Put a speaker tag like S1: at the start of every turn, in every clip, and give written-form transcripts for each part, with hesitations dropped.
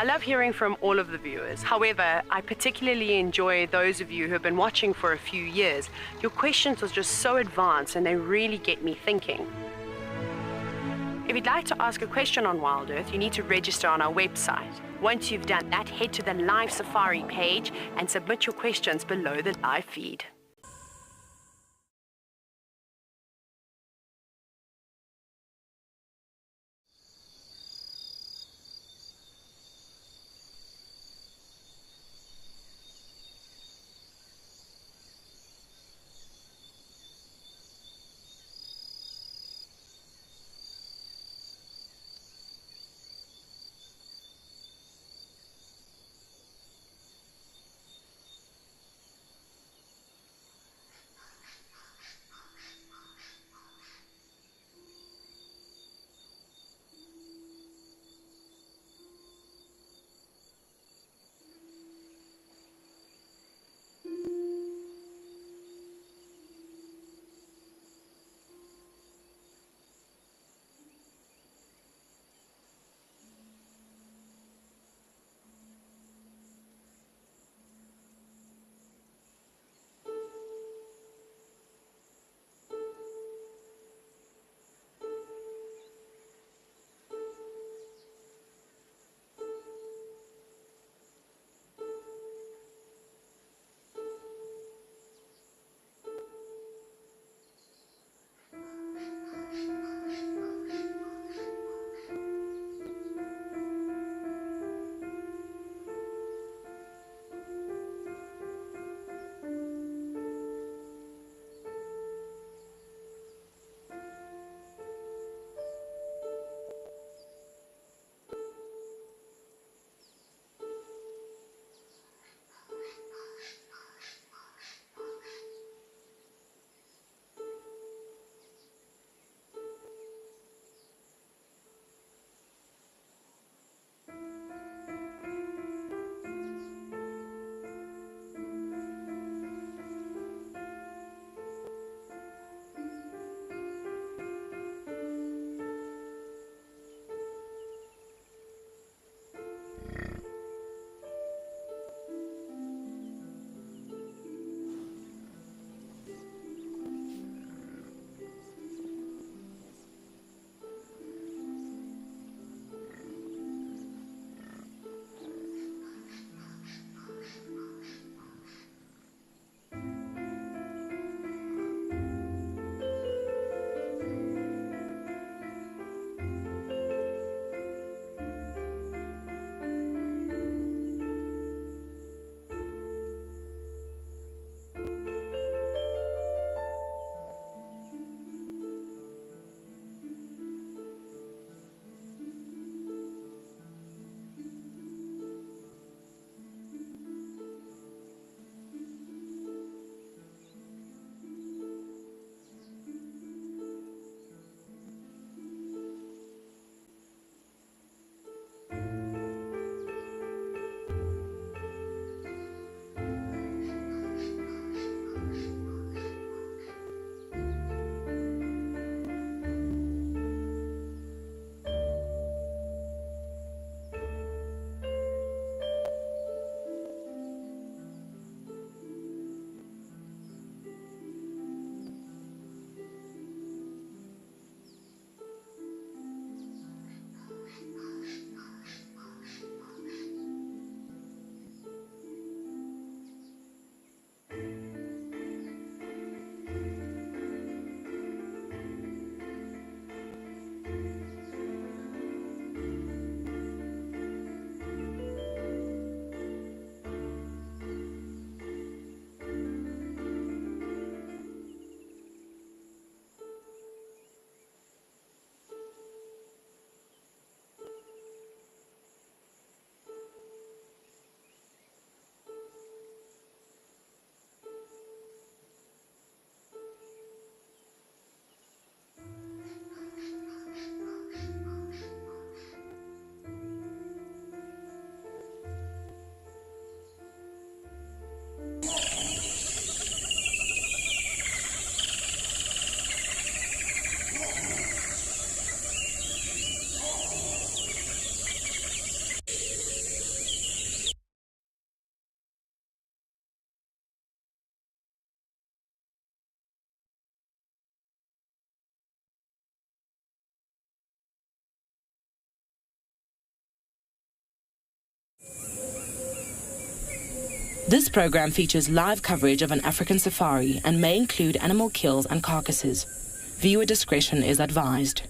S1: I love hearing from all of the viewers. However, I particularly enjoy those of you who have been watching for a few years. Your questions are just so advanced and they really get me thinking. If you'd like to ask a question on Wild Earth, you need to register on our website. Once you've done that, head to the Live Safari page and submit your questions below the live feed.
S2: This program features live coverage of an African safari and may include animal kills and carcasses. Viewer discretion is advised.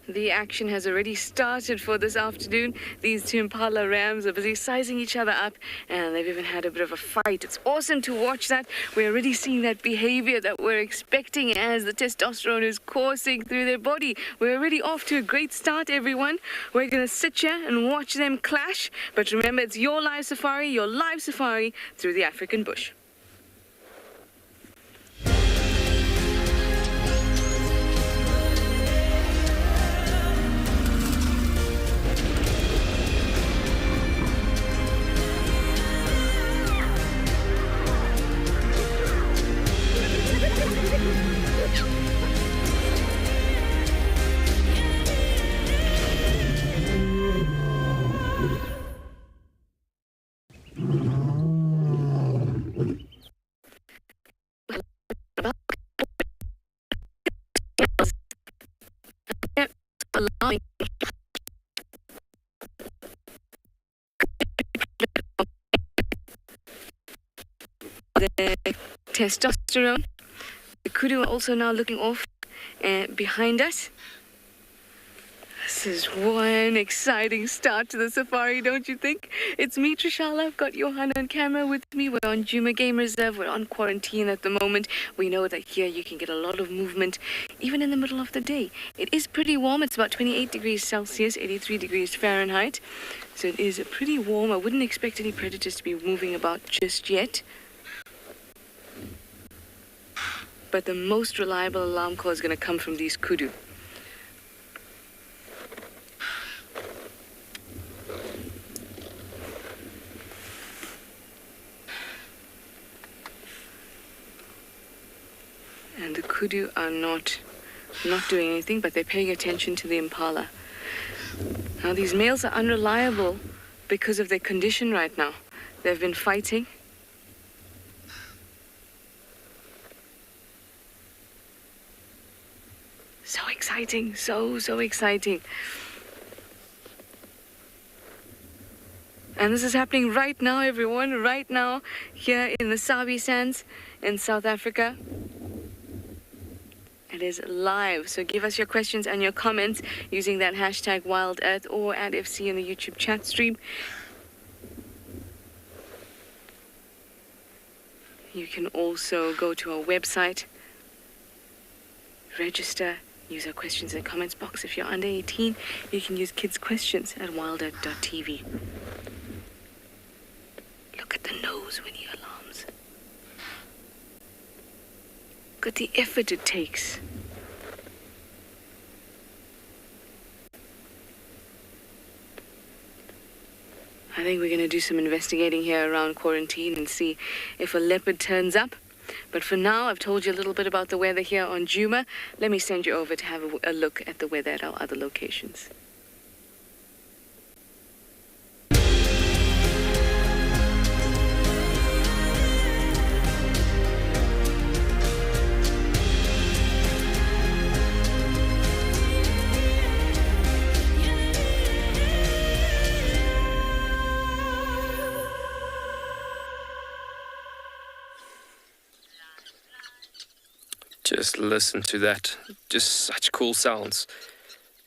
S3: The action has already started for this afternoon. These two impala rams are busy sizing each other up, and they've even had a bit of a fight. It's awesome to watch that. We're already seeing that behavior that we're expecting as the testosterone is coursing through their body. We're already off to a great start, everyone. We're going to sit here and watch them clash. But remember, it's your live safari through the African bush. The testosterone. The kudu are also now looking off behind us. This is one exciting start to the safari, don't you think? It's me, Trishala. I've got Johanna on camera with me. We're on Tswalu Game Reserve. We're on quarantine at the moment. We know that here you can get a lot of movement, even in the middle of the day. It is pretty warm. It's about 28 degrees Celsius, 83 degrees Fahrenheit. So it is pretty warm. I wouldn't expect any predators to be moving about just yet. But the most reliable alarm call is going to come from these kudu. And the kudu are not doing anything, but they're paying attention to the impala. Now these males are unreliable because of their condition right now. They've been fighting. So exciting, so exciting. And this is happening right now, everyone, right now, here in the Sabi Sands in South Africa. It is live, so give us your questions and your comments using that hashtag WildEarth or at FC in the YouTube chat stream. You can also go to our website, register, use our questions in the comments box. If you're under 18, you can use kids' questions at wildearth.tv. Look at the nose when he alarms. Look at the effort it takes. I think we're going to do some investigating here around quarantine and see if a leopard turns up. But for now, I've told you a little bit about the weather here on Djuma. Let me send you over to have a look at the weather at our other locations.
S4: Just listen to that. Just such cool sounds.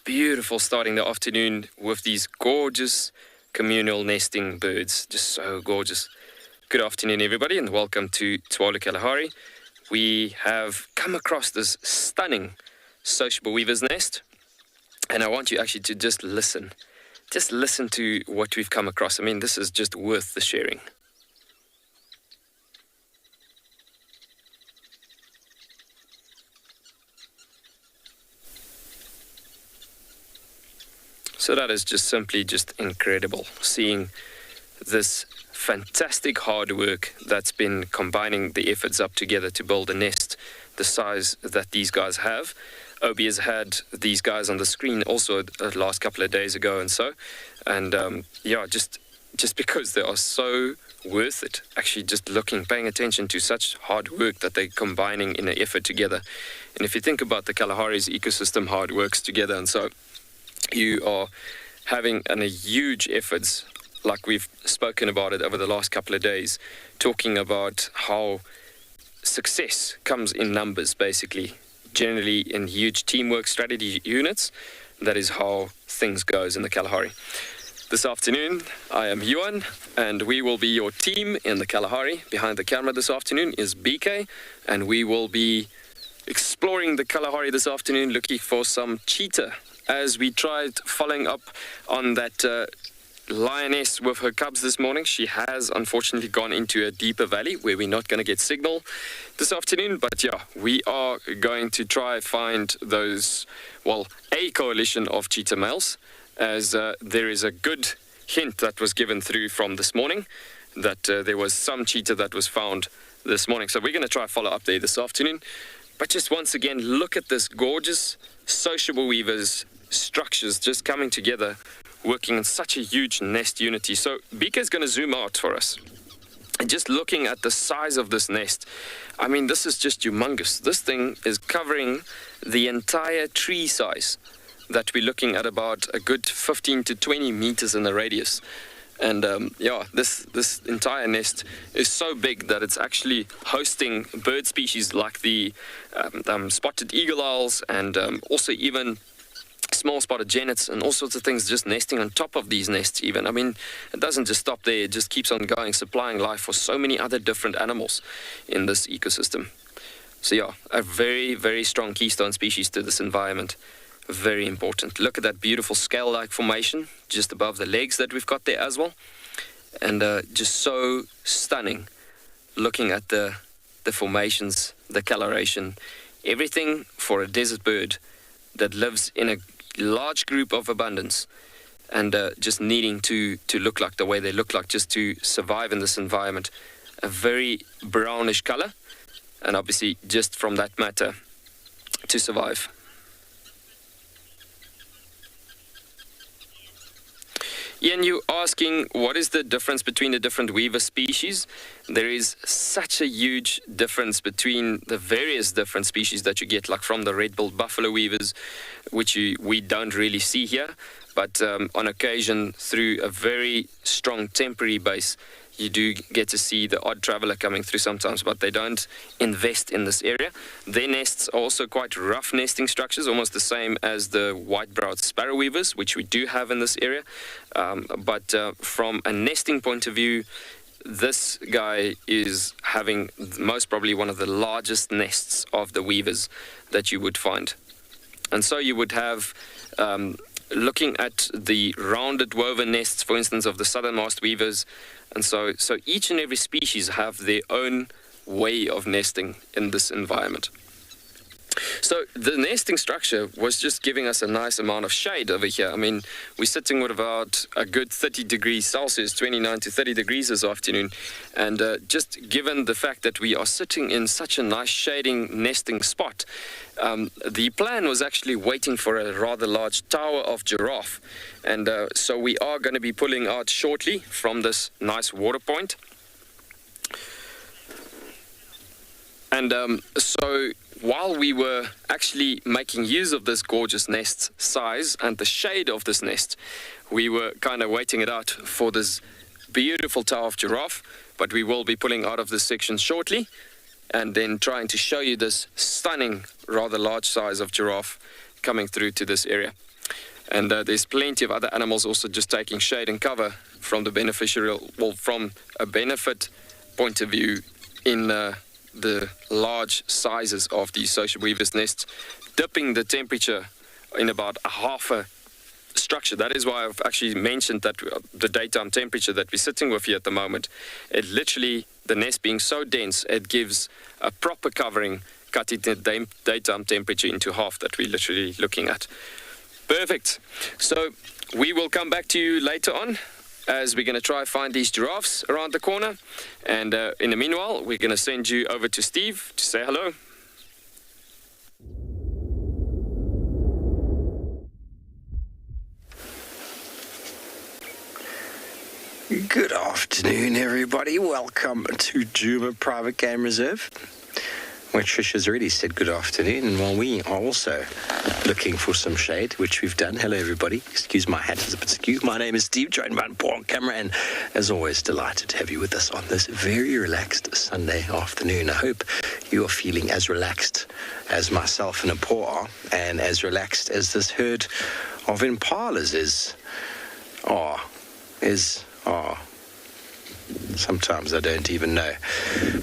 S4: Beautiful starting the afternoon with these gorgeous communal nesting birds. Just so gorgeous. Good afternoon, everybody, and welcome to Tswalu Kalahari. We have come across this stunning sociable weaver's nest, and I want you actually to just listen. Just listen to what we've come across. I mean, this is just worth the sharing. So that is just simply just incredible, seeing this fantastic hard work that's been combining the efforts up together to build a nest the size that these guys have. Obi has had these guys on the screen also the last couple of days ago yeah, just because they are so worth it, actually just paying attention to such hard work that they're combining in an effort together. And if you think about the Kalahari's ecosystem, hard works together, and so you are having a huge efforts like we've spoken about it over the last couple of days, talking about how success comes in numbers, basically. Generally in huge teamwork strategy units, that is how things goes in the Kalahari. This afternoon, I am Yuan, and we will be your team in the Kalahari. Behind the camera this afternoon is BK, and we will be exploring the Kalahari this afternoon, looking for some cheetah, as we tried following up on that lioness with her cubs this morning. She has unfortunately gone into a deeper valley where we're not going to get signal this afternoon, but yeah, we are going to try find those, well, a coalition of cheetah males, as there is a good hint that was given through from this morning that there was some cheetah that was found this morning. So we're going to try follow up there this afternoon. But just once again, look at this gorgeous sociable weavers structures just coming together, working in such a huge nest unity. So BK is going to zoom out for us. And just looking at the size of this nest, I mean, this is just humongous. This thing is covering the entire tree size that we're looking at, about a good 15 to 20 meters in the radius. And yeah, this entire nest is so big that it's actually hosting bird species like the spotted eagle owls, and also even small spotted genets and all sorts of things just nesting on top of these nests even. I mean, it doesn't just stop there, it just keeps on going, supplying life for so many other different animals in this ecosystem. So yeah, a very, very strong keystone species to this environment. Very important. Look at that beautiful scale-like formation just above the legs that we've got there as well. And just so stunning looking at the formations, the coloration, everything for a desert bird that lives in a large group of abundance, and just needing to look like the way they look like just to survive in this environment. A very brownish color, and obviously just from that matter to survive. Ian, you asking what is the difference between the different weaver species? There is such a huge difference between the various different species that you get, like from the red-billed buffalo weavers, which we don't really see here, but on occasion through a very strong temporary base, you do get to see the odd traveler coming through sometimes, but they don't invest in this area. Their nests are also quite rough nesting structures, almost the same as the white-browed sparrow weavers, which we do have in this area. But from a nesting point of view, this guy is having most probably one of the largest nests of the weavers that you would find. And so you would have, looking at the rounded woven nests, for instance, of the southernmost weavers, and so each and every species have their own way of nesting in this environment. So the nesting structure was just giving us a nice amount of shade over here. I mean, we're sitting with about a good 30 degrees Celsius, 29 to 30 degrees this afternoon. And just given the fact that we are sitting in such a nice shading nesting spot, the plan was actually waiting for a rather large tower of giraffe. And so we are going to be pulling out shortly from this nice water point. And so while we were actually making use of this gorgeous nest size and the shade of this nest, we were kind of waiting it out for this beautiful tower of giraffe, but we will be pulling out of this section shortly and then trying to show you this stunning, rather large size of giraffe coming through to this area. And there's plenty of other animals also just taking shade and cover from the beneficial, well, from a benefit point of view in the large sizes of these social weavers' nests, dipping the temperature in about a half a structure. That is why I've actually mentioned that the daytime temperature that we're sitting with here at the moment, it literally, the nest being so dense, it gives a proper covering, cutting the daytime temperature into half that we're literally looking at. Perfect. So we will come back to you later on, as we're going to try find these giraffes around the corner. And in the meanwhile, we're going to send you over to Steve to say hello.
S5: Good afternoon, everybody. Welcome to Djuma Private Game Reserve. where Trisha's already said good afternoon, and while we are also looking for some shade, which we've done. Hello, everybody. Excuse my hat, it's a bit skew. My name is Steve, joined by Paul on camera, and as always, delighted to have you with us on this very relaxed Sunday afternoon. I hope you are feeling as relaxed as myself and Paul are, and as relaxed as this herd of impalas is. Sometimes I don't even know.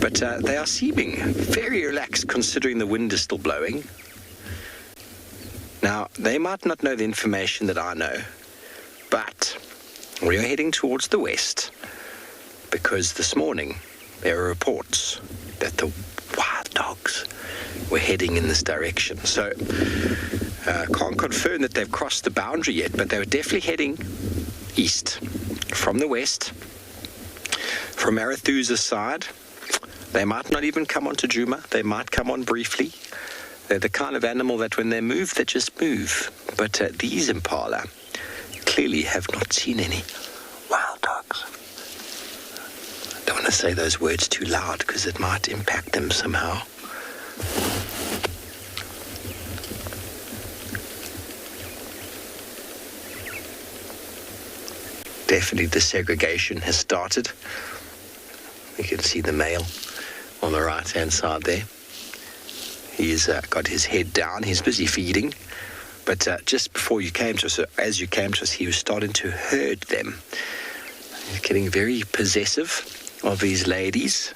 S5: But they are seeming very relaxed considering the wind is still blowing. Now, they might not know the information that I know, but we are heading towards the west because this morning there are reports that the wild dogs were heading in this direction. So, can't confirm that they've crossed the boundary yet, but they were definitely heading east from the west. From Arathusa's side, they might not even come onto Djuma. They might come on briefly. They're the kind of animal that when they move, they just move. But these impala clearly have not seen any wild dogs. I don't want to say those words too loud because it might impact them somehow. Definitely the segregation has started. You can see the male on the right-hand side there. He's got his head down. He's busy feeding. But just before you came to us, as you came to us, he was starting to herd them. He's getting very possessive of these ladies.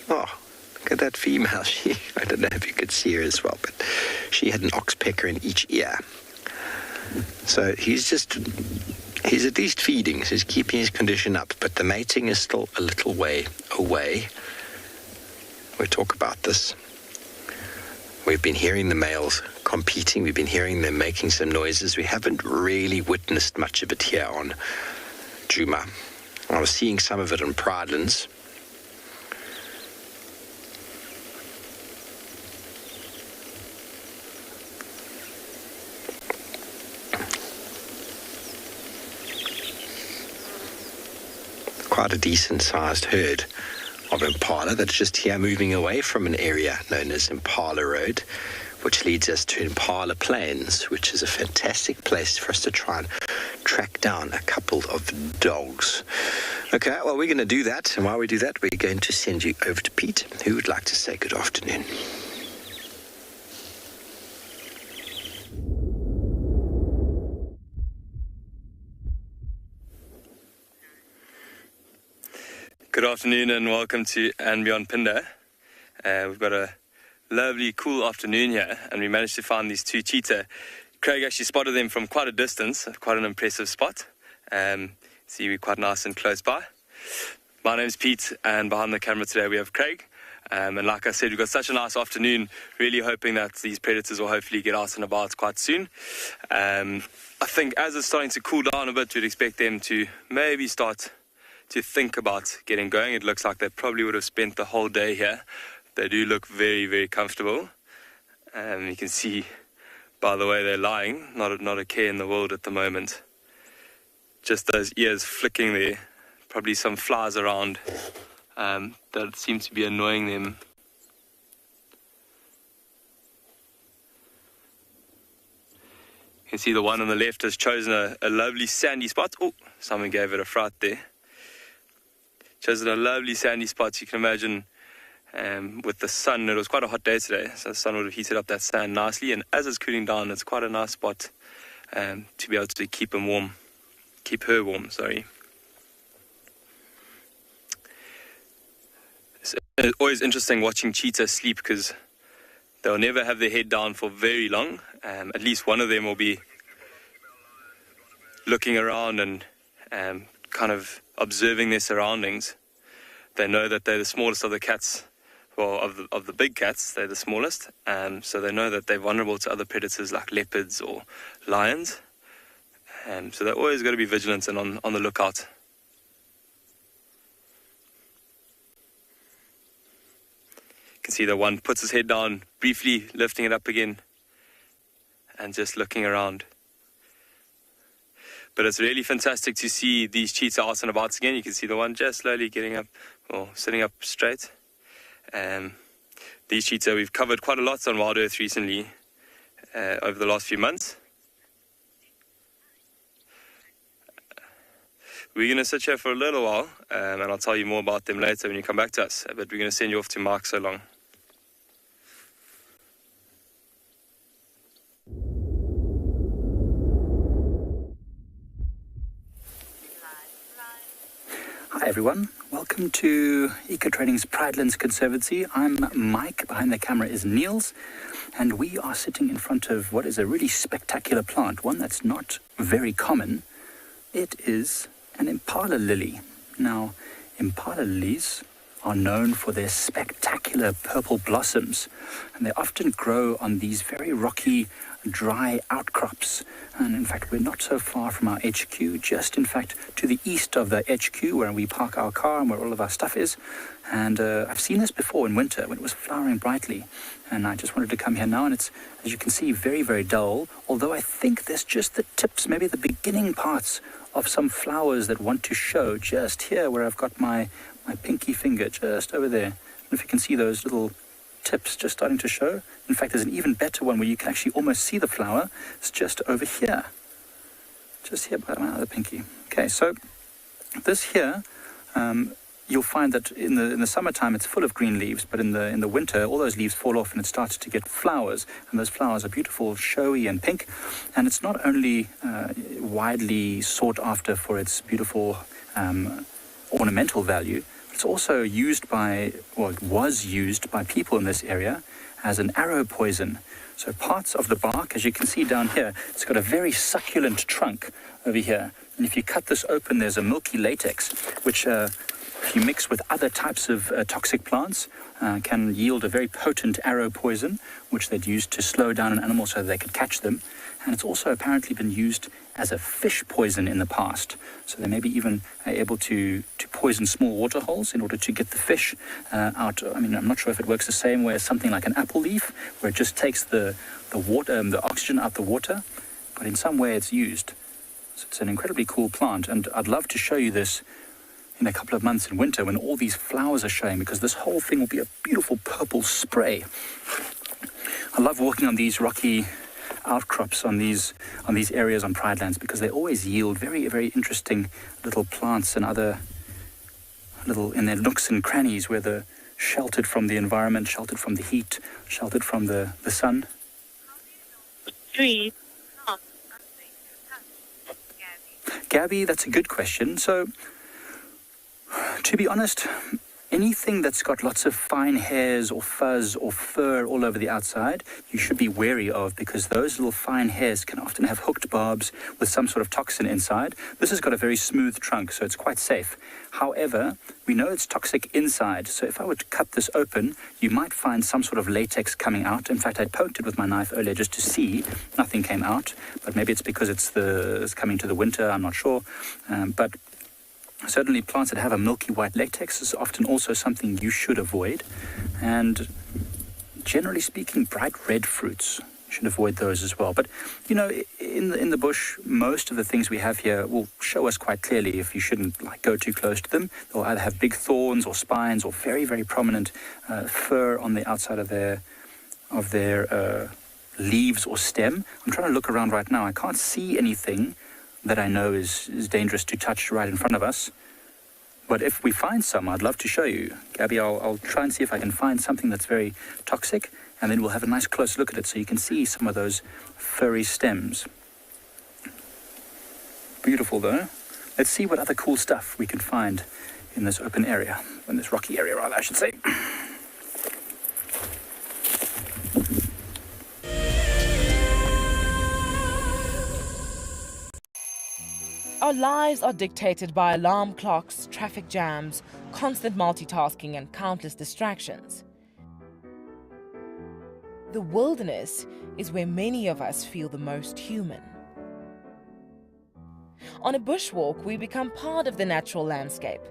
S5: Oh, look at that female. I don't know if you could see her as well, but she had an oxpecker in each ear. So he's at least feeding, so he's keeping his condition up, but the mating is still a little way away. We'll talk about this. We've been hearing the males competing. We've been hearing them making some noises. We haven't really witnessed much of it here on Djuma. I was seeing some of it on Pridelands. Quite a decent-sized herd of impala that's just here moving away from an area known as Impala Road, which leads us to Impala Plains, which is a fantastic place for us to try and track down a couple of dogs. Okay, well, we're going to do that, and while we do that, we're going to send you over to Pete, who would like to say good afternoon.
S6: Good afternoon and welcome to And Beyond Phinda. We've got a lovely, cool afternoon here, and we managed to find these two cheetah. Craig actually spotted them from quite a distance, quite an impressive spot. See, we're quite nice and close by. My name's Pete, and behind the camera today we have Craig. And like I said, we've got such a nice afternoon, really hoping that these predators will hopefully get out and about quite soon. I think as it's starting to cool down a bit, we'd expect them to maybe start to think about getting going. It looks like they probably would have spent the whole day here. They do look very, very comfortable. You can see by the way they're lying, not a care in the world at the moment. Just those ears flicking there. Probably some flies around that seem to be annoying them. You can see the one on the left has chosen a lovely sandy spot. Oh, someone gave it a fright there. Chosen a lovely sandy spot. You can imagine with the sun, it was quite a hot day today, so the sun would have heated up that sand nicely, and as it's cooling down, it's quite a nice spot to be able to keep her warm, sorry. It's always interesting watching cheetah sleep because they'll never have their head down for very long. At least one of them will be looking around and kind of observing their surroundings. They know that they're the smallest of the cats, well, of the big cats, they're the smallest, so they know that they're vulnerable to other predators like leopards or lions. So they're always got to be vigilant and on the lookout. You can see the one puts his head down, briefly lifting it up again, and just looking around. But it's really fantastic to see these cheetah out and about again. You can see the one just slowly getting up, or sitting up straight. these cheetah. We've covered quite a lot on Wild Earth recently, over the last few months. We're going to sit here for a little while, and I'll tell you more about them later when you come back to us. But we're going to send you off to Mark so long.
S7: Hi everyone, welcome to Eco-Training's Pridelands Conservancy. I'm Mike, behind the camera is Niels, and we are sitting in front of what is a really spectacular plant, one that's not very common. It is an impala lily. Now, impala lilies are known for their spectacular purple blossoms, and they often grow on these very rocky, dry outcrops. And in fact, we're not so far from our HQ, just in fact to the east of the HQ where we park our car and where all of our stuff is. And I've seen this before in winter when it was flowering brightly, and I just wanted to come here now, and it's, as you can see, very, very dull, although I think there's just the tips, maybe the beginning parts of some flowers that want to show just here where I've got my pinky finger just over there. And if you can see those little tips just starting to show. In fact, there's an even better one where you can actually almost see the flower. It's just over here. Just here by my other pinky. Okay, so this here, you'll find that in the summertime it's full of green leaves, but in the winter all those leaves fall off and it starts to get flowers, and those flowers are beautiful, showy and pink. And it's not only widely sought after for its beautiful ornamental value, it's also used by, well, it was used by people in this area as an arrow poison. So parts of the bark, as you can see down here, it's got a very succulent trunk over here. And if you cut this open, there's a milky latex, which if you mix with other types of toxic plants, can yield a very potent arrow poison, which they'd use to slow down an animal so that they could catch them. And it's also apparently been used as a fish poison in the past. So they may be even able to poison small water holes in order to get the fish out. I mean, I'm not sure if it works the same way as something like an apple leaf, where it just takes the water, the oxygen out the water, but in some way it's used. So it's an incredibly cool plant, and I'd love to show you this in a couple of months in winter when all these flowers are showing, because this whole thing will be a beautiful purple spray. I love walking on these rocky outcrops on these areas on Pridelands, because they always yield very, very interesting little plants and other little, in their nooks and crannies, where they're sheltered from the environment, sheltered from the heat, sheltered from the sun. Gabby, that's a good question. So, to be honest, anything that's got lots of fine hairs or fuzz or fur all over the outside, you should be wary of, because those little fine hairs can often have hooked barbs with some sort of toxin inside. This has got a very smooth trunk, so it's quite safe. However, we know it's toxic inside, so if I were to cut this open, you might find some sort of latex coming out. In fact, I poked it with my knife earlier just to see. Nothing came out, but maybe it's because it's coming to the winter, I'm not sure. But certainly plants that have a milky white latex is often also something you should avoid. And generally speaking, bright red fruits, you should avoid those as well. But, you know, in the bush, most of the things we have here will show us quite clearly if you shouldn't go too close to them. They'll either have big thorns or spines or very, very prominent fur on the outside of their leaves or stem. I'm trying to look around right now. I can't see anything that I know is dangerous to touch right in front of us. But if we find some, I'd love to show you. Gabby, I'll try and see if I can find something that's very toxic, and then we'll have a nice close look at it so you can see some of those furry stems. Beautiful though. Let's see what other cool stuff we can find in this open area, in this rocky area rather, I should say.
S2: Our lives are dictated by alarm clocks, traffic jams, constant multitasking, and countless distractions. The wilderness is where many of us feel the most human. On a bushwalk, we become part of the natural landscape.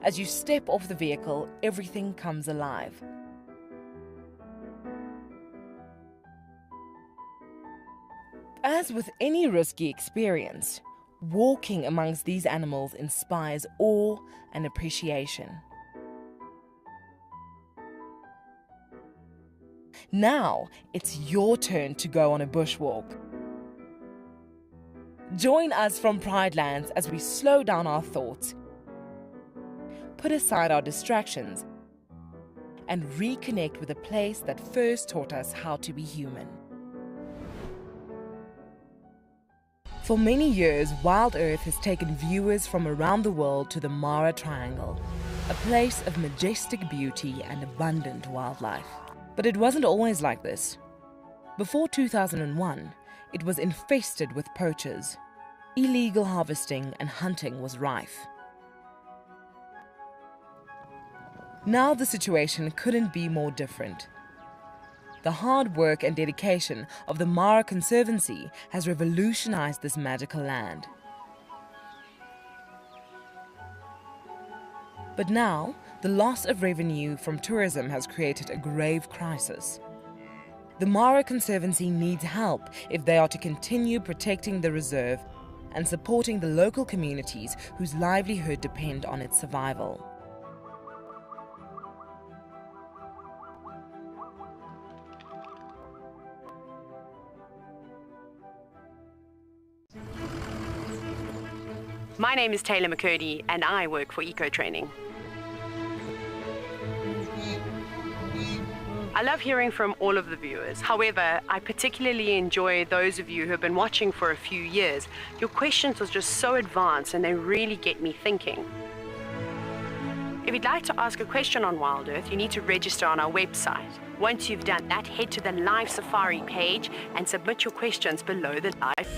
S2: As you step off the vehicle, everything comes alive. As with any risky experience, walking amongst these animals inspires awe and appreciation. Now it's your turn to go on a bushwalk. Join us from Pridelands as we slow down our thoughts, put aside our distractions, and reconnect with a place that first taught us how to be human. For many years, Wild Earth has taken viewers from around the world to the Mara Triangle, a place of majestic beauty and abundant wildlife. But it wasn't always like this. Before 2001, it was infested with poachers. Illegal harvesting and hunting was rife. Now the situation couldn't be more different. The hard work and dedication of the Mara Conservancy has revolutionized this magical land. But now, the loss of revenue from tourism has created a grave crisis. The Mara Conservancy needs help if they are to continue protecting the reserve and supporting the local communities whose livelihood depend on its survival.
S1: My name is Taylor McCurdy and I work for Eco Training. I love hearing from all of the viewers. However, I particularly enjoy those of you who have been watching for a few years. Your questions are just so advanced and they really get me thinking. If you'd like to ask a question on Wild Earth, you need to register on our website. Once you've done that, head to the Live Safari page and submit your questions below the live.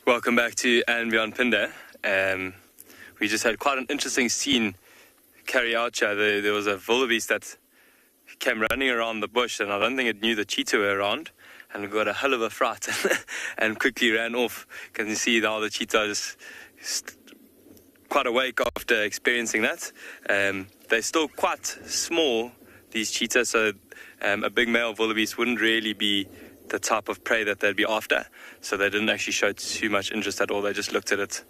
S6: Welcome back to And Beyond Phinda. We just had quite an interesting scene carry out here. There was a wildebeest that came running around the bush, and I don't think it knew the cheetah were around, and got a hell of a fright and quickly ran off. Can you see how the cheetah is quite awake after experiencing that? They're still quite small, these cheetahs, so a big male wildebeest wouldn't really be the type of prey that they'd be after, so they didn't actually show too much interest at all. They just looked at it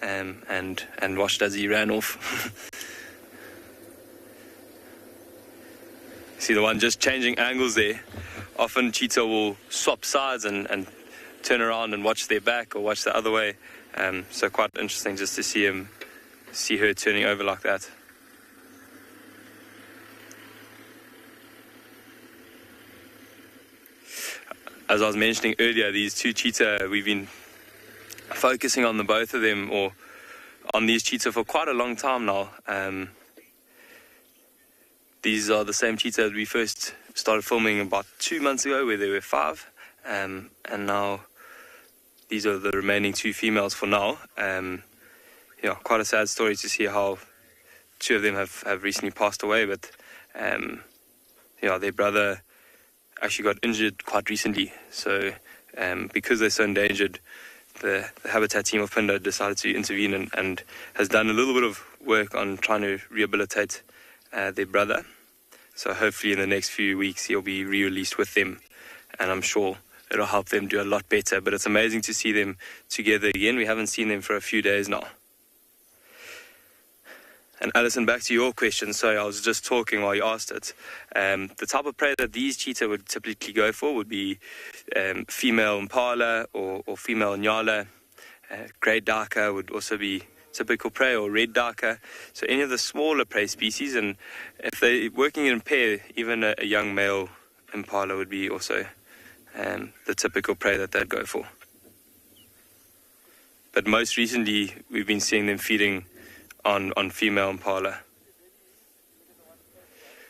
S6: and watched as he ran off. See the one just changing angles there. Often cheetah will swap sides and turn around and watch their back or watch the other way. So quite interesting just to see her turning over like that. As I was mentioning earlier, these two cheetah, we've been focusing on the both of them, or on these cheetah, for quite a long time now. These are the same cheetah that we first started filming about 2 months ago, where there were 5, and now these are the remaining 2 females for now. Yeah, quite a sad story to see how 2 of them have recently passed away, but yeah, their brother actually got injured quite recently, so because they're so endangered, the Habitat team of Phinda decided to intervene and has done a little bit of work on trying to rehabilitate their brother. So hopefully in the next few weeks he'll be re-released with them, and I'm sure it'll help them do a lot better. But it's amazing to see them together again. We haven't seen them for a few days now. And Alison, back to your question. Sorry, I was just talking while you asked it. The type of prey that these cheetah would typically go for would be female impala or female nyala. Grey darker would also be typical prey, or red darker. So any of the smaller prey species, and if they're working in pair, even a young male impala would be also the typical prey that they'd go for. But most recently, we've been seeing them feeding on female impala.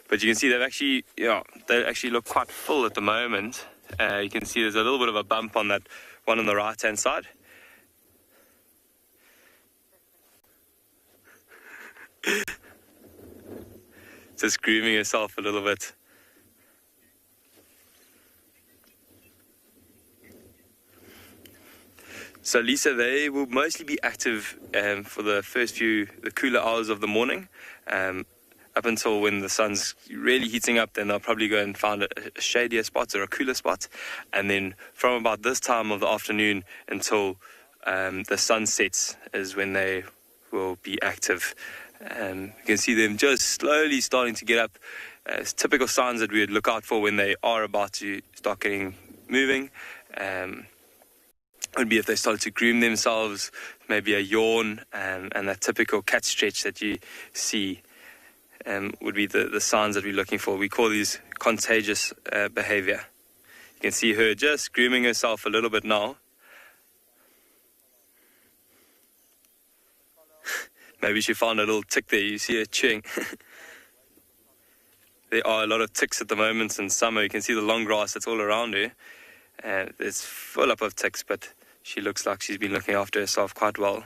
S6: But you can see they actually look quite full at the moment. You can see there's a little bit of a bump on that one on the right-hand side. Just grooming herself a little bit. So Lisa, they will mostly be active for the cooler hours of the morning, up until when the sun's really heating up. Then they'll probably go and find a shadier spot or a cooler spot, and then from about this time of the afternoon until the sun sets is when they will be active. You can see them just slowly starting to get up. It's typical signs that we would look out for when they are about to start getting moving. Would be if they started to groom themselves, maybe a yawn, and that typical cat stretch that you see would be the signs that we're looking for. We call these contagious behavior. You can see her just grooming herself a little bit now. Maybe she found a little tick there. You see her chewing. There are a lot of ticks at the moment in summer. You can see the long grass that's all around her. It's full up of ticks, but she looks like she's been looking after herself quite well.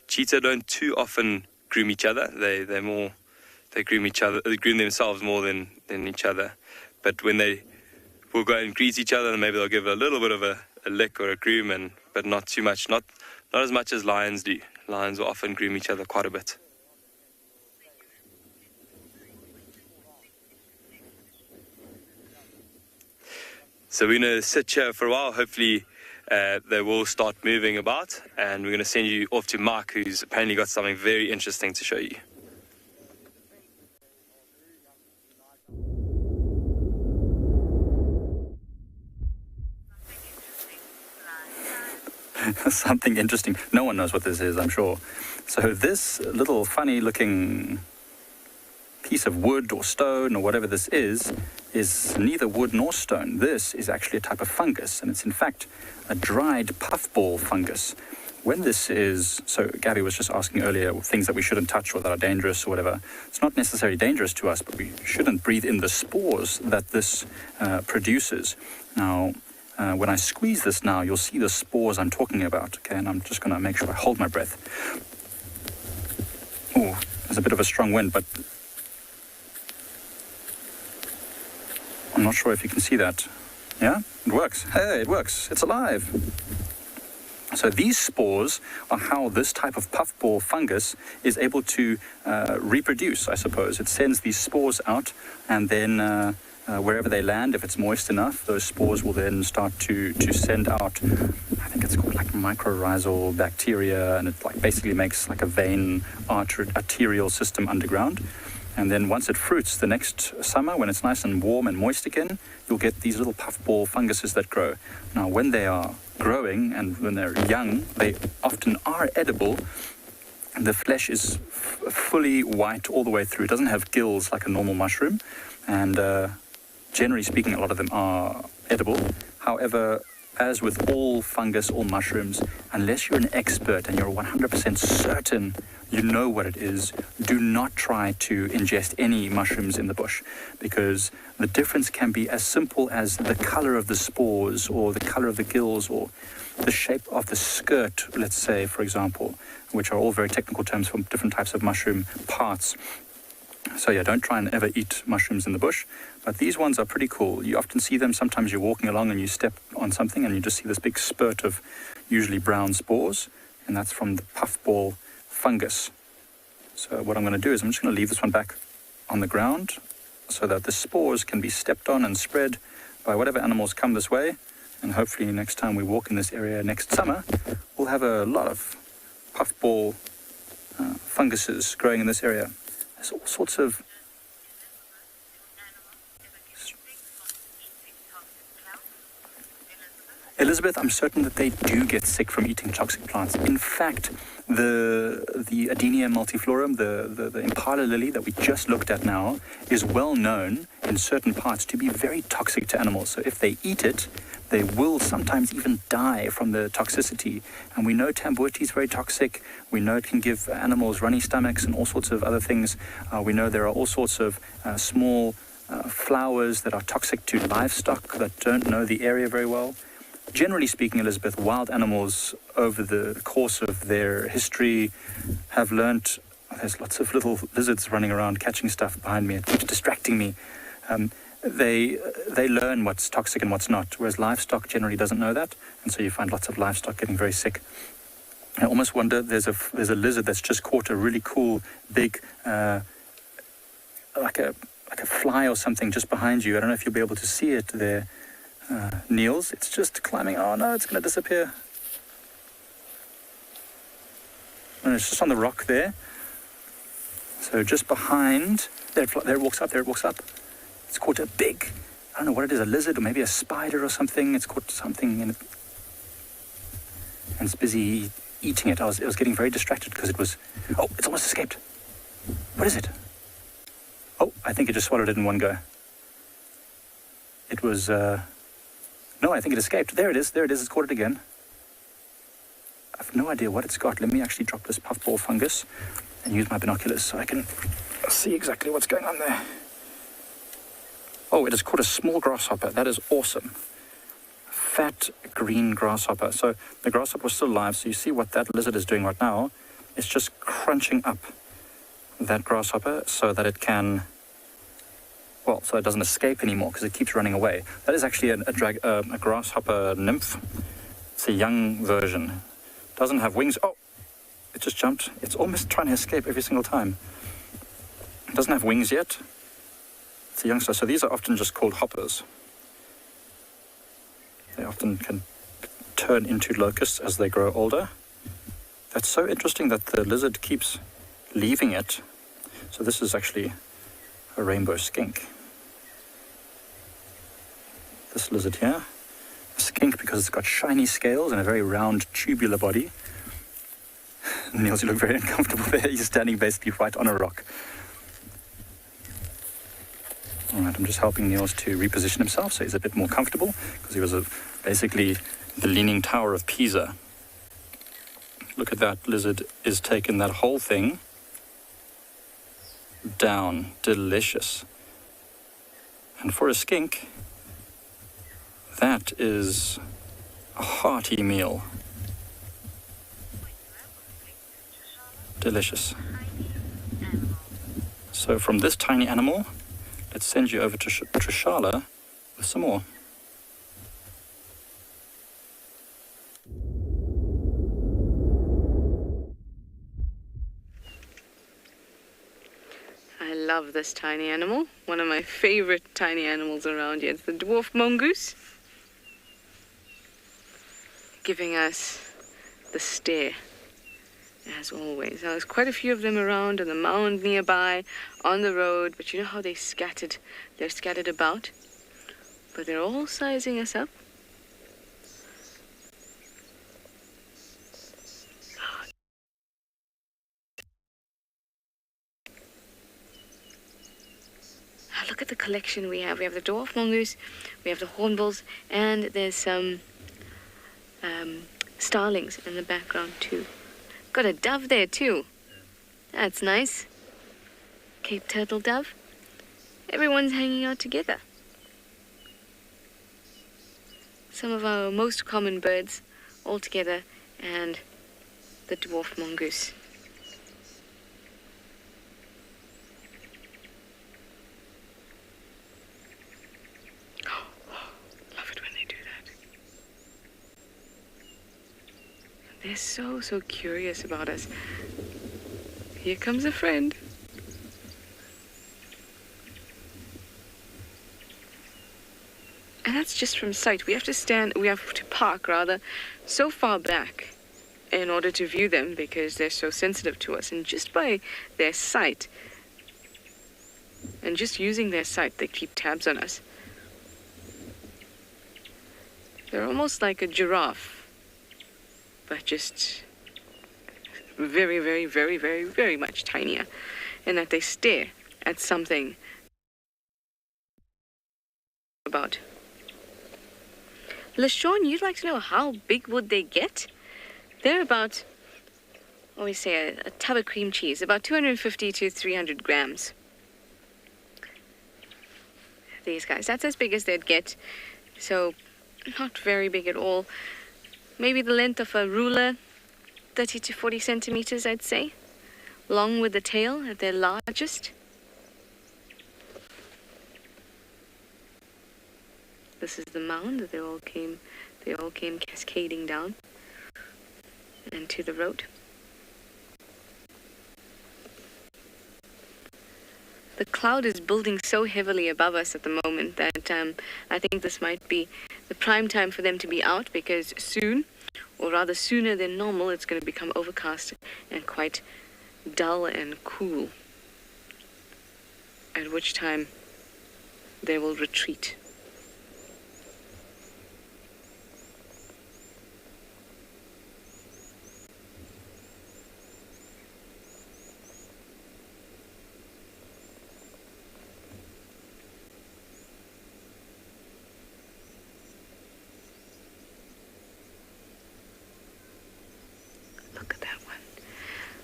S6: Cheetah don't too often groom each other. They groom each other. They groom themselves more than each other. But when they will go and greet each other, then maybe they'll give a little bit of a lick or a groom, but not too much. Not as much as lions do. Lions will often groom each other quite a bit. So we're going to sit here for a while. Hopefully they will start moving about, and we're going to send you off to Mark, who's apparently got something very interesting to show you.
S7: Something interesting. No one knows what this is, I'm sure. So this little funny looking piece of wood or stone or whatever this is neither wood nor stone. This is actually a type of fungus, and it's in fact a dried puffball fungus. When this is, so Gabby was just asking earlier, things that we shouldn't touch or that are dangerous or whatever. It's not necessarily dangerous to us, but we shouldn't breathe in the spores that this produces. Now, when I squeeze this now, you'll see the spores I'm talking about, okay? And I'm just going to make sure I hold my breath. Oh, there's a bit of a strong wind, but I'm not sure if you can see that. Yeah, it works. Hey, it works. It's alive. So these spores are how this type of puffball fungus is able to reproduce, I suppose. It sends these spores out, and then wherever they land, if it's moist enough, those spores will then start to send out, I think it's called like mycorrhizal bacteria, and it like basically makes like a vein arterial system underground. And then once it fruits the next summer, when it's nice and warm and moist again, you'll get these little puffball funguses that grow. Now, when they are growing and when they're young, they often are edible. The flesh is fully white all the way through. It doesn't have gills like a normal mushroom. And generally speaking, a lot of them are edible. However, as with all fungus, all mushrooms, unless you're an expert and you're 100% certain you know what it is, do not try to ingest any mushrooms in the bush, because the difference can be as simple as the color of the spores or the color of the gills or the shape of the skirt, let's say, for example, which are all very technical terms for different types of mushroom parts. So yeah, don't try and ever eat mushrooms in the bush. But these ones are pretty cool. You often see them. Sometimes you're walking along and you step on something and you just see this big spurt of usually brown spores. And that's from the puffball fungus. So what I'm going to do is I'm just going to leave this one back on the ground so that the spores can be stepped on and spread by whatever animals come this way. And hopefully next time we walk in this area next summer, we'll have a lot of puffball funguses growing in this area. There's all sorts of Elizabeth, I'm certain that they do get sick from eating toxic plants. In fact, the Adenia multiflorum, the impala lily that we just looked at now, is well known in certain parts to be very toxic to animals. So if they eat it, they will sometimes even die from the toxicity. And we know tambuti is very toxic. We know it can give animals runny stomachs and all sorts of other things. We know there are all sorts of small flowers that are toxic to livestock that don't know the area very well. Generally speaking, Elizabeth, wild animals over the course of their history have learnt. There's lots of little lizards running around catching stuff behind me. It keeps distracting me. They learn what's toxic and what's not, whereas livestock generally doesn't know that, and so you find lots of livestock getting very sick. I almost wonder, there's a lizard that's just caught a really cool big like a fly or something just behind you. I don't know if you'll be able to see it there. Niels, it's just climbing. Oh no, it's going to disappear. And it's just on the rock there. So just behind, there it walks up, It's caught a big, I don't know what it is, a lizard or maybe a spider or something. It's caught something in it. And it's busy eating it. I was getting very distracted because it was, oh, it's almost escaped. What is it? Oh, I think it just swallowed it in one go. It was, no, I think it escaped. There it is, it's caught it again. I have no idea what it's got. Let me actually drop this puffball fungus and use my binoculars so I can see exactly what's going on there. Oh, it has caught a small grasshopper. That is awesome. Fat green grasshopper. So the grasshopper was still alive. So you see what that lizard is doing right now. It's just crunching up that grasshopper so that it can, well, so it doesn't escape anymore because it keeps running away. That is actually a grasshopper nymph. It's a young version. Doesn't have wings. Oh, it just jumped. It's almost trying to escape every single time. It doesn't have wings yet. It's a youngster. So these are often just called hoppers. They often can turn into locusts as they grow older. That's so interesting that the lizard keeps leaving it. So this is actually a rainbow skink. This lizard here. A skink because it's got shiny scales and a very round tubular body. Niels, you look very uncomfortable there. You're standing basically right on a rock. All right, I'm just helping Niels to reposition himself so he's a bit more comfortable because he was basically the Leaning Tower of Pisa. Look at that, lizard is taking that whole thing down. Delicious. And for a skink, that is a hearty meal. Delicious. So from this tiny animal, let's send you over to Tswalu with some more.
S3: I love this tiny animal. One of my favorite tiny animals around here. It's the dwarf mongoose. Giving us the stare, as always. Now, there's quite a few of them around on the mound nearby, on the road, but you know how they're scattered about? But they're all sizing us up. Look at the collection we have. We have the dwarf mongoose, we have the hornbills, and there's some starlings in the background too. Got a dove there too. That's nice. Cape turtle dove. Everyone's hanging out together. Some of our most common birds all together, and the dwarf mongoose. They're so curious about us. Here comes a friend. And that's just from sight. We have to park rather, so far back in order to view them because they're so sensitive to us. And just by their sight, and just using their sight, they keep tabs on us. They're almost like a giraffe, but just very, very, very, very, very much tinier, in that they stare at something about. LaShawn, you'd like to know how big would they get? They're about, what we say, a tub of cream cheese, about 250 to 300 grams. These guys, that's as big as they'd get, so not very big at all. Maybe the length of a ruler, 30 to 40 centimeters, I'd say. Long with the tail at their largest. This is the mound that they all came cascading down and to the road. The cloud is building so heavily above us at the moment that I think this might be the prime time for them to be out, because soon or rather sooner than normal, it's going to become overcast and quite dull and cool, at which time they will retreat. Look at that one.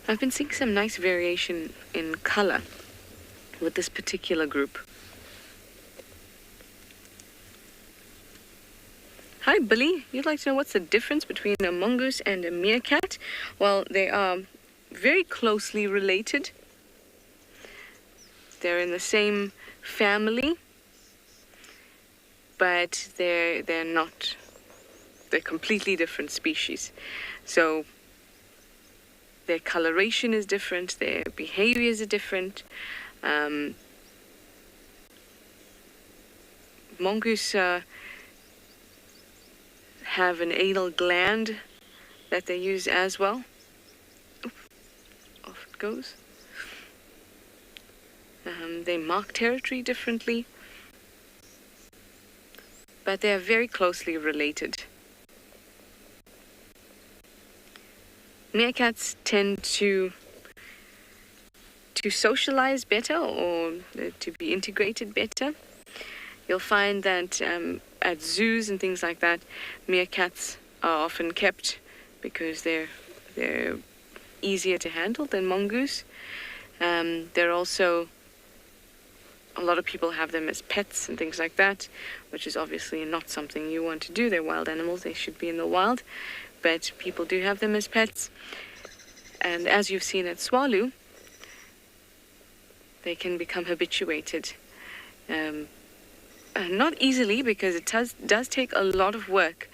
S3: I've been seeing some nice variation in color with this particular group. Hi, Billy. You'd like to know what's the difference between a mongoose and a meerkat? Well, they are very closely related. They're in the same family, but they're not. They're completely different species. So their coloration is different, their behaviors are different. Mongoose have an anal gland that they use as well. Off it goes. They mark territory differently, but they are very closely related. Meerkats tend to socialize better, or to be integrated better. You'll find that at zoos and things like that, meerkats are often kept because they're easier to handle than mongoose. They're also, a lot of people have them as pets and things like that, which is obviously not something you want to do. They're wild animals, they should be in the wild, but people do have them as pets. And as you've seen at Tswalu, they can become habituated. Not easily, because it does take a lot of work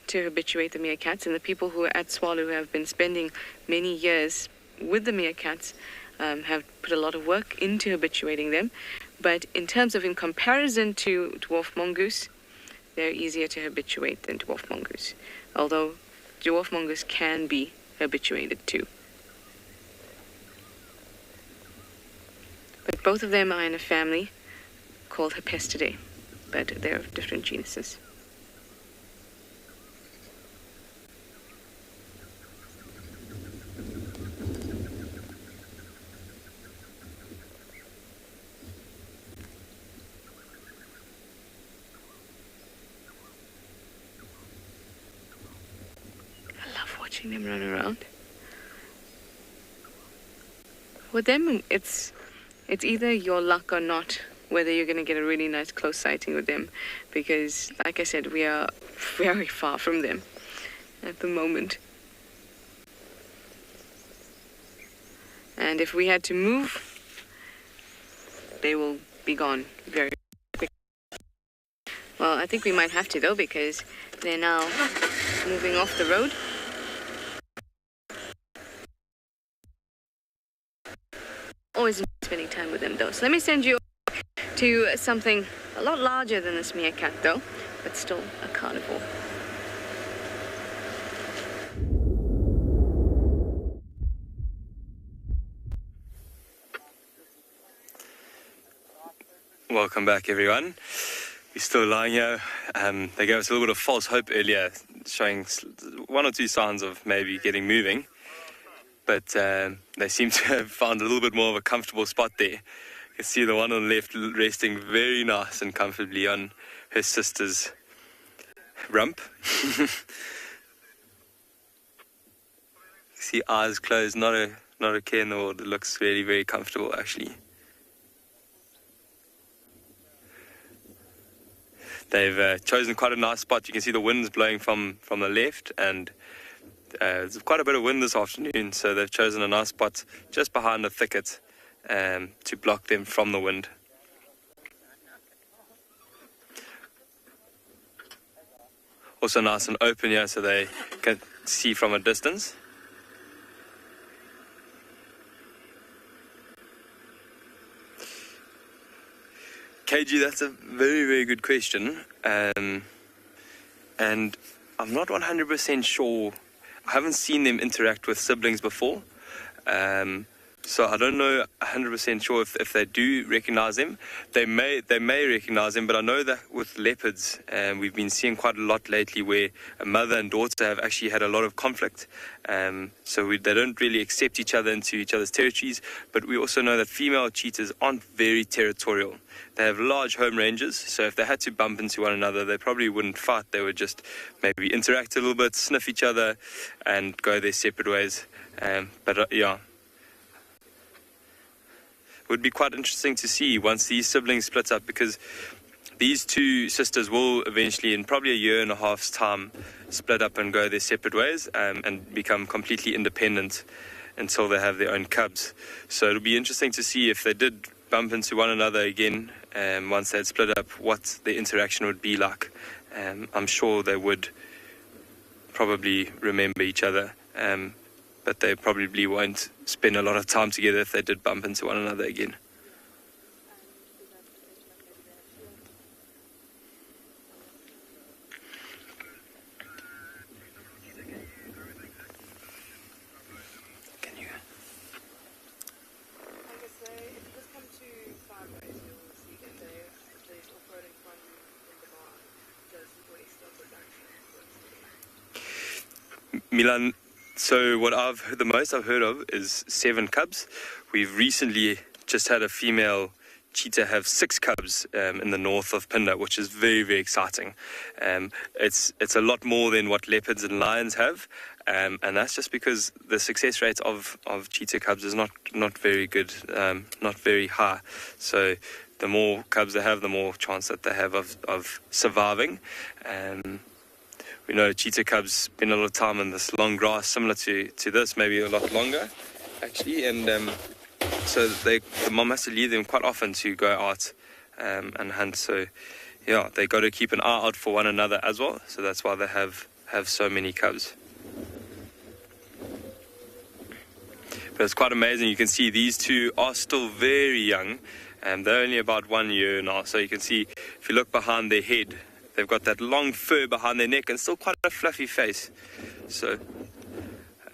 S3: to habituate the meerkats, and the people who are at Tswalu have been spending many years with the meerkats have put a lot of work into habituating them. But in terms of, in comparison to dwarf mongoose, they're easier to habituate than dwarf mongoose, although dwarf mongoose can be habituated too. But both of them are in a family called Herpestidae, but they're different genuses. I love watching them run around. With them, it's either your luck or not whether you're going to get a really nice close sighting with them, because, like I said, we are very far from them at the moment. And if we had to move, they will be gone very quickly. Well, I think we might have to, though, because they're now moving off the road. Always spending time with them, though. So let me send you to something a lot larger than this meerkat, though, but still a carnivore.
S6: Welcome back, everyone. We're still lying here. They gave us a little bit of false hope earlier, showing one or two signs of maybe getting moving, but they seem to have found a little bit more of a comfortable spot there. You can see the one on the left resting very nice and comfortably on her sister's rump. You see eyes closed, not a care in the world. It looks really very comfortable, actually. They've chosen quite a nice spot. You can see the wind's blowing from the left, and there's quite a bit of wind this afternoon, so they've chosen a nice spot just behind the thicket to block them from the wind. Also nice and open here, so they can see from a distance. KG, that's a very, very good question. And I'm not 100% sure. I haven't seen them interact with siblings before. So I don't know 100% sure if they do recognize them. They may recognize them, but I know that with leopards, we've been seeing quite a lot lately where a mother and daughter have actually had a lot of conflict. So they don't really accept each other into each other's territories. But we also know that female cheetahs aren't very territorial. They have large home ranges, so if they had to bump into one another, they probably wouldn't fight. They would just maybe interact a little bit, sniff each other, and go their separate ways. Yeah. It would be quite interesting to see once these siblings split up, because these two sisters will eventually, in probably a year and a half's time, split up and go their separate ways and become completely independent until they have their own cubs. So it'll be interesting to see if they did bump into one another again once they'd split up, what the interaction would be like. I'm sure they would probably remember each other, but they probably won't spend a lot of time together if they did bump into one another again. Can you? Milan, so what the most I've heard of is 7 cubs. We've recently just had a female cheetah have 6 cubs in the north of Phinda, which is very, very exciting. It's a lot more than what leopards and lions have, and that's just because the success rate of cheetah cubs is not very good, not very high. So the more cubs they have, the more chance that they have of surviving. We know cheetah cubs spend a lot of time in this long grass, similar to this, maybe a lot longer, actually. And so the mom has to leave them quite often to go out and hunt. So, yeah, they got to keep an eye out for one another as well. So that's why they have so many cubs. But it's quite amazing. You can see these two are still very young. They're only about 1 year now. So you can see, if you look behind their head, they've got that long fur behind their neck and still quite a fluffy face. So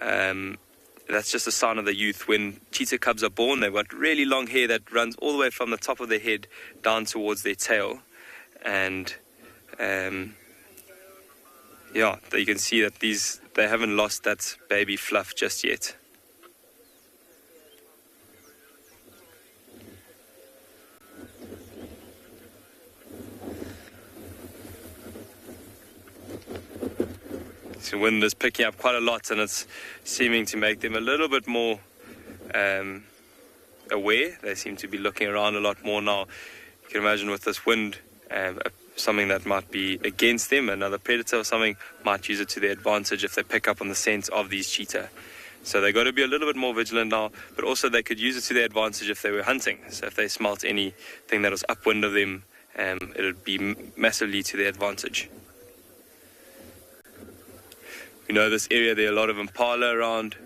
S6: that's just a sign of the youth. When cheetah cubs are born, they've got really long hair that runs all the way from the top of their head down towards their tail. And yeah, you can see that they haven't lost that baby fluff just yet. The wind is picking up quite a lot, and it's seeming to make them a little bit more aware. They seem to be looking around a lot more now. You can imagine with this wind, something that might be against them, another predator or something, might use it to their advantage if they pick up on the scent of these cheetah. So they've got to be a little bit more vigilant now, but also they could use it to their advantage if they were hunting. So if they smelt anything that was upwind of them, it would be massively to their advantage. We know this area, there are a lot of impala around,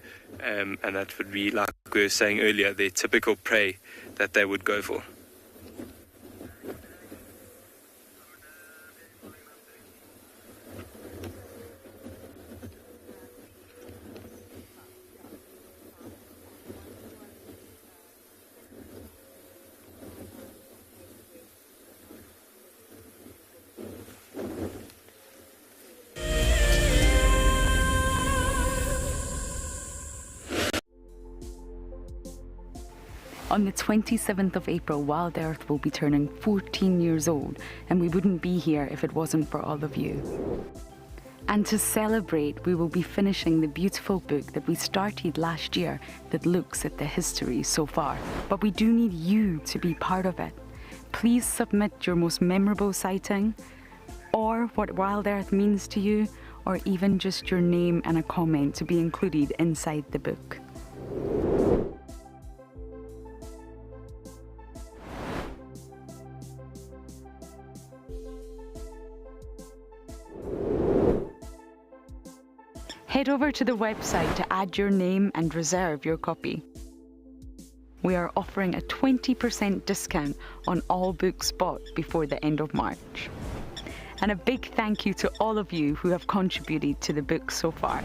S6: and that would be, like we were saying earlier, their typical prey that they would go for.
S8: On the 27th of April, Wild Earth will be turning 14 years old, and we wouldn't be here if it wasn't for all of you. And to celebrate, we will be finishing the beautiful book that we started last year that looks at the history so far. But we do need you to be part of it. Please submit your most memorable sighting, or what Wild Earth means to you, or even just your name and a comment to be included inside the book. Head over to the website to add your name and reserve your copy. We are offering a 20% discount on all books bought before the end of March. And a big thank you to all of you who have contributed to the book so far.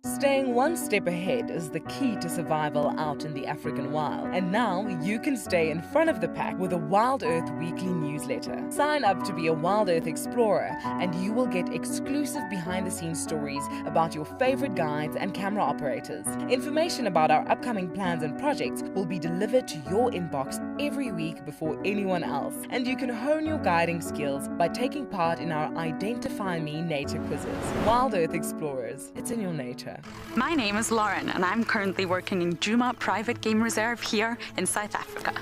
S2: Staying one step ahead is the key to survival out in the African wild. And now you can stay in front of the pack with a Wild Earth weekly newsletter. Sign up to be a Wild Earth explorer and you will get exclusive behind-the-scenes stories about your favorite guides and camera operators. Information about our upcoming plans and projects will be delivered to your inbox every week before anyone else. And you can hone your guiding skills by taking part in our Identify Me nature quizzes. Wild Earth Explorers, it's in your nature.
S8: My name is Lauren and I'm currently working in Djuma Private Game Reserve here in South Africa.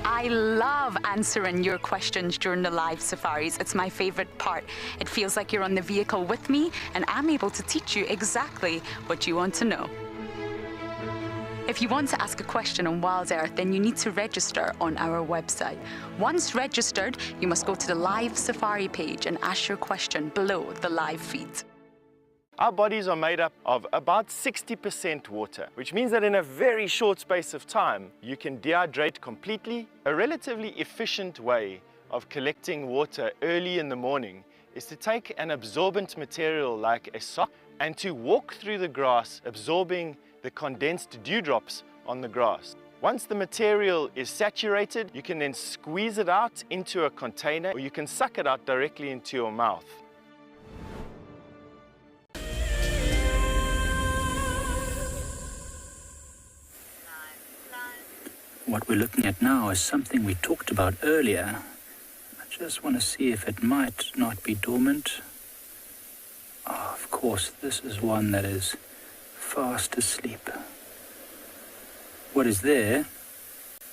S8: I love answering your questions during the live safaris. It's my favorite part. It feels like you're on the vehicle with me and I'm able to teach you exactly what you want to know. If you want to ask a question on Wild Earth, then you need to register on our website. Once registered, you must go to the live safari page and ask your question below the live feed.
S9: Our bodies are made up of about 60% water, which means that in a very short space of time, you can dehydrate completely. A relatively efficient way of collecting water early in the morning is to take an absorbent material like a sock and to walk through the grass, absorbing the condensed dewdrops on the grass. Once the material is saturated, you can then squeeze it out into a container or you can suck it out directly into your mouth.
S7: What we're looking at now is something we talked about earlier. I just want to see if it might not be dormant. Oh, of course, this is one that is fast asleep. What is there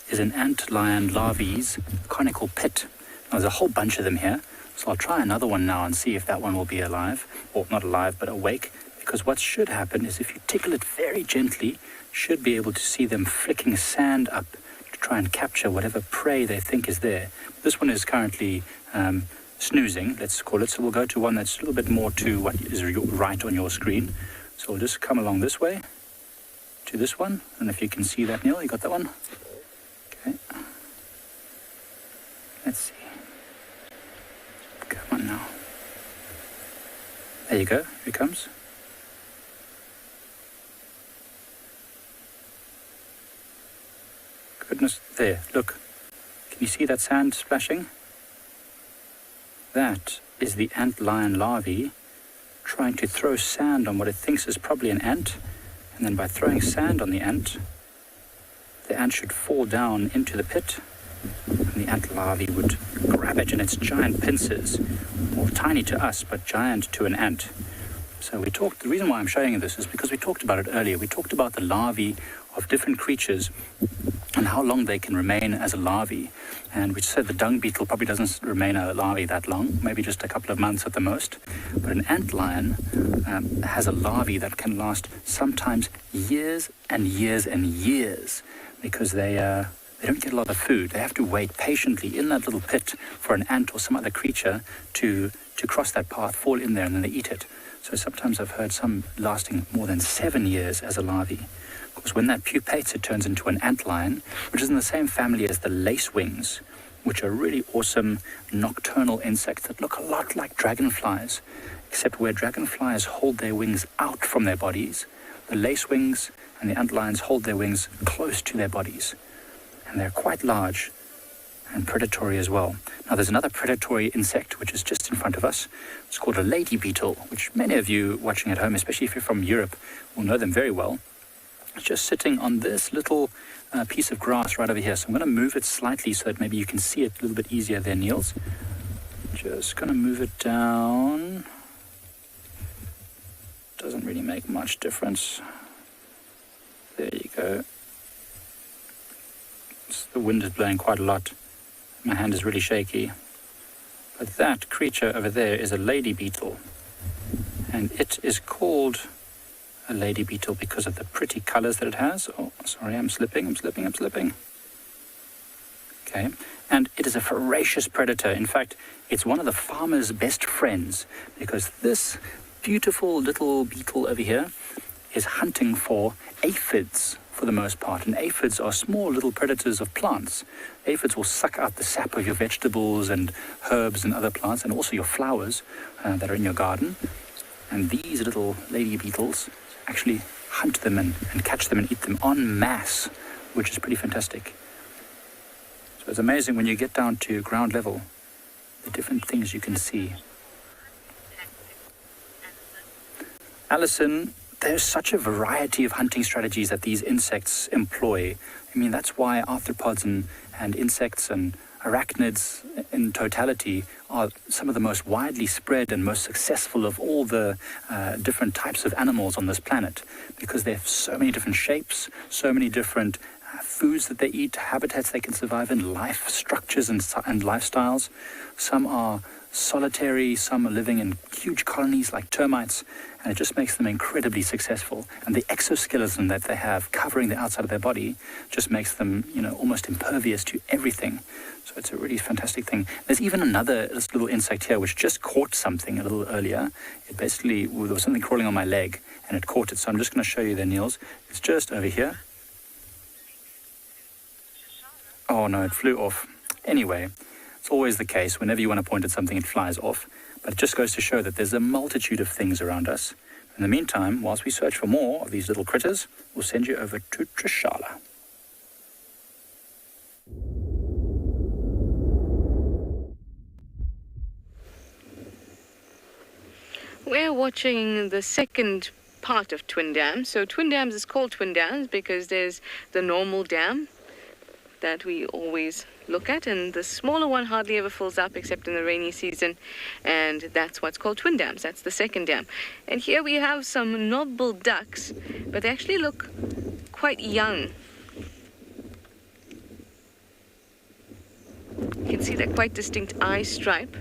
S7: is an antlion larvae's conical pit. Now, there's a whole bunch of them here, so I'll try another one now and see if that one will be alive, or not alive, but awake, because what should happen is if you tickle it very gently, should be able to see them flicking sand up to try and capture whatever prey they think is there. This one is currently snoozing, let's call it, so we'll go to one that's a little bit more to what is right on your screen. So we'll just come along this way to this one, and if you can see that, Neil, you got that one? Okay. Let's see. Come on now. There you go, here it comes. Goodness, there, look. Can you see that sand splashing? That is the antlion larvae trying to throw sand on what it thinks is probably an ant, and then by throwing sand on the ant should fall down into the pit, and the ant larvae would grab it in its giant pincers, or tiny to us, but giant to an ant. So the reason why I'm showing you this is because we talked about it earlier. We talked about the larvae of different creatures and how long they can remain as a larvae. And we said the dung beetle probably doesn't remain a larvae that long, maybe just a couple of months at the most. But an antlion has a larvae that can last sometimes years and years and years, because they don't get a lot of food. They have to wait patiently in that little pit for an ant or some other creature to cross that path, fall in there, and then they eat it. So sometimes I've heard some lasting more than 7 years as a larvae. Of course, when that pupates, it turns into an antlion, which is in the same family as the lacewings, which are really awesome nocturnal insects that look a lot like dragonflies, except where dragonflies hold their wings out from their bodies, the lacewings and the antlions hold their wings close to their bodies. And they're quite large and predatory as well. Now, there's another predatory insect which is just in front of us. It's called a lady beetle, which many of you watching at home, especially if you're from Europe, will know them very well. It's just sitting on this little piece of grass right over here. So I'm going to move it slightly so that maybe you can see it a little bit easier there, Niels. Just going to move it down. Doesn't really make much difference. There you go. The wind is blowing quite a lot. My hand is really shaky. But that creature over there is a lady beetle. And it is called a lady beetle because of the pretty colors that it has. Oh, sorry, I'm slipping. Okay. And it is a voracious predator. In fact, it's one of the farmer's best friends, because this beautiful little beetle over here is hunting for aphids, for the most part, and aphids are small little predators of plants. Aphids will suck out the sap of your vegetables and herbs and other plants, and also your flowers that are in your garden. And these little lady beetles actually hunt them and catch them and eat them en masse, which is pretty fantastic. So it's amazing when you get down to ground level, the different things you can see. Alison, there's such a variety of hunting strategies that these insects employ. I mean, that's why arthropods and insects and arachnids in totality are some of the most widely spread and most successful of all the different types of animals on this planet, because they have so many different shapes, so many different foods that they eat, habitats they can survive in, life structures and lifestyles. Some are solitary, some are living in huge colonies like termites, and it just makes them incredibly successful. And the exoskeleton that they have covering the outside of their body just makes them, almost impervious to everything. So it's a really fantastic thing. There's even another little insect here which just caught something a little earlier. There was something crawling on my leg and it caught it. So I'm just going to show you there, Niels. It's just over here. Oh no, it flew off. Anyway, it's always the case. Whenever you want to point at something, it flies off. But it just goes to show that there's a multitude of things around us. In the meantime, whilst we search for more of these little critters, we'll send you over to Tswalu.
S3: We're watching the second part of Twin Dams. So Twin Dams is called Twin Dams because there's the normal dam that we always look at, and the smaller one hardly ever fills up except in the rainy season, and that's what's called Twin Dams. That's the second dam. And here we have some knob-billed ducks, but they actually look quite young. You can see that quite distinct eye stripe.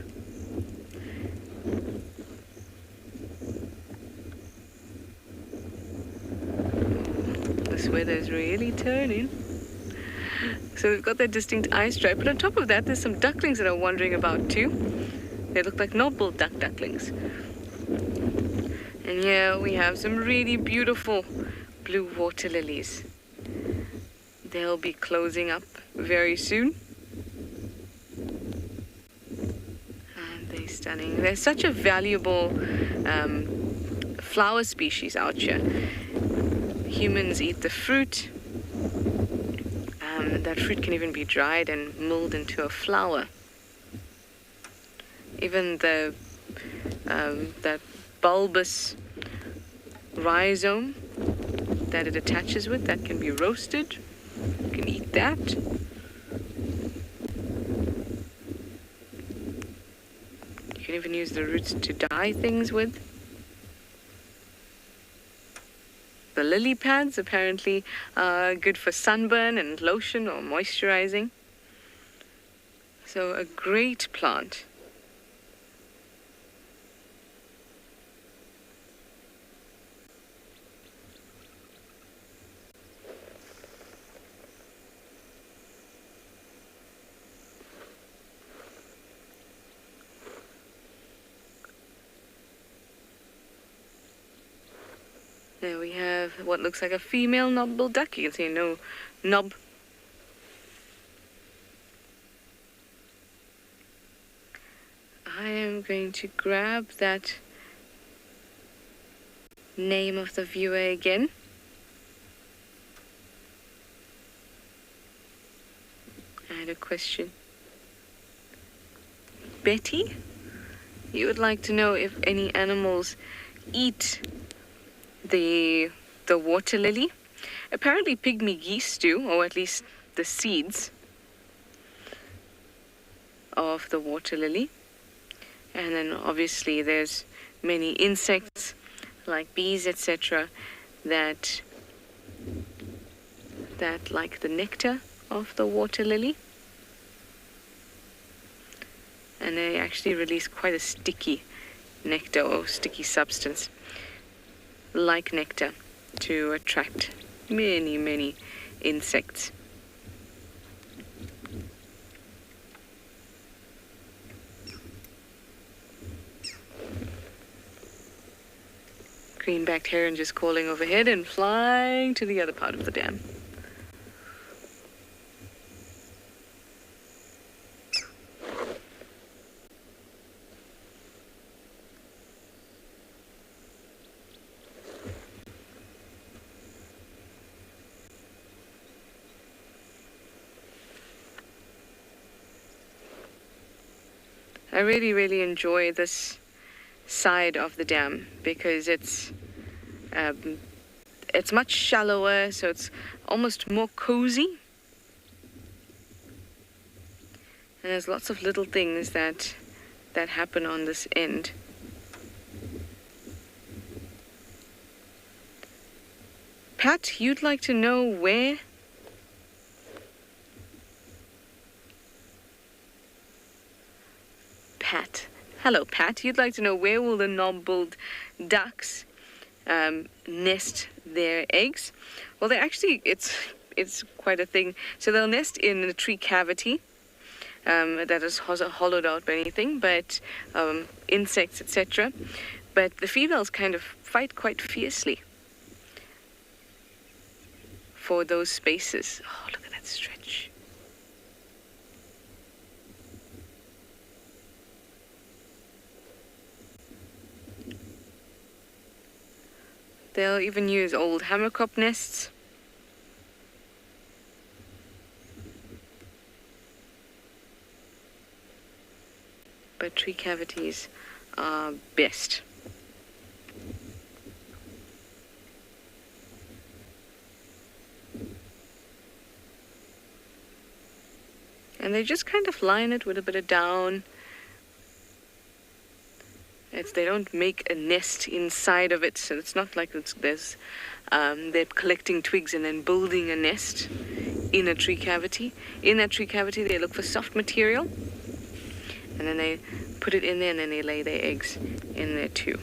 S3: This weather's really turning. So we've got that distinct eye stripe, but on top of that, there's some ducklings that are wandering about too. They look like knob-billed ducklings. And here we have some really beautiful blue water lilies. They'll be closing up very soon. And they're stunning. They're such a valuable flower species out here. Humans eat the fruit. That fruit can even be dried and milled into a flower. Even the that bulbous rhizome that it attaches with, that can be roasted. You can eat that. You can even use the roots to dye things with. The lily pads apparently are good for sunburn and lotion or moisturizing. So a great plant. There we have what looks like a female knob-billed duck. You can see no knob. I am going to grab that name of the viewer again. I had a question. Betty, you would like to know if any animals eat the water lily. Apparently pygmy geese do, or at least the seeds of the water lily. And then obviously there's many insects like bees, etc., that like the nectar of the water lily. And they actually release quite a sticky nectar or sticky substance like nectar to attract many insects. green-backed heron just calling overhead and flying to the other part of the dam. I really, really enjoy this side of the dam because it's much shallower, so it's almost more cozy. And there's lots of little things that happen on this end. Pat, you'd like to know where? Pat. Hello, Pat. You'd like to know where will the knob-billed ducks nest their eggs? Well, they actually, it's quite a thing. So they'll nest in a tree cavity that is hollowed out by anything, but insects, etc. But the females kind of fight quite fiercely for those spaces. Oh, look at that stretch. They'll even use old hammercop nests. But tree cavities are best. And they just kind of line it with a bit of down. They don't make a nest inside of it, so it's not like they're collecting twigs and then building a nest in a tree cavity. In that tree cavity, they look for soft material, and then they put it in there, and then they lay their eggs in there too.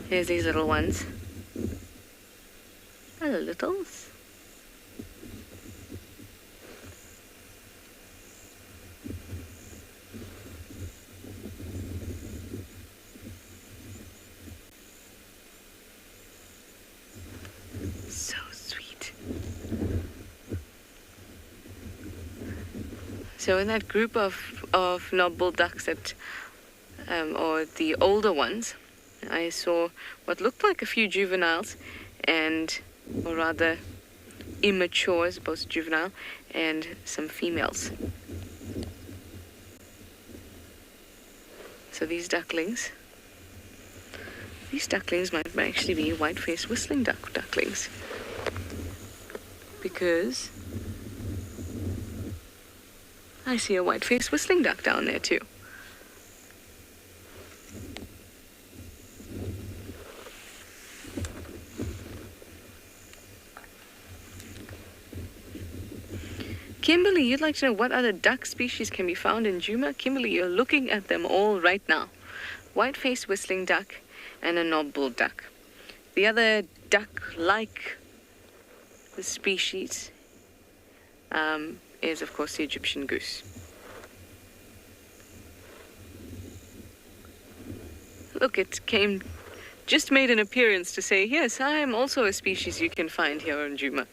S3: There's these little ones. Hello, littles. So sweet. So in that group of knob-billed ducks that, or the older ones, I saw what looked like a few juveniles, or rather immature as opposed to juvenile, and some females. So these ducklings might actually be white-faced whistling ducklings, because I see a white-faced whistling duck down there too. Kimberly, you'd like to know what other duck species can be found in Djuma? Kimberly, you're looking at them all right now. White-faced whistling duck and a knob-billed duck. The other duck-like species is, of course, the Egyptian goose. Look, it just made an appearance to say, yes, I am also a species you can find here in Djuma.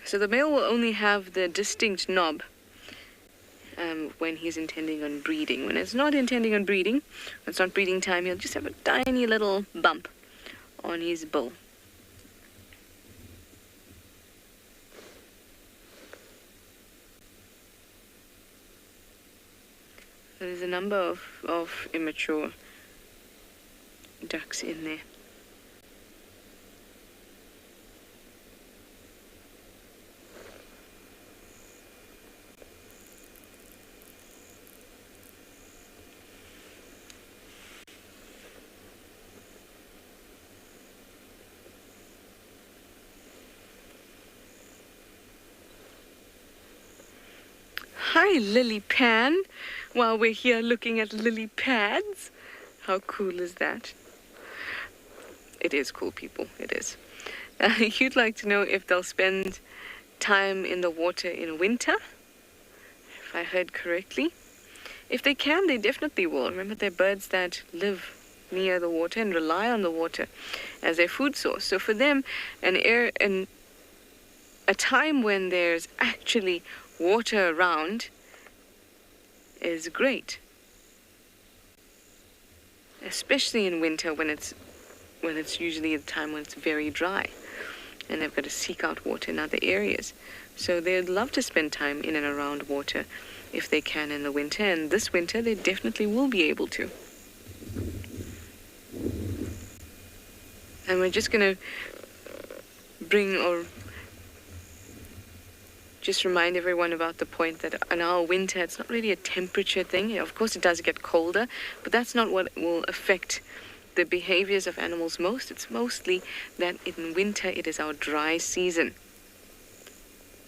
S3: So the male will only have the distinct knob when he's intending on breeding. When it's not intending on breeding, when it's not breeding time, he'll just have a tiny little bump on his bill. There's a number of immature ducks in there. Hi, lily pan. While we're here looking at lily pads. How cool is that? It is cool, people. It is. You'd like to know if they'll spend time in the water in winter, if I heard correctly. If they can, they definitely will. Remember, they're birds that live near the water and rely on the water as their food source. So for them, a time when there's actually water around is great. Especially in winter when it's usually the time when it's very dry and they've got to seek out water in other areas. So they'd love to spend time in and around water if they can in the winter, and this winter they definitely will be able to. And we're just going to just remind everyone about the point that in our winter, it's not really a temperature thing. Of course, it does get colder, but that's not what will affect the behaviors of animals most. It's mostly that in winter, it is our dry season.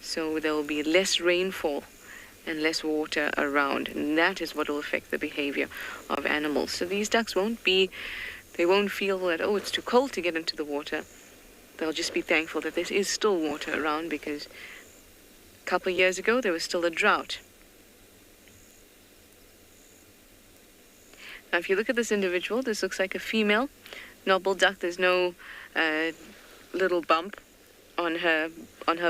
S3: So there will be less rainfall and less water around, and that is what will affect the behavior of animals. So these ducks won't feel that, oh, it's too cold to get into the water. They'll just be thankful that there is still water around, because a couple of years ago there was still a drought. Now if you look at this individual, this looks like a female knobble duck. There's no little bump on her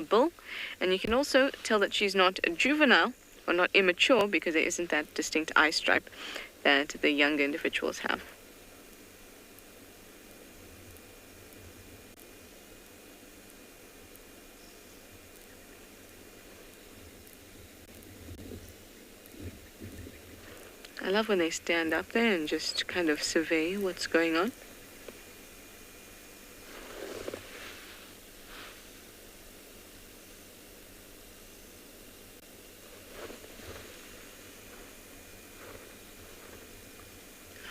S3: bill, and you can also tell that she's not a juvenile or not immature, because there isn't that distinct eye stripe that the younger individuals have. I love when they stand up there and just kind of survey what's going on.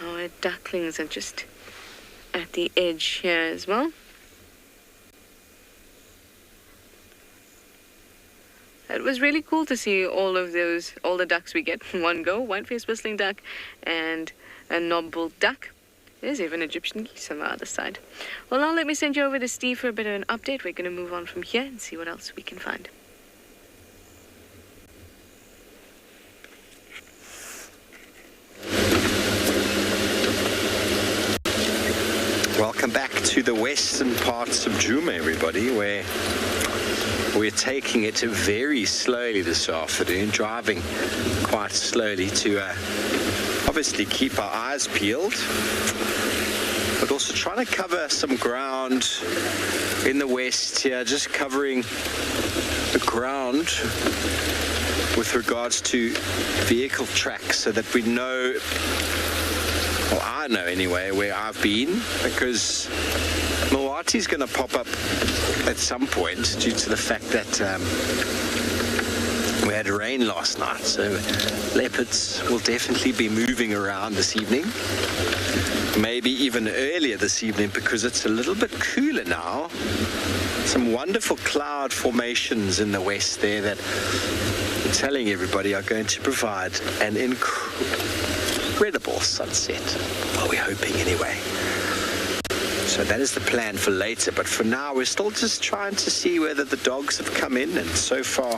S3: Our ducklings are just at the edge here as well. It was really cool to see all the ducks we get in one go. White-faced whistling duck and a knobbled duck. There's even Egyptian geese on the other side. Well, now let me send you over to Steve for a bit of an update. We're going to move on from here and see what else we can find.
S5: Welcome back to the western parts of Djuma, everybody, where we're taking it very slowly this afternoon, driving quite slowly to obviously keep our eyes peeled, but also trying to cover some ground in the west here, just covering the ground with regards to vehicle tracks, so that we know, well, I know anyway, where I've been, because Milwaukee's going to pop up at some point due to the fact that we had rain last night. So leopards will definitely be moving around this evening, maybe even earlier this evening, because it's a little bit cooler now. Some wonderful cloud formations in the west there that I'm telling everybody are going to provide an incredible sunset. Well, we're hoping anyway. So that is the plan for later, but for now we're still just trying to see whether the dogs have come in, and so far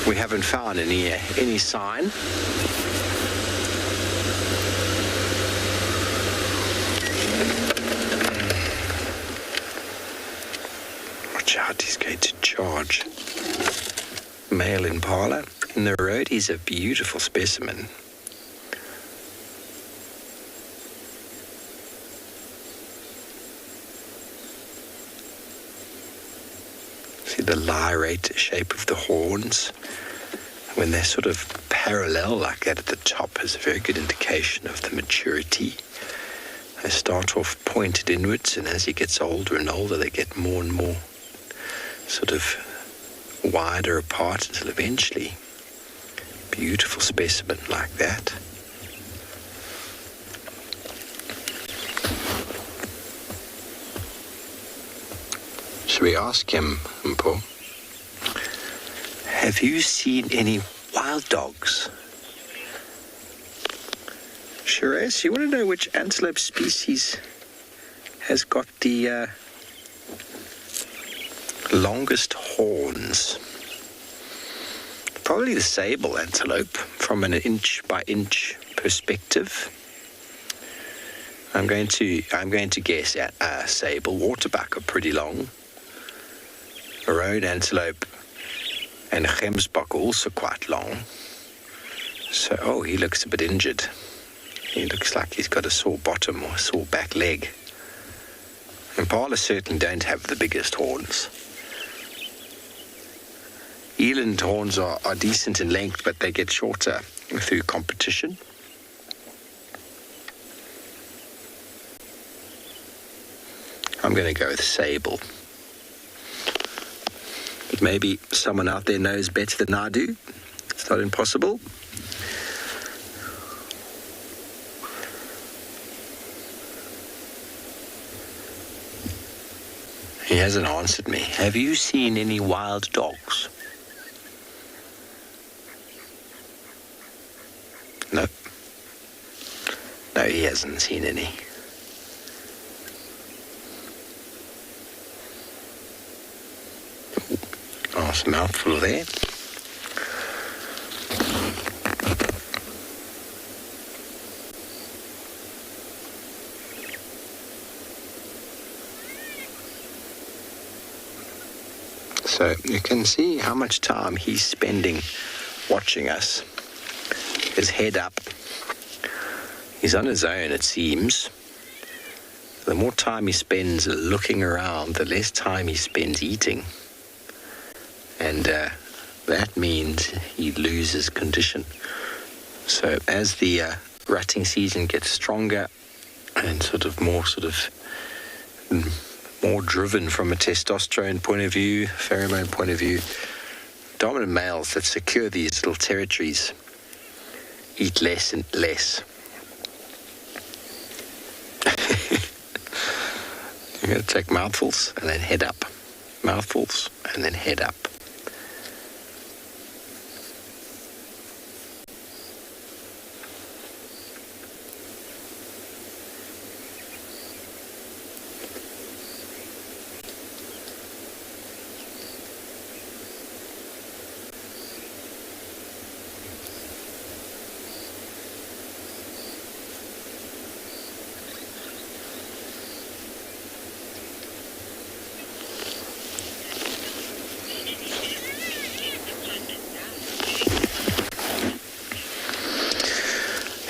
S5: we haven't found any sign. Watch out, he's going to charge. Male impala in the road. He's a beautiful specimen. The lyrate shape of the horns, when they're sort of parallel like that at the top, is a very good indication of the maturity. They start off pointed inwards, and as he gets older and older, they get more and more sort of wider apart until eventually, beautiful specimen like that. Should we ask him, Mpo, have you seen any wild dogs? Shiraz, you want to know which antelope species has got the longest horns? Probably the sable antelope from an inch by inch perspective. I'm going to guess at sable. Waterbuck are pretty long. A road antelope and a gemsbok are also quite long. So, oh, he looks a bit injured. He looks like he's got a sore bottom or a sore back leg. Impalas certainly don't have the biggest horns. Eland horns are decent in length, but they get shorter through competition. I'm going to go with sable. But maybe someone out there knows better than I do. It's not impossible. He hasn't answered me. Have you seen any wild dogs? No. No, he hasn't seen any. Nice mouthful there. So you can see how much time he's spending watching us. His head up. He's on his own, it seems. The more time he spends looking around, the less time he spends eating. And that means he loses condition. So as the rutting season gets stronger and more driven from a testosterone point of view, pheromone point of view, dominant males that secure these little territories eat less and less. You're going to take mouthfuls and then head up. Mouthfuls and then head up.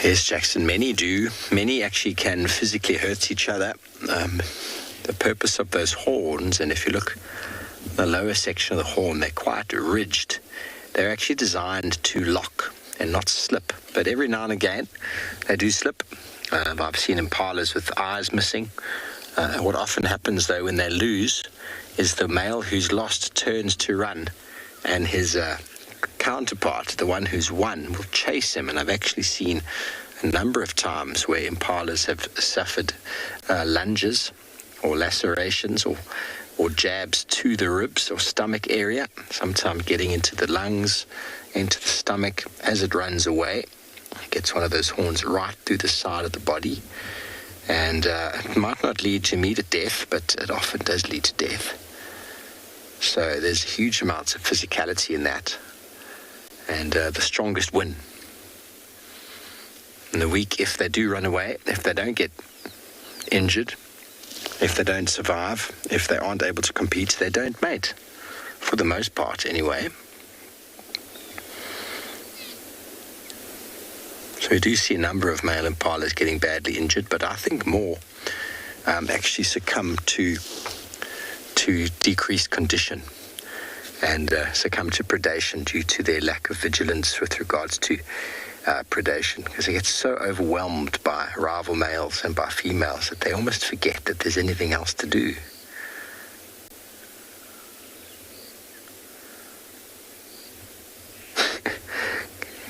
S5: Yes, Jackson, many do. Many actually can physically hurt each other. The purpose of those horns, and if you look at the lower section of the horn, they're quite ridged. They're actually designed to lock and not slip. But every now and again, they do slip. I've seen impalas with eyes missing. What often happens, though, when they lose, is the male who's lost turns to run, and his counterpart, the one who's won, will chase him. And I've actually seen a number of times where impalas have suffered lunges or lacerations or jabs to the ribs or stomach area, sometimes getting into the lungs, into the stomach. As it runs away, it gets one of those horns right through the side of the body. And it might not lead to immediate death, but it often does lead to death. So there's huge amounts of physicality in that. And the strongest win. In the week, if they do run away, if they don't get injured, if they don't survive, if they aren't able to compete, they don't mate. For the most part, anyway. So we do see a number of male impalas getting badly injured, but I think more actually succumb to decreased condition and succumb to predation due to their lack of vigilance with regards to predation, because they get so overwhelmed by rival males and by females that they almost forget that there's anything else to do.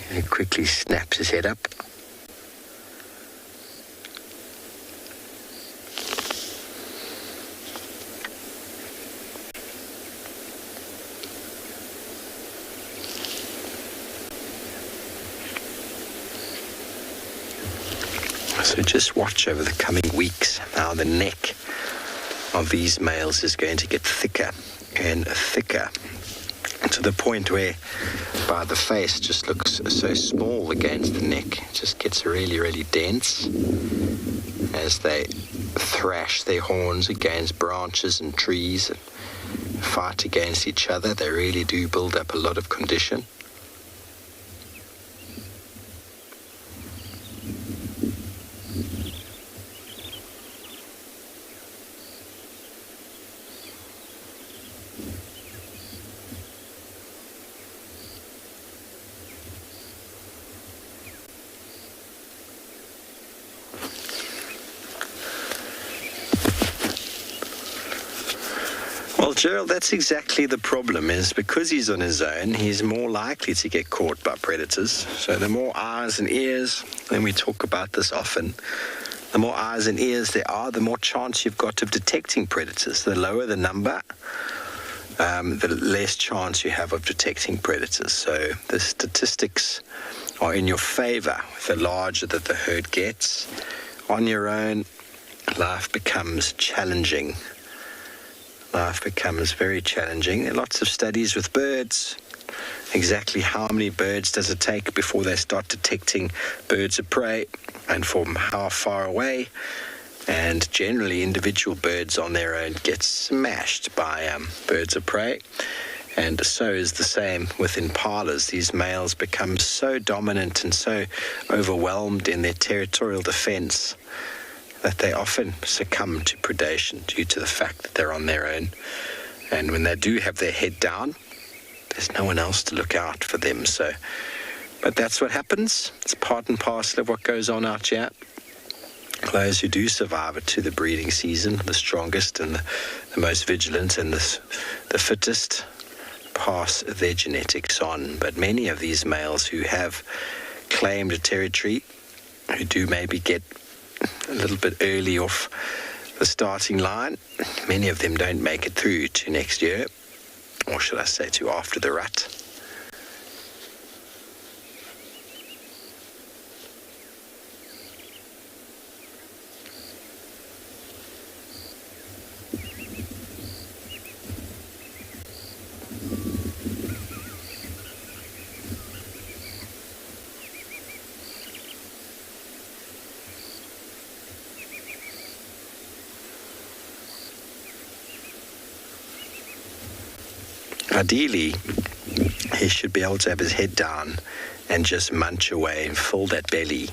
S5: He quickly snaps his head up. So just watch over the coming weeks how the neck of these males is going to get thicker and thicker, to the point where by the face just looks so small against the neck. It just gets really, really dense as they thrash their horns against branches and trees and fight against each other. They really do build up a lot of condition. Well, Gerald, that's exactly the problem, is because he's on his own, he's more likely to get caught by predators. So the more eyes and ears, and we talk about this often, the more eyes and ears there are, the more chance you've got of detecting predators. The lower the number, the less chance you have of detecting predators. So the statistics are in your favor. The larger that the herd gets, on your own, life becomes challenging. Life becomes very challenging. There are lots of studies with birds. Exactly how many birds does it take before they start detecting birds of prey, and from how far away? And generally, individual birds on their own get smashed by birds of prey. And so is the same with impalas. These males become so dominant and so overwhelmed in their territorial defense that they often succumb to predation due to the fact that they're on their own. And when they do have their head down, there's no one else to look out for them. But that's what happens. It's part and parcel of what goes on out here. Those who do survive it to the breeding season, the strongest and the most vigilant and the fittest, pass their genetics on. But many of these males who have claimed a territory, who do maybe get a little bit early off the starting line, many of them don't make it through to next year, or should I say to after the rut. Ideally, he should be able to have his head down and just munch away and fill that belly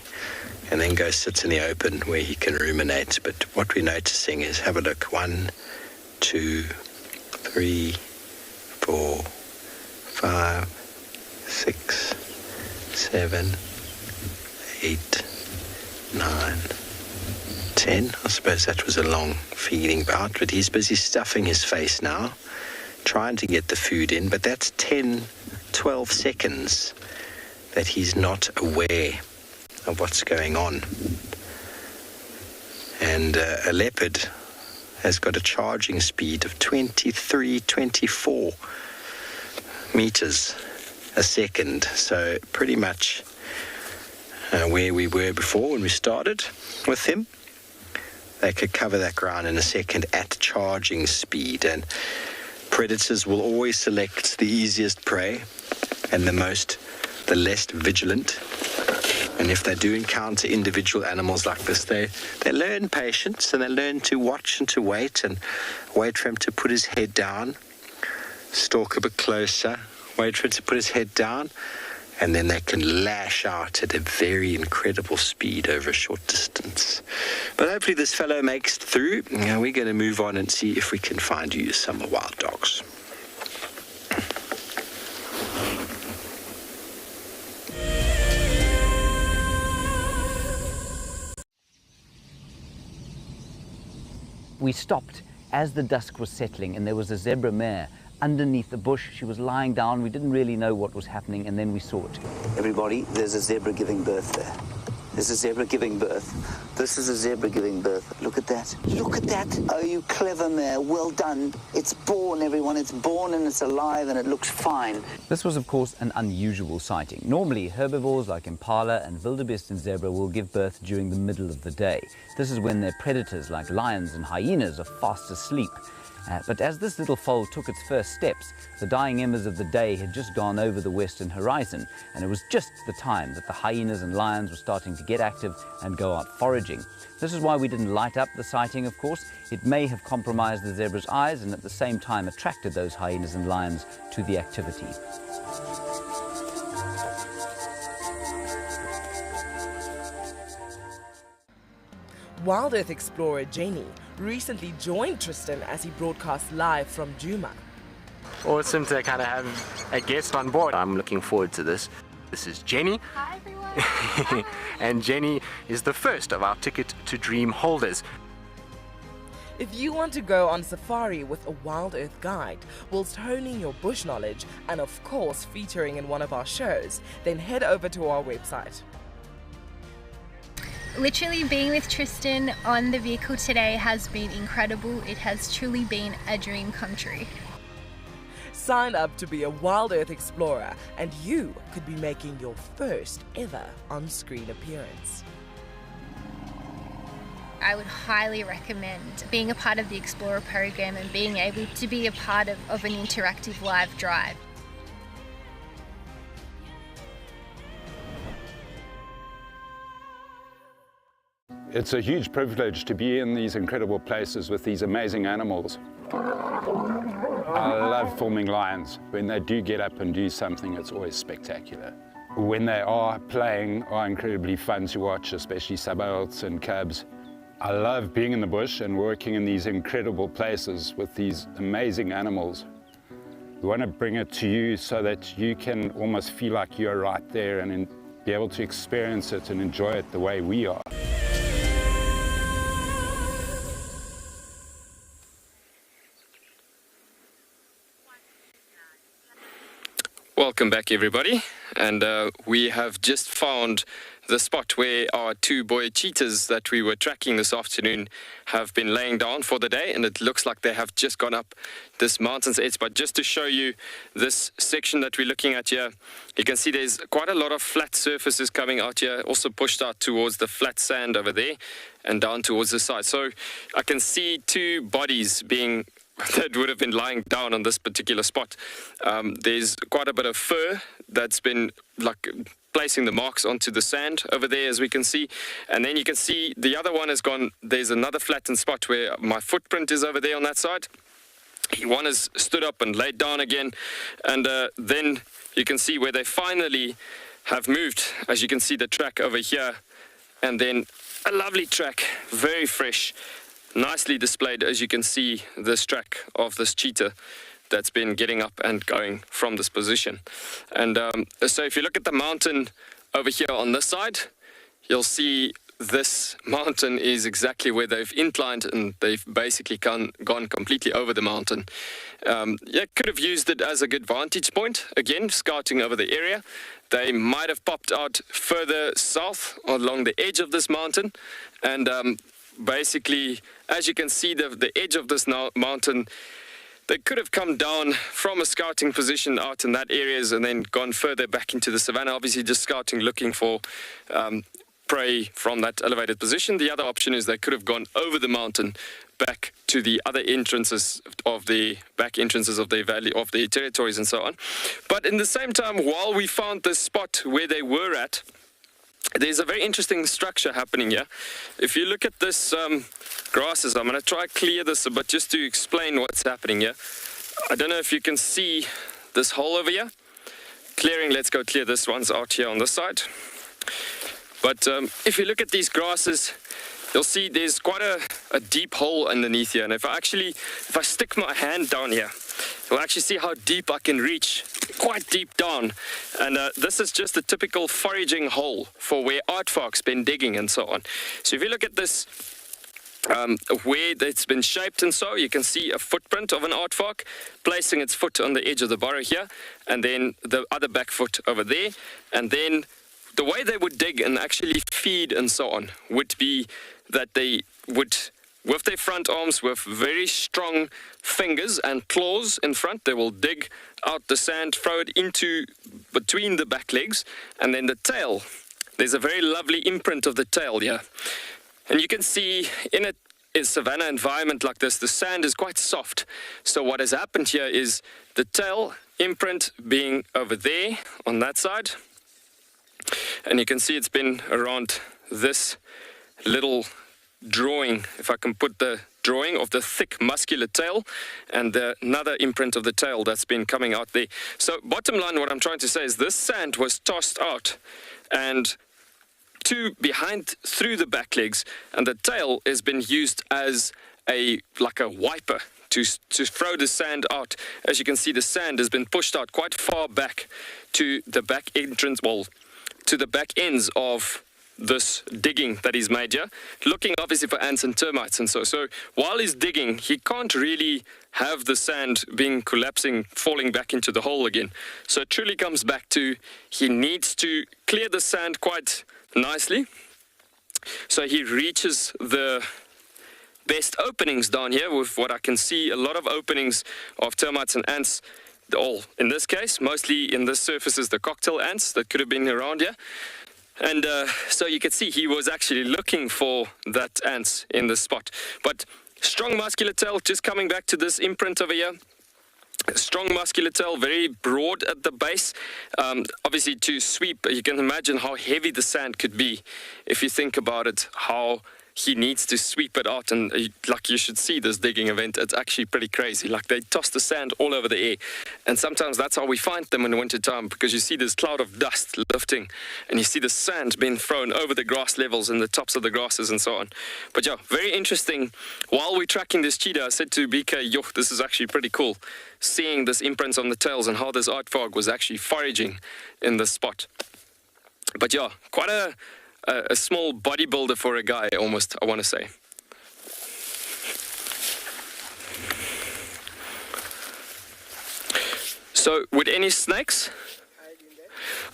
S5: and then go sit in the open where he can ruminate. But what we're noticing is, have a look, 1, 2, 3, 4, 5, 6, 7, 8, 9, 10. I suppose that was a long feeding bout, but he's busy stuffing his face now, trying to get the food in, but that's 10, 12 seconds that he's not aware of what's going on. And a leopard has got a charging speed of 23, 24 meters a second. So pretty much where we were before when we started with him. They could cover that ground in a second at charging speed. And predators will always select the easiest prey and the less vigilant. And if they do encounter individual animals like this, they learn patience, and they learn to watch and to wait for him to put his head down, stalk a bit closer, wait for him to put his head down, and then they can lash out at a very incredible speed over a short distance. But hopefully this fellow makes it through. Now we're going to move on and see if we can find you some wild dogs.
S10: We stopped as the dusk was settling, and there was a zebra mare underneath the bush. She was lying down. We didn't really know what was happening, and then we saw it.
S11: Everybody, there's a zebra giving birth there.
S10: is a zebra giving birth. This is a zebra giving birth. Look at that. Look at that. Oh, you clever mare. Well done. It's born, everyone. It's born and it's alive and it looks fine. This was, of course, an unusual sighting. Normally, herbivores like impala and wildebeest and zebra will give birth during the middle of the day. This is when their predators like lions and hyenas are fast asleep. But as this little foal took its first steps, the dying embers of the day had just gone over the western horizon, and it was just the time that the hyenas and lions were starting to get active and go out foraging. This is why we didn't light up the sighting, of course. It may have compromised the zebra's eyes and at the same time attracted those hyenas and lions to the activity.
S2: Wild Earth explorer Jenny recently joined Tristan as he broadcast live from Djuma.
S9: Awesome to kind of have a guest on board. I'm looking forward to this. This is Jenny.
S11: Hi everyone.
S9: And Jenny is the first of our Ticket to Dream holders.
S2: If you want to go on safari with a Wild Earth guide whilst honing your bush knowledge and of course featuring in one of our shows, then head over to our website.
S11: Literally being with Tristan on the vehicle today has been incredible. It has truly been a dream come true.
S2: Sign up to be a Wild Earth explorer and you could be making your first ever on-screen appearance.
S11: I would highly recommend being a part of the Explorer program and being able to be a part of an interactive live drive.
S12: It's a huge privilege to be in these incredible places with these amazing animals. I love filming lions. When they do get up and do something, it's always spectacular. When they are playing, are incredibly fun to watch, especially sub-adults and cubs. I love being in the bush and working in these incredible places with these amazing animals. We want to bring it to you so that you can almost feel like you're right there and be able to experience it and enjoy it the way we are.
S4: Welcome back everybody, and we have just found the spot where our two boy cheetahs that we were tracking this afternoon have been laying down for the day, and it looks like they have just gone up this mountain's edge. But just to show you this section that we're looking at here, you can see there's quite a lot of flat surfaces coming out here, also pushed out towards the flat sand over there and down towards the side. So I can see two bodies being that would have been lying down on this particular spot. There's quite a bit of fur that's been like placing the marks onto the sand over there, as we can see. And then you can see the other one has gone, there's another flattened spot where my footprint is over there on that side. One has stood up and laid down again. And then you can see where they finally have moved. As you can see the track over here. And then a lovely track, very fresh. Nicely displayed, as you can see, this track of this cheetah that's been getting up and going from this position. And so if you look at the mountain over here on this side, you'll see this mountain is exactly where they've inclined and they've basically gone completely over the mountain. Yeah, could have used it as a good vantage point, again, scouting over the area. They might have popped out further south along the edge of this mountain, and basically, as you can see, the edge of this mountain, they could have come down from a scouting position out in that areas and then gone further back into the savannah, obviously just scouting, looking for prey from that elevated position. The other option is they could have gone over the mountain back to the other entrances of the back entrances of the valley, of the territories and so on. But in the same time, while we found this spot where they were at, there's a very interesting structure happening here. If you look at this grasses, I'm going to try clear this a bit just to explain what's happening here. I don't know if you can see this hole over here. Clearing, let's go clear this one's out here on this side. But if you look at these grasses, you'll see there's quite a deep hole underneath here. And if I stick my hand down here, you'll actually see how deep I can reach, quite deep down. And this is just a typical foraging hole for where aardvark's been digging and so on. So if you look at this, where it's been shaped and so, you can see a footprint of an aardvark placing its foot on the edge of the burrow here, and then the other back foot over there, and then the way they would dig and actually feed and so on would be that they would, with their front arms, with very strong fingers and claws in front, they will dig out the sand, throw it into between the back legs, and then the tail. There's a very lovely imprint of the tail here. And you can see in a savanna environment like this, the sand is quite soft. So what has happened here is the tail imprint being over there on that side. And you can see it's been around this little drawing, if I can put the drawing of the thick muscular tail, and another imprint of the tail that's been coming out there. So bottom line, what I'm trying to say is this sand was tossed out and behind through the back legs, and the tail has been used as like a wiper to throw the sand out. As you can see, the sand has been pushed out quite far back to the back entrance, well, to the back ends of this digging that he's made here, looking obviously for ants and termites and so while he's digging, he can't really have the sand collapsing, falling back into the hole again. So it truly comes back to he needs to clear the sand quite nicely, so he reaches the best openings down here. With what I can see, a lot of openings of termites and ants, all in this case mostly in this surface is the cocktail ants that could have been around here. And so you could see he was actually looking for that ants in this spot. But strong muscular tail, just coming back to this imprint over here. Strong muscular tail, very broad at the base. Obviously to sweep, you can imagine how heavy the sand could be if you think about it, how he needs to sweep it out. And like, you should see this digging event. It's actually pretty crazy. Like, they toss the sand all over the air, and sometimes that's how we find them in the winter time, because you see this cloud of dust lifting and you see the sand being thrown over the grass levels and the tops of the grasses and so on. But yeah, very interesting. While we're tracking this cheetah, I said to BK, yo, this is actually pretty cool, seeing this imprints on the tails and how this aardvark was actually foraging in this spot. But yeah, quite a small bodybuilder for a guy, almost, I want to say. So, with any snakes?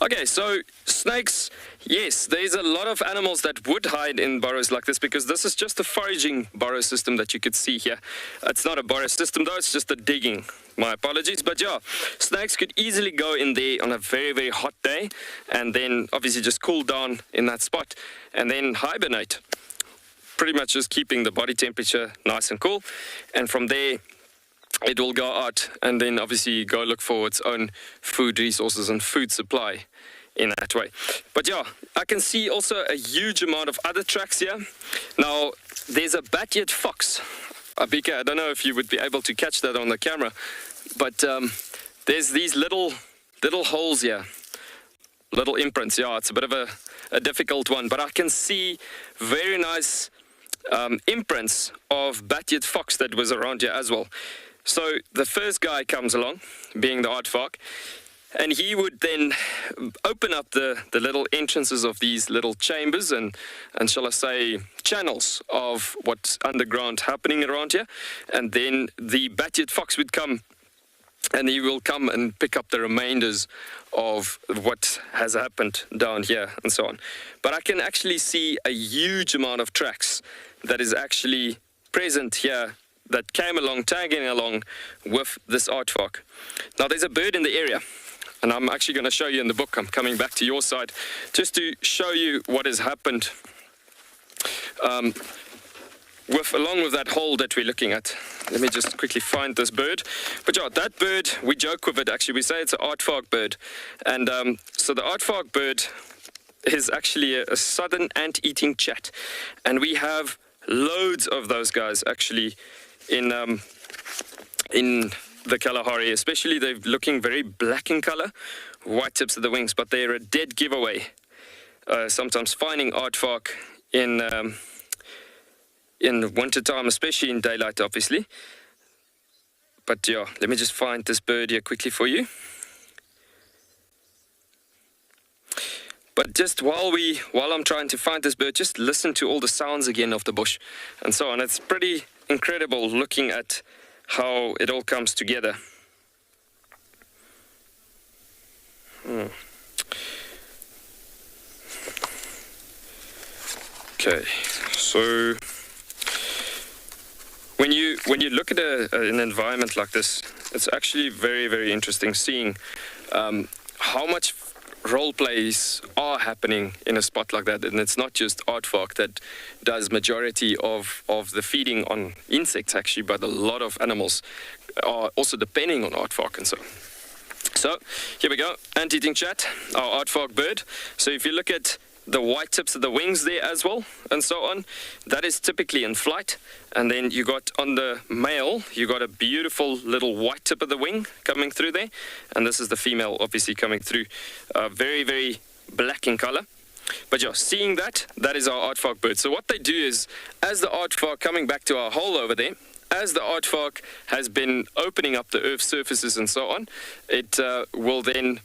S4: Okay, so snakes, yes, there's a lot of animals that would hide in burrows like this, because this is just a foraging burrow system that you could see here. It's not a burrow system though, it's just a digging. My apologies, but yeah, snakes could easily go in there on a very, very hot day and then obviously just cool down in that spot and then hibernate. Pretty much just keeping the body temperature nice and cool, and from there it will go out and then obviously go look for its own food resources and food supply in that way. But yeah, I can see also a huge amount of other tracks here. Now, there's a bat-eared fox. Abika, I don't know if you would be able to catch that on the camera, but there's these little holes here, little imprints. Yeah, it's a bit of a difficult one, but I can see very nice imprints of bat-eared fox that was around here as well. So the first guy comes along, being the aardvark, and he would then open up the little entrances of these little chambers and shall I say channels of what's underground happening around here, and then the bat-eared fox would come and he will come and pick up the remainders of what has happened down here and so on. But I can actually see a huge amount of tracks that is actually present here that came along, tagging along with this aardvark. Now there's a bird in the area, and I'm actually going to show you in the book. I'm coming back to your side just to show you what has happened along with that hole that we're looking at. Let me just quickly find this bird. But yeah, that bird, we joke with it actually. We say it's an aardvark bird. And so the aardvark bird is actually a southern ant-eating chat. And we have loads of those guys actually in the Kalahari, especially they're looking very black in color, white tips of the wings, but they're a dead giveaway. Sometimes finding aardvark in winter time, especially in daylight, obviously. But yeah, let me just find this bird here quickly for you. But just while I'm trying to find this bird, just listen to all the sounds again of the bush and so on. It's pretty incredible looking at how it all comes together. Okay, so when you look at an environment like this, it's actually very, very interesting seeing how much role plays are happening in a spot like that. And it's not just aardvark that does majority of the feeding on insects actually, but a lot of animals are also depending on aardvark and so. So here we go, ant-eating chat, our aardvark bird. So if you look at the white tips of the wings there as well, and so on, that is typically in flight. And then you got on the male, you got a beautiful little white tip of the wing coming through there. And this is the female obviously coming through, very, very black in color. But yeah, seeing that is our aardvark bird. So what they do is, as the aardvark, coming back to our hole over there, as the aardvark has been opening up the earth's surfaces and so on, it will then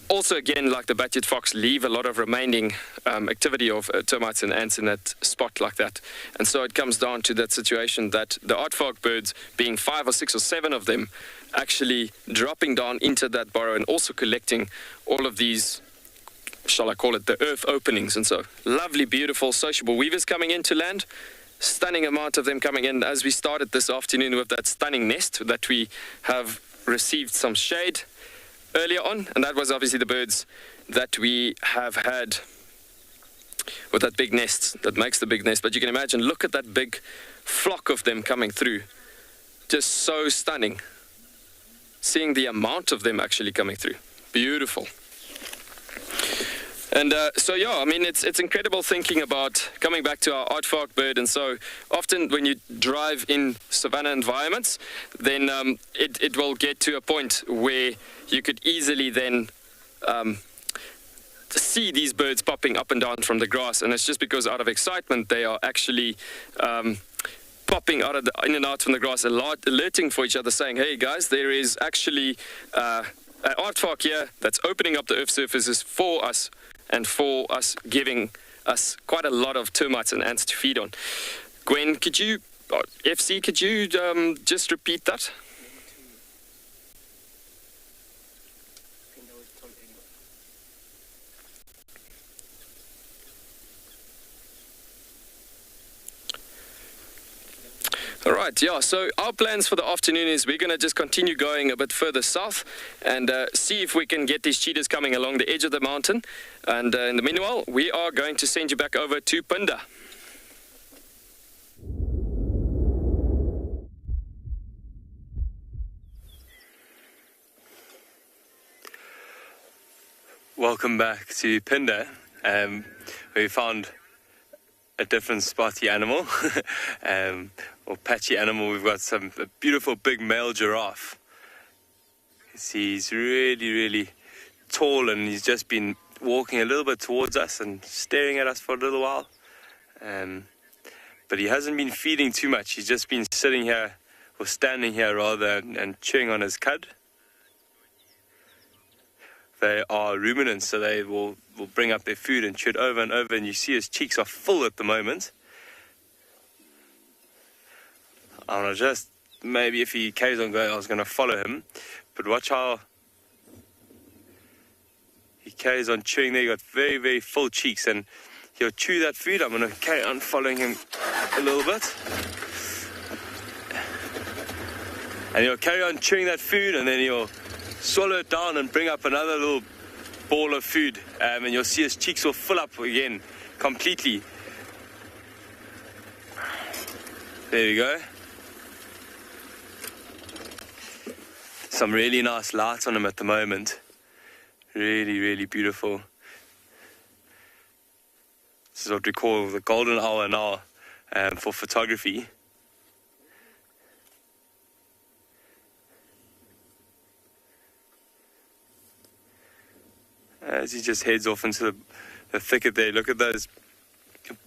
S4: also, again, like the bat-eared fox, leave a lot of remaining activity of termites and ants in that spot like that. And so it comes down to that situation that the aardvark birds, being 5 or 6 or 7 of them, actually dropping down into that burrow and also collecting all of these, shall I call it, the earth openings. And so lovely, beautiful, sociable weavers coming into land. Stunning amount of them coming in as we started this afternoon with that stunning nest that we have received some shade earlier on, and that was obviously the birds that we have had with that big nest that makes the big nest. But you can imagine, look at that big flock of them coming through, just so stunning, seeing the amount of them actually coming through. Beautiful. And so yeah, I mean, it's incredible thinking about coming back to our aardvark bird. And so often when you drive in savanna environments, then it will get to a point where you could easily then see these birds popping up and down from the grass. And it's just because out of excitement, they are actually popping out of in and out from the grass, alerting for each other, saying, hey guys, there is actually an aardvark here that's opening up the earth surfaces for us, and for us, giving us quite a lot of termites and ants to feed on. Gwen, could you, FC, could you just repeat that? All right, yeah, so our plans for the afternoon is we're going to just continue going a bit further south and see if we can get these cheetahs coming along the edge of the mountain. And in the meanwhile, we are going to send you back over to Pinda.
S6: Welcome back to Pinda. We found a different spotty animal, or patchy animal. We've got a beautiful big male giraffe. You see, he's really, really tall, and he's just been walking a little bit towards us and staring at us for a little while. But he hasn't been feeding too much. He's just been sitting here, or standing here rather, and chewing on his cud. They are ruminants, so they will bring up their food and chew it over and over, and you see his cheeks are full at the moment. I don't know, just maybe if he carries on going, I was going to follow him, but watch how he carries on chewing there. He got very, very full cheeks, and he'll chew that food. I'm going to carry on following him a little bit, and he'll carry on chewing that food, and then he'll swallow it down and bring up another little ball of food, and you'll see his cheeks will fill up again completely. There we go. Some really nice lights on him at the moment. Really, really beautiful. This is what we call the golden hour now for photography. As he just heads off into the thicket there, look at those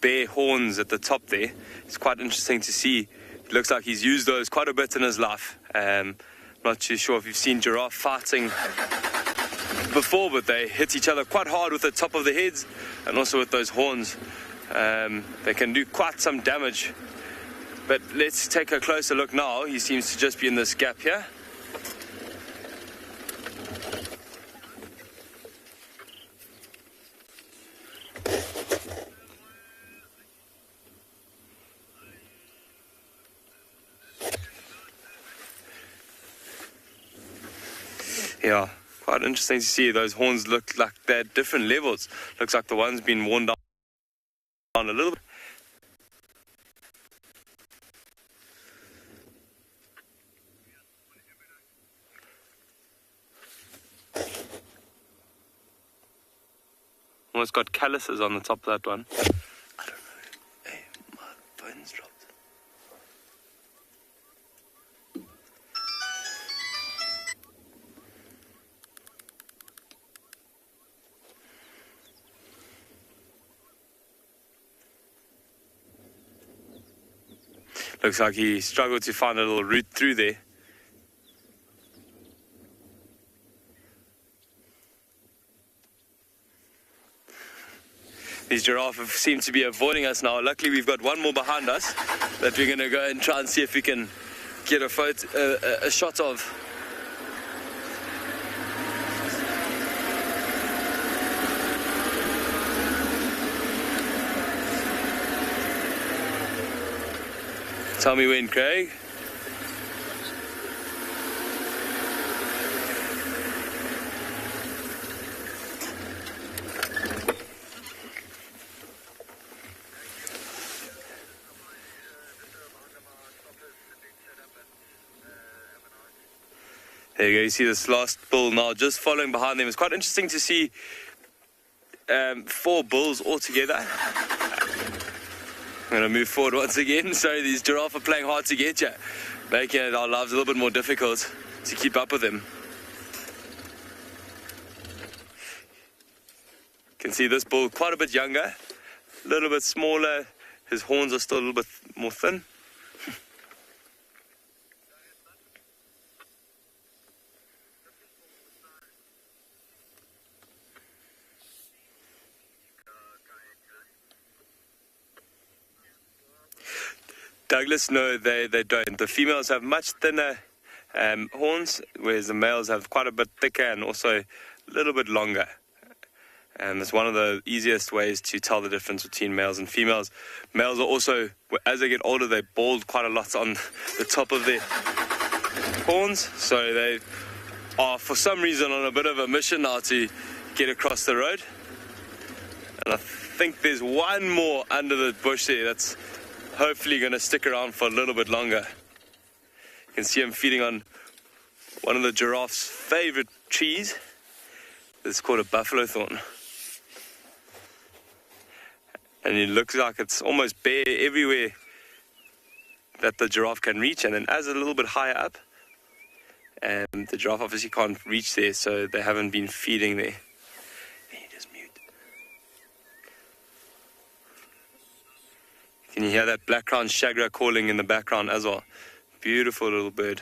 S6: bare horns at the top there. It's quite interesting to see. It looks like he's used those quite a bit in his life. Not too sure if you've seen giraffe fighting before, but they hit each other quite hard with the top of their heads and also with those horns. They can do quite some damage. But let's take a closer look now. He seems to just be in this gap here. Yeah, quite interesting to see. Those horns look like they're at different levels. Looks like the one's been worn down a little bit. Almost got calluses on the top of that one. I don't know. Hey, my phone's dropped. Looks like he struggled to find a little route through there. These giraffes seem to be avoiding us now. Luckily, we've got one more behind us that we're going to go and try and see if we can get a shot of. Tell me when, Craig. There you go, you see this last bull now just following behind them. It's quite interesting to see 4 bulls all together. I'm going to move forward once again. Sorry, these giraffes are playing hard to get you, making our lives a little bit more difficult to keep up with them. You can see this bull quite a bit younger, a little bit smaller. His horns are still a little bit more thin. Douglas, no, they don't. The females have much thinner horns, whereas the males have quite a bit thicker and also a little bit longer. And it's one of the easiest ways to tell the difference between males and females. Males are also, as they get older, they bald quite a lot on the top of their horns. So they are, for some reason, on a bit of a mission now to get across the road. And I think there's one more under the bush there that's hopefully going to stick around for a little bit longer. You can see him feeding on one of the giraffe's favorite trees. It's called a buffalo thorn. And it looks like it's almost bare everywhere that the giraffe can reach. And then as a little bit higher up, the giraffe obviously can't reach there, so they haven't been feeding there. Can you hear that black-crowned shagra calling in the background as well? Beautiful little bird.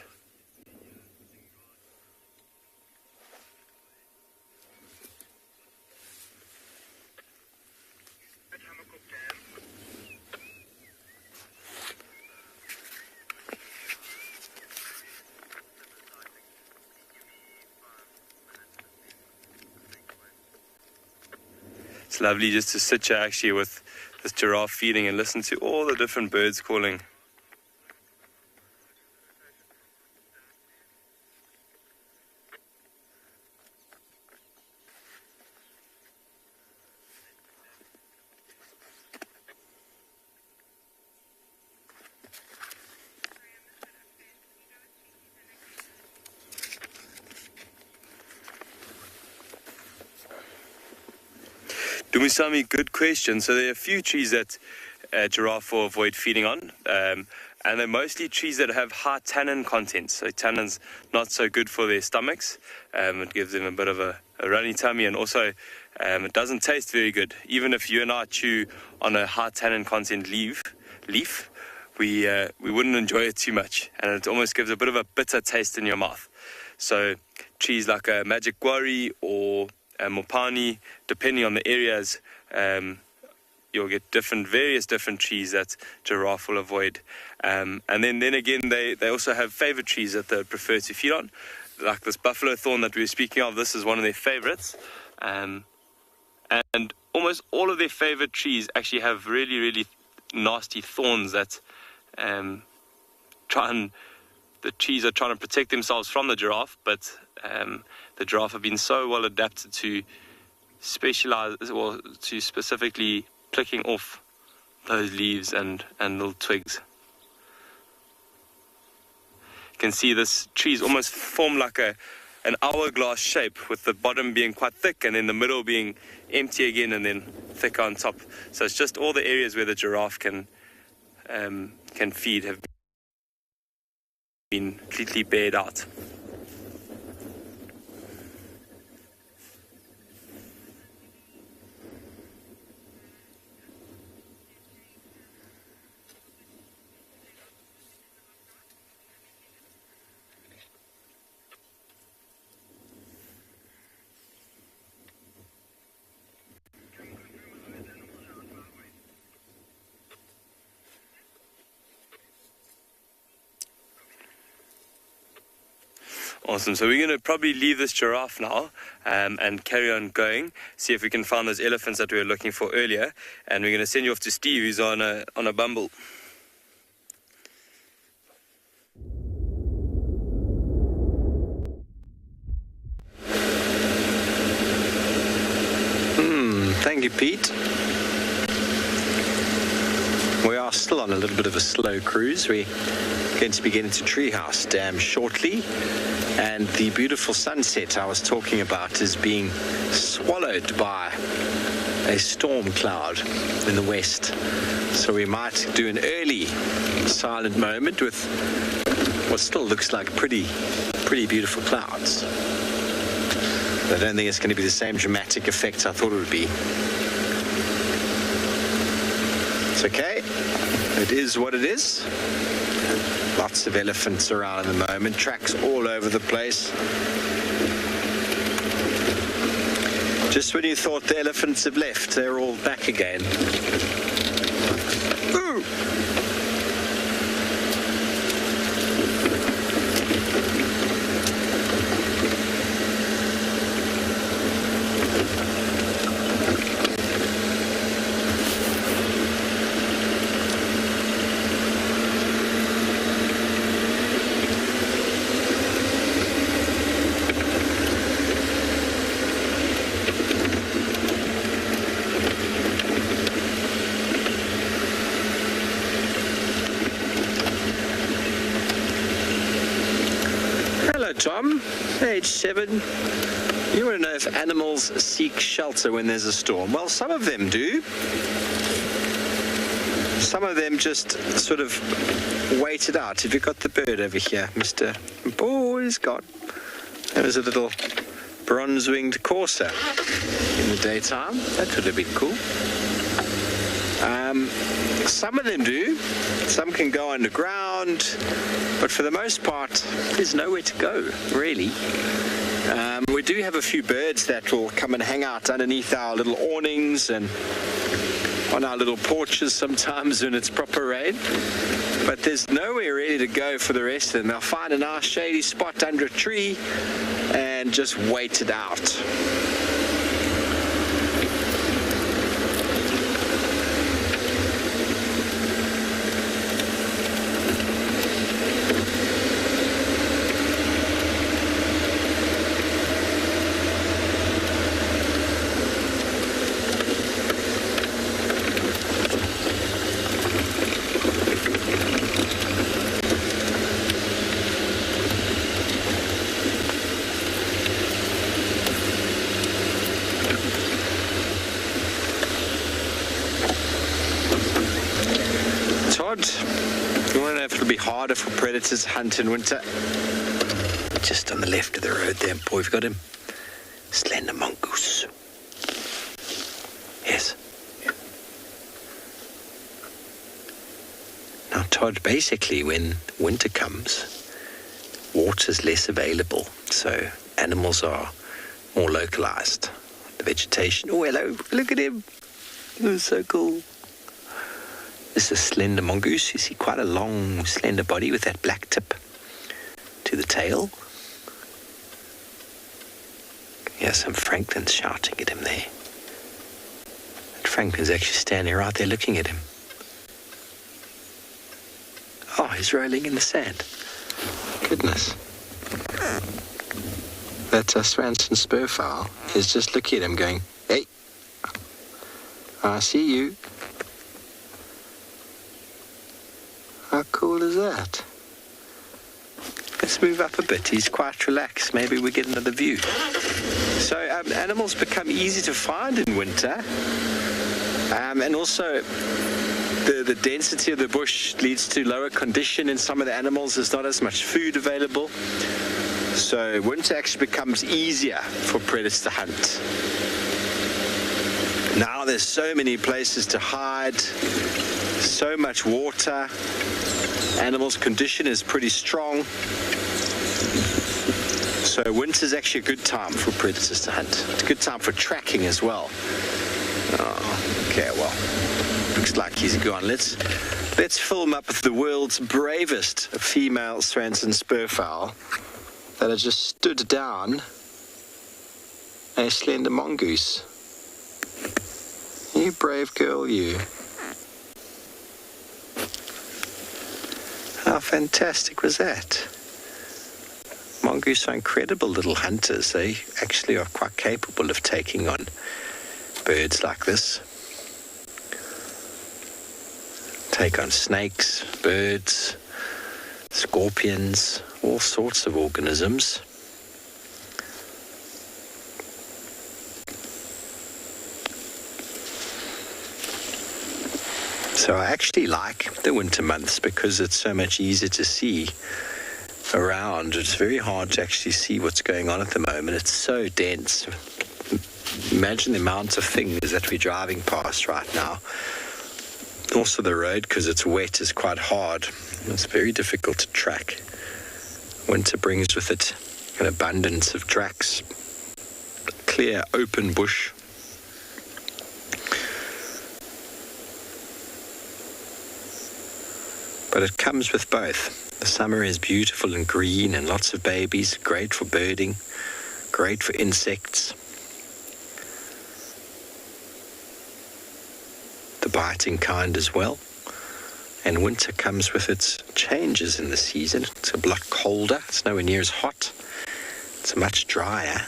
S6: It's lovely just to sit here actually with this giraffe feeding and listen to all the different birds calling. Dumisami, good question. So there are a few trees that giraffe will avoid feeding on, and they're mostly trees that have high tannin content. So tannin's not so good for their stomachs. It gives them a bit of a runny tummy, and also it doesn't taste very good. Even if you and I chew on a high tannin content leaf, we wouldn't enjoy it too much, and it almost gives a bit of a bitter taste in your mouth. So trees like a magic guarri or mopani, depending on the areas, you'll get various different trees that giraffe will avoid. And then again, they also have favorite trees that they prefer to feed on, like this buffalo thorn that we were speaking of. This is one of their favorites. And almost all of their favorite trees actually have really, really nasty thorns that try and the trees are trying to protect themselves from the giraffe, but the giraffe have been so well adapted to specifically picking off those leaves and little twigs. You can see this trees almost form like an hourglass shape, with the bottom being quite thick and then the middle being empty again and then thick on top. So it's just all the areas where the giraffe can feed have been completely bared out. Awesome, so we're going to probably leave this giraffe now and carry on going, see if we can find those elephants that we were looking for earlier, and we're going to send you off to Steve, who's on a bumble.
S5: Thank you, Pete. We are still on a little bit of a slow cruise. We're going to be getting to Treehouse Dam shortly, and the beautiful sunset I was talking about is being swallowed by a storm cloud in the west. So we might do an early silent moment with what still looks like pretty beautiful clouds. But I don't think it's going to be the same dramatic effect I thought it would be. It's okay. It is what it is. Lots of elephants around at the moment. Tracks all over the place. Just when you thought the elephants have left, they're all back again. Ooh. Tom, age 7. You want to know if animals seek shelter when there's a storm? Well, some of them do. Some of them just sort of wait it out. Have you got the bird over here, Mr. Oh, he's gone. There's a little bronze-winged courser in the daytime. That would have been cool. Some of them do. Some can go underground, but for the most part, there's nowhere to go, really. We do have a few birds that will come and hang out underneath our little awnings and on our little porches sometimes when it's proper rain. But there's nowhere really to go for the rest of them. They'll find a nice shady spot under a tree and just wait it out. You want to know if it'll be harder for predators to hunt in winter? Just on the left of the road there, boy, we've got him. Slender mongoose. Yes. Now, Todd, basically when winter comes, water's less available, so animals are more localized. The vegetation. Oh, hello, look at him. He so cool. This is a slender mongoose. You see quite a long, slender body with that black tip to the tail. Yeah, some Franklin's shouting at him there. That Franklin's actually standing right there looking at him. Oh, he's rolling in the sand. Goodness. That Swanson spurfowl is just looking at him going, hey, I see you. How cool is that? Let's move up a bit. He's quite relaxed. Maybe we get another view. So animals become easy to find in winter. And also the density of the bush leads to lower condition in some of the animals. There's not as much food available. So winter actually becomes easier for predators to hunt. Now there's so many places to hide, so much water. Animals' condition is pretty strong. So winter's actually a good time for predators to hunt. It's a good time for tracking as well. Oh, okay, well, looks like he's gone. Let's film up the world's bravest female Swanson spurfowl that has just stood down a slender mongoose. You brave girl, you. How fantastic was that? Mongoose are incredible little hunters. They actually are quite capable of taking on birds like this. Take on snakes, birds, scorpions, all sorts of organisms. So I actually like the winter months because it's so much easier to see around. It's very hard to actually see what's going on at the moment. It's so dense. Imagine the amount of things that we're driving past right now. Also the road, because it's wet, is quite hard. It's very difficult to track. Winter brings with it an abundance of tracks, clear, open bush. But it comes with both. The summer is beautiful and green and lots of babies, great for birding, great for insects. The biting kind as well. And winter comes with its changes in the season. It's a lot colder, it's nowhere near as hot. It's much drier.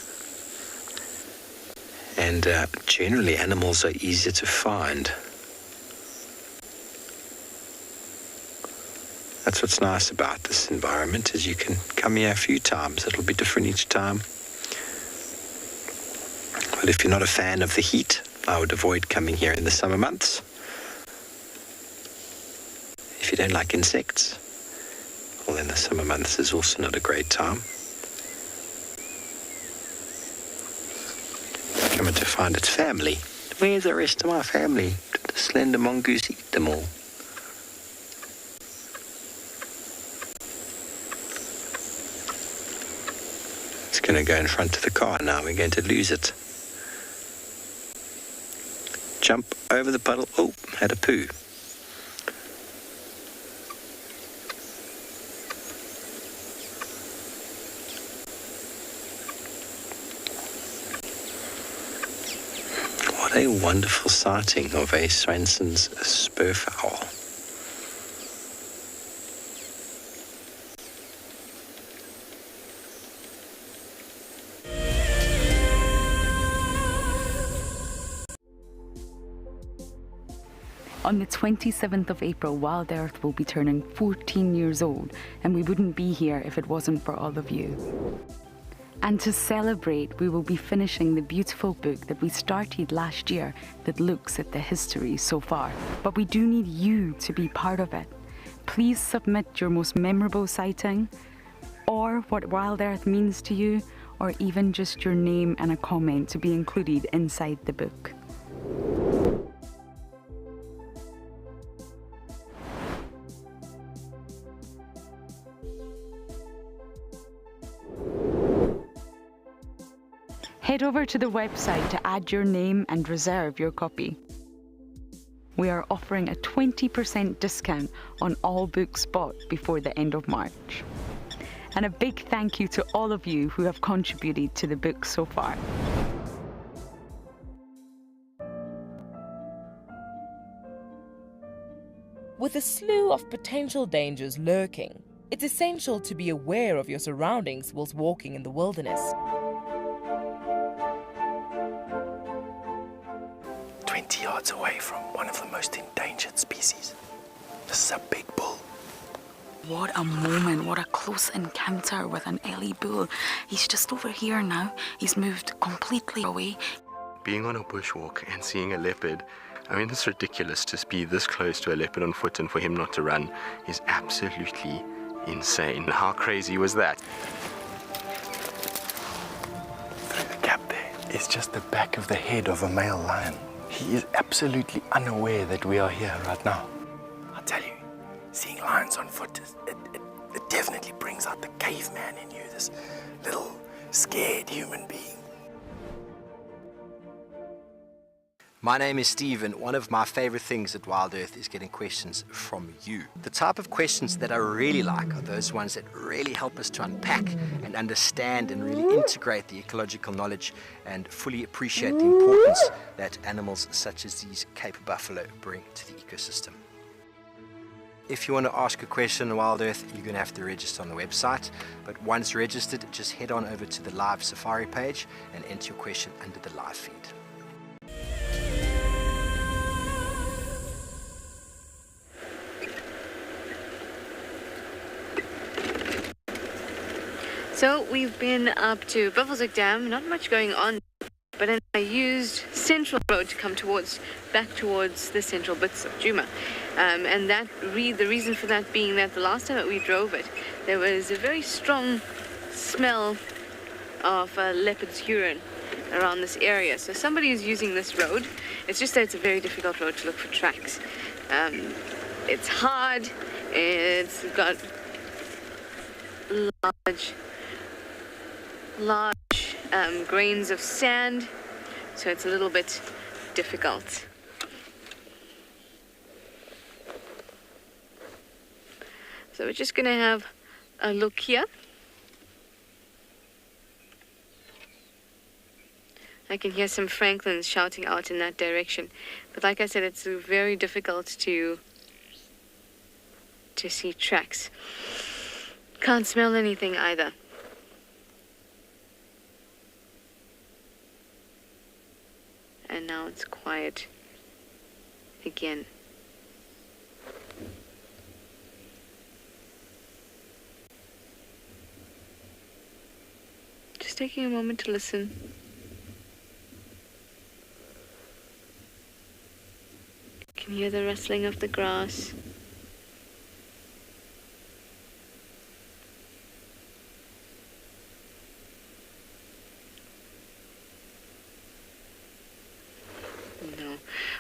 S5: And generally animals are easier to find. That's what's nice about this environment, is you can come here a few times. It'll be different each time. But if you're not a fan of the heat, I would avoid coming here in the summer months. If you don't like insects, well, then the summer months is also not a great time. Coming to find its family. Where's the rest of my family? Did the slender mongoose eat them all? It's going to go in front of the car now. We're going to lose it. Jump over the puddle. Oh, had a poo. What a wonderful sighting of a Swanson's spurfowl.
S8: On the 27th of April, Wild Earth will be turning 14 years old, and we wouldn't be here if it wasn't for all of you. And to celebrate, we will be finishing the beautiful book that we started last year that looks at the history so far. But we do need you to be part of it. Please submit your most memorable sighting, or what Wild Earth means to you, or even just your name and a comment to be included inside the book. Head over to the website to add your name and reserve your copy. We are offering a 20% discount on all books bought before the end of March. And a big thank you to all of you who have contributed to the book so far.
S2: With a slew of potential dangers lurking, It's essential to be aware of your surroundings whilst walking in the wilderness.
S9: 20 yards away from one of the most endangered species. This is a big bull.
S8: What a moment, what a close encounter with an Ellie bull. He's just over here now. He's moved completely away.
S13: Being on a bushwalk and seeing a leopard, I mean, it's ridiculous to be this close to a leopard on foot and for him not to run is absolutely insane. How crazy was that?
S9: Through the gap there is just the back of the head of a male lion. He is absolutely unaware that we are here right now. I'll tell you, seeing lions on foot, it definitely brings out the caveman in you, this little scared human being.
S5: My name is Steve, and one of my favorite things at Wild Earth is getting questions from you. The type of questions that I really like are those ones that really help us to unpack and understand and really integrate the ecological knowledge and fully appreciate the importance that animals such as these Cape buffalo bring to the ecosystem. If you want to ask a question on Wild Earth, you're going to have to register on the website. But once registered, just head on over to the live safari page and enter your question under the live feed.
S3: So we've been up to Buffelshoek Dam, not much going on, but then I used Central Road to come back towards the central bits of Djuma. And the reason for that being that the last time that we drove it, there was a very strong smell of leopard's urine around this area. So somebody is using this road. It's just that it's a very difficult road to look for tracks. It's hard, it's got large grains of sand, so it's a little bit difficult. So we're just going to have a look here. I can hear some francolins shouting out in that direction, but like I said, it's very difficult to see tracks. Can't smell anything either. And now it's quiet again. Just taking a moment to listen. You can hear the rustling of the grass.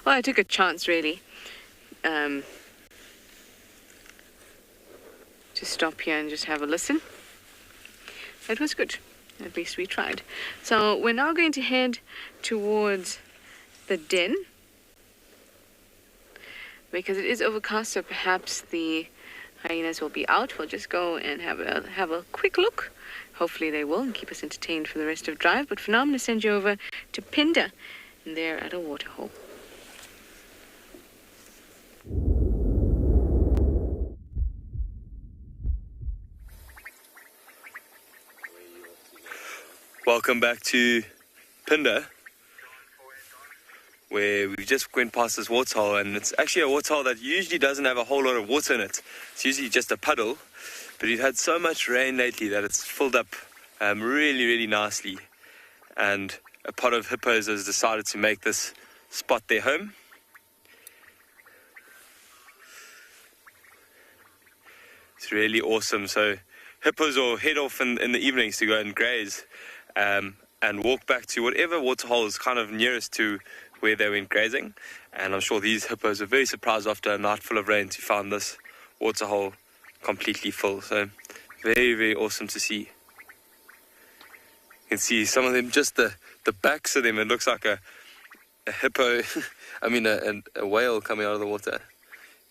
S3: Well, I took a chance, really, to stop here and just have a listen. It was good. At least we tried. So we're now going to head towards the den, because it is overcast, so perhaps the hyenas will be out. We'll just go and have a quick look. Hopefully they will and keep us entertained for the rest of the drive. But for now, I'm going to send you over to Pinda, and they're at a waterhole.
S6: Welcome back to Pinda, where we just went past this waterhole, and it's actually a waterhole that usually doesn't have a whole lot of water in it. It's usually just a puddle, but we've had so much rain lately that it's filled up really, really nicely, and a pod of hippos has decided to make this spot their home. It's really awesome. So hippos will head off in the evenings to go and graze, and walk back to whatever waterhole is kind of nearest to where they went grazing. And I'm sure these hippos are very surprised after a night full of rain to find this waterhole completely full. So very, very awesome to see. You can see some of them, just the backs of them, it looks like a hippo, I mean a whale coming out of the water.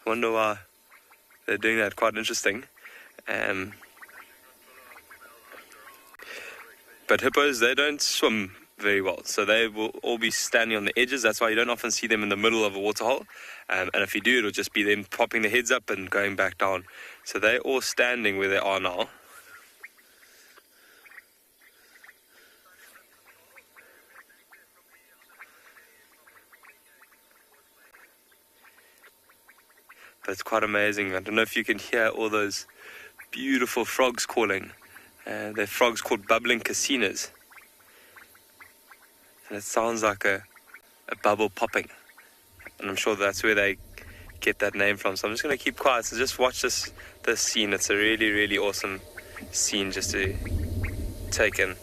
S6: I wonder why they're doing that. Quite interesting. But hippos, they don't swim very well. So they will all be standing on the edges. That's why you don't often see them in the middle of a waterhole. And if you do, it'll just be them popping their heads up and going back down. So they're all standing where they are now. But it's quite amazing. I don't know if you can hear all those beautiful frogs calling. They're frogs called bubbling casinas. And it sounds like a bubble popping. And I'm sure that's where they get that name from. So I'm just going to keep quiet. So just watch this scene. It's a really, really awesome scene just to take in.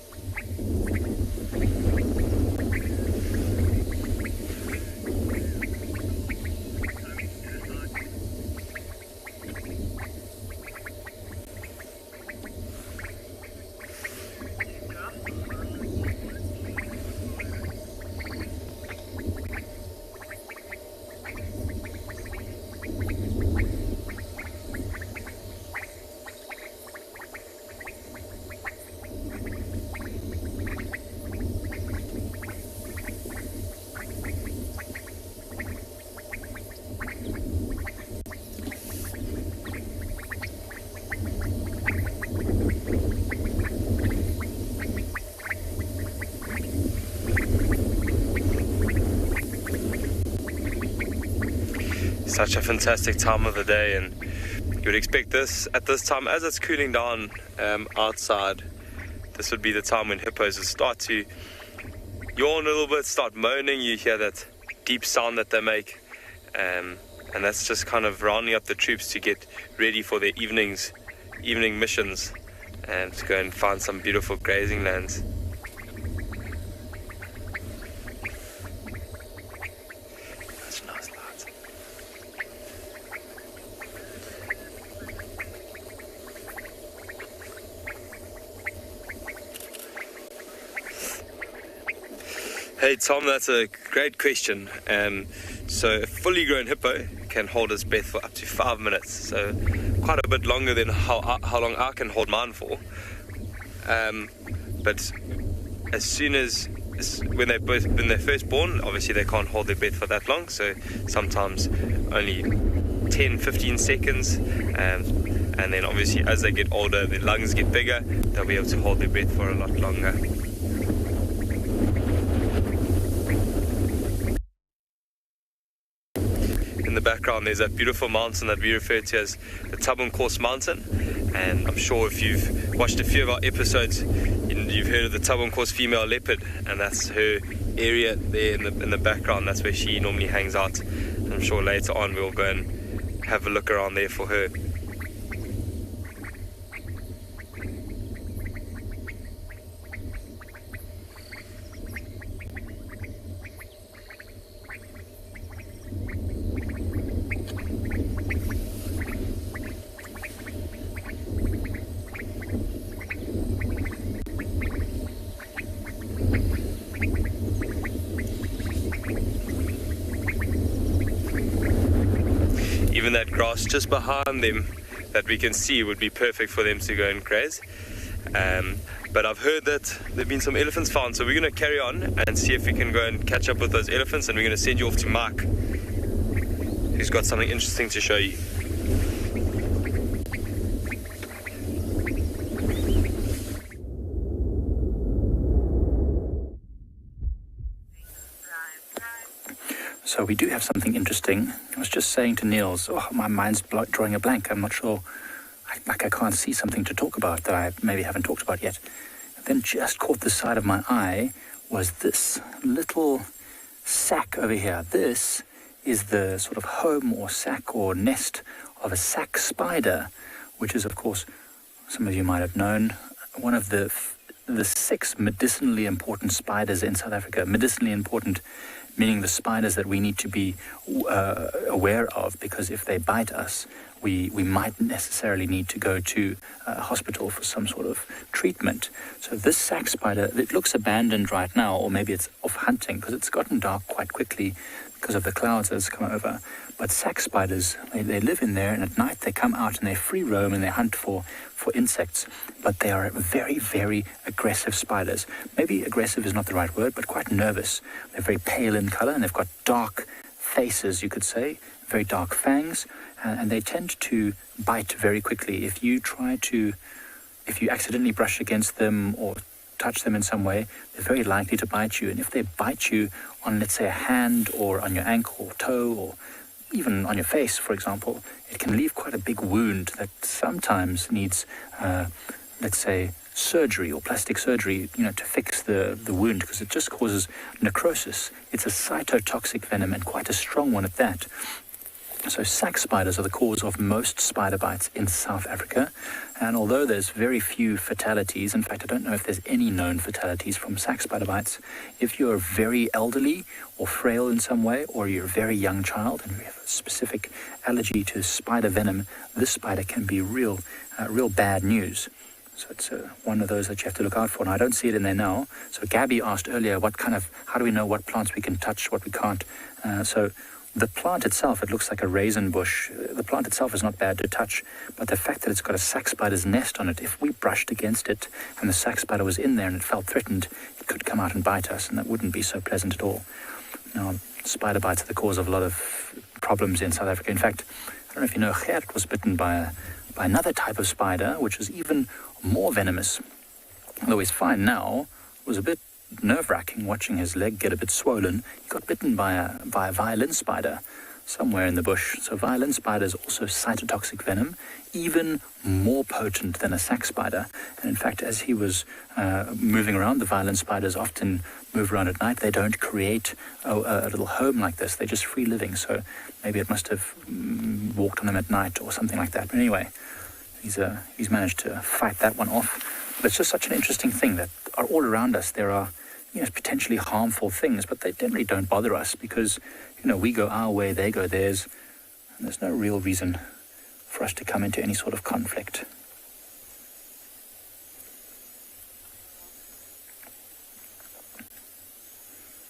S6: Such a fantastic time of the day, and you would expect this at this time as it's cooling down outside. This would be the time when hippos would start to yawn a little bit, start moaning. You hear that deep sound that they make, and that's just kind of rounding up the troops to get ready for their evening missions and to go and find some beautiful grazing lands. Hey Tom, that's a great question. So a fully grown hippo can hold its breath for up to 5 minutes, so quite a bit longer than how long I can hold mine for. But as soon as when they're first born, obviously they can't hold their breath for that long, so sometimes only 10-15 seconds, and then obviously as they get older, their lungs get bigger, they'll be able to hold their breath for a lot longer. In the background there's that beautiful mountain that we refer to as the Tswalu Mountain, and I'm sure if you've watched a few of our episodes you've heard of the Tswalu female leopard, and that's her area there in the background. That's where she normally hangs out, and I'm sure later on we'll go and have a look around there for her. Even that grass just behind them that we can see would be perfect for them to go and graze. But I've heard that there have been some elephants found, so we're going to carry on and see if we can go and catch up with those elephants, and we're going to send you off to Mike, who's got something interesting to show you.
S7: So we do have something interesting. I was just saying to Niels, my mind's drawing a blank. I'm not sure, I can't see something to talk about that I maybe haven't talked about yet. And then just caught the side of my eye was this little sack over here. This is the sort of home or sack or nest of a sack spider, which is, of course, some of you might have known, one of the 6 medicinally important spiders in South Africa. Medicinally important meaning the spiders that we need to be aware of, because if they bite us, we might necessarily need to go to a hospital for some sort of treatment. So this sack spider, it looks abandoned right now, or maybe it's off hunting because it's gotten dark quite quickly because of the clouds that's come over. But sack spiders, they live in there, and at night they come out and they free roam and they hunt for insects. But they are very, very aggressive spiders. Maybe aggressive is not the right word, but quite nervous. They're very pale in color, and they've got dark faces, you could say, very dark fangs, and they tend to bite very quickly. If you accidentally brush against them or touch them in some way, they're very likely to bite you. And if they bite you on, let's say, a hand or on your ankle or toe or even on your face, for example, it can leave quite a big wound that sometimes needs, let's say, surgery or plastic surgery, to fix the wound, because it just causes necrosis. It's a cytotoxic venom, and quite a strong one at that. So sack spiders are the cause of most spider bites in South Africa, and although there's very few fatalities, in fact I don't know if there's any known fatalities from sack spider bites, if you're very elderly or frail in some way, or you're a very young child and you have a specific allergy to spider venom, this spider can be real bad news. So it's one of those that you have to look out for. And I don't see it in there now. So Gabby asked earlier, how do we know what plants we can touch, what we can't? So the plant itself, it looks like a raisin bush. The plant itself is not bad to touch, but the fact that it's got a sack spider's nest on it, if we brushed against it and the sack spider was in there and it felt threatened, it could come out and bite us, and that wouldn't be so pleasant at all. Now, spider bites are the cause of a lot of problems in South Africa. In fact, I don't know if you know, Gert was bitten by another type of spider, which was even more venomous. Although he's fine now, it was a bit nerve-wracking watching his leg get a bit swollen. He got bitten by a violin spider somewhere in the bush. So violin spider is also cytotoxic venom, even more potent than a sack spider. And in fact, as he was moving around, the violin spiders often move around at night. They don't create a little home like this. They're just free living. So maybe it must have walked on them at night or something like that. But anyway, he's managed to fight that one off. But it's just such an interesting thing that are all around us. There are potentially harmful things, but they generally don't bother us because, we go our way, they go theirs, and there's no real reason for us to come into any sort of conflict.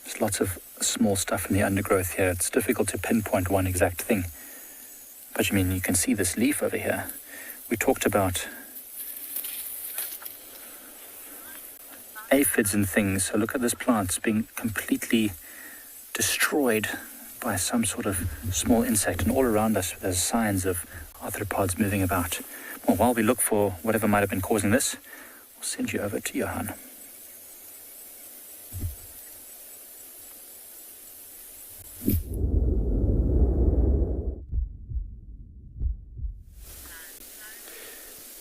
S7: There's lots of small stuff in the undergrowth here. It's difficult to pinpoint one exact thing. But you can see this leaf over here. We talked about aphids and things. So look at this plant. It's being completely destroyed by some sort of small insect, and all around us there's signs of arthropods moving about. Well, while we look for whatever might have been causing this, we'll send you over to Johan.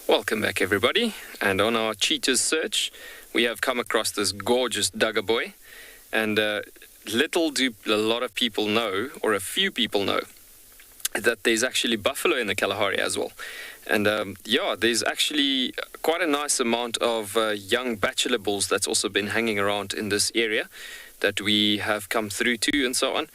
S4: Welcome back, everybody, and on our cheetahs search we have come across this gorgeous dugger boy, and little do a lot of people know, or a few people know, that there's actually buffalo in the Kalahari as well. And there's actually quite a nice amount of young bachelor bulls that's also been hanging around in this area that we have come through to and so on.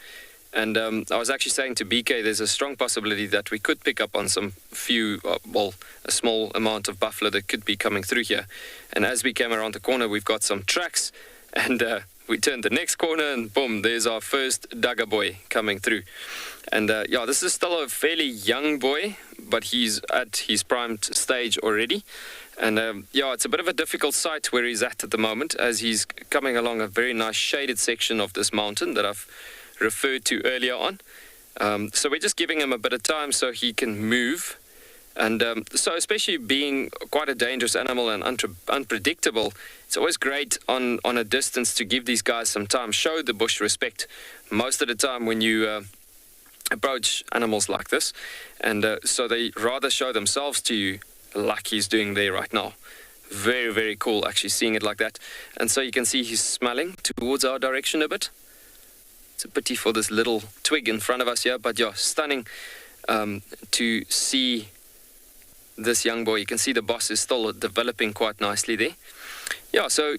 S4: And I was actually saying to BK, there's a strong possibility that we could pick up on some a small amount of buffalo that could be coming through here. And as we came around the corner, we've got some tracks, and we turned the next corner, and boom, there's our first dugger boy coming through. And this is still a fairly young boy, but he's at his primed stage already. And it's a bit of a difficult site where he's at the moment, as he's coming along a very nice shaded section of this mountain that I've referred to earlier on. So we're just giving him a bit of time so he can move. And so especially being quite a dangerous animal and unpredictable, it's always great on a distance to give these guys some time, show the bush respect most of the time when you approach animals like this. And so they rather show themselves to you like he's doing there right now. Very, very cool actually seeing it like that. And so you can see he's smelling towards our direction a bit. It's a pity for this little twig in front of us here, but stunning to see this young boy. You can see the boss is still developing quite nicely there. So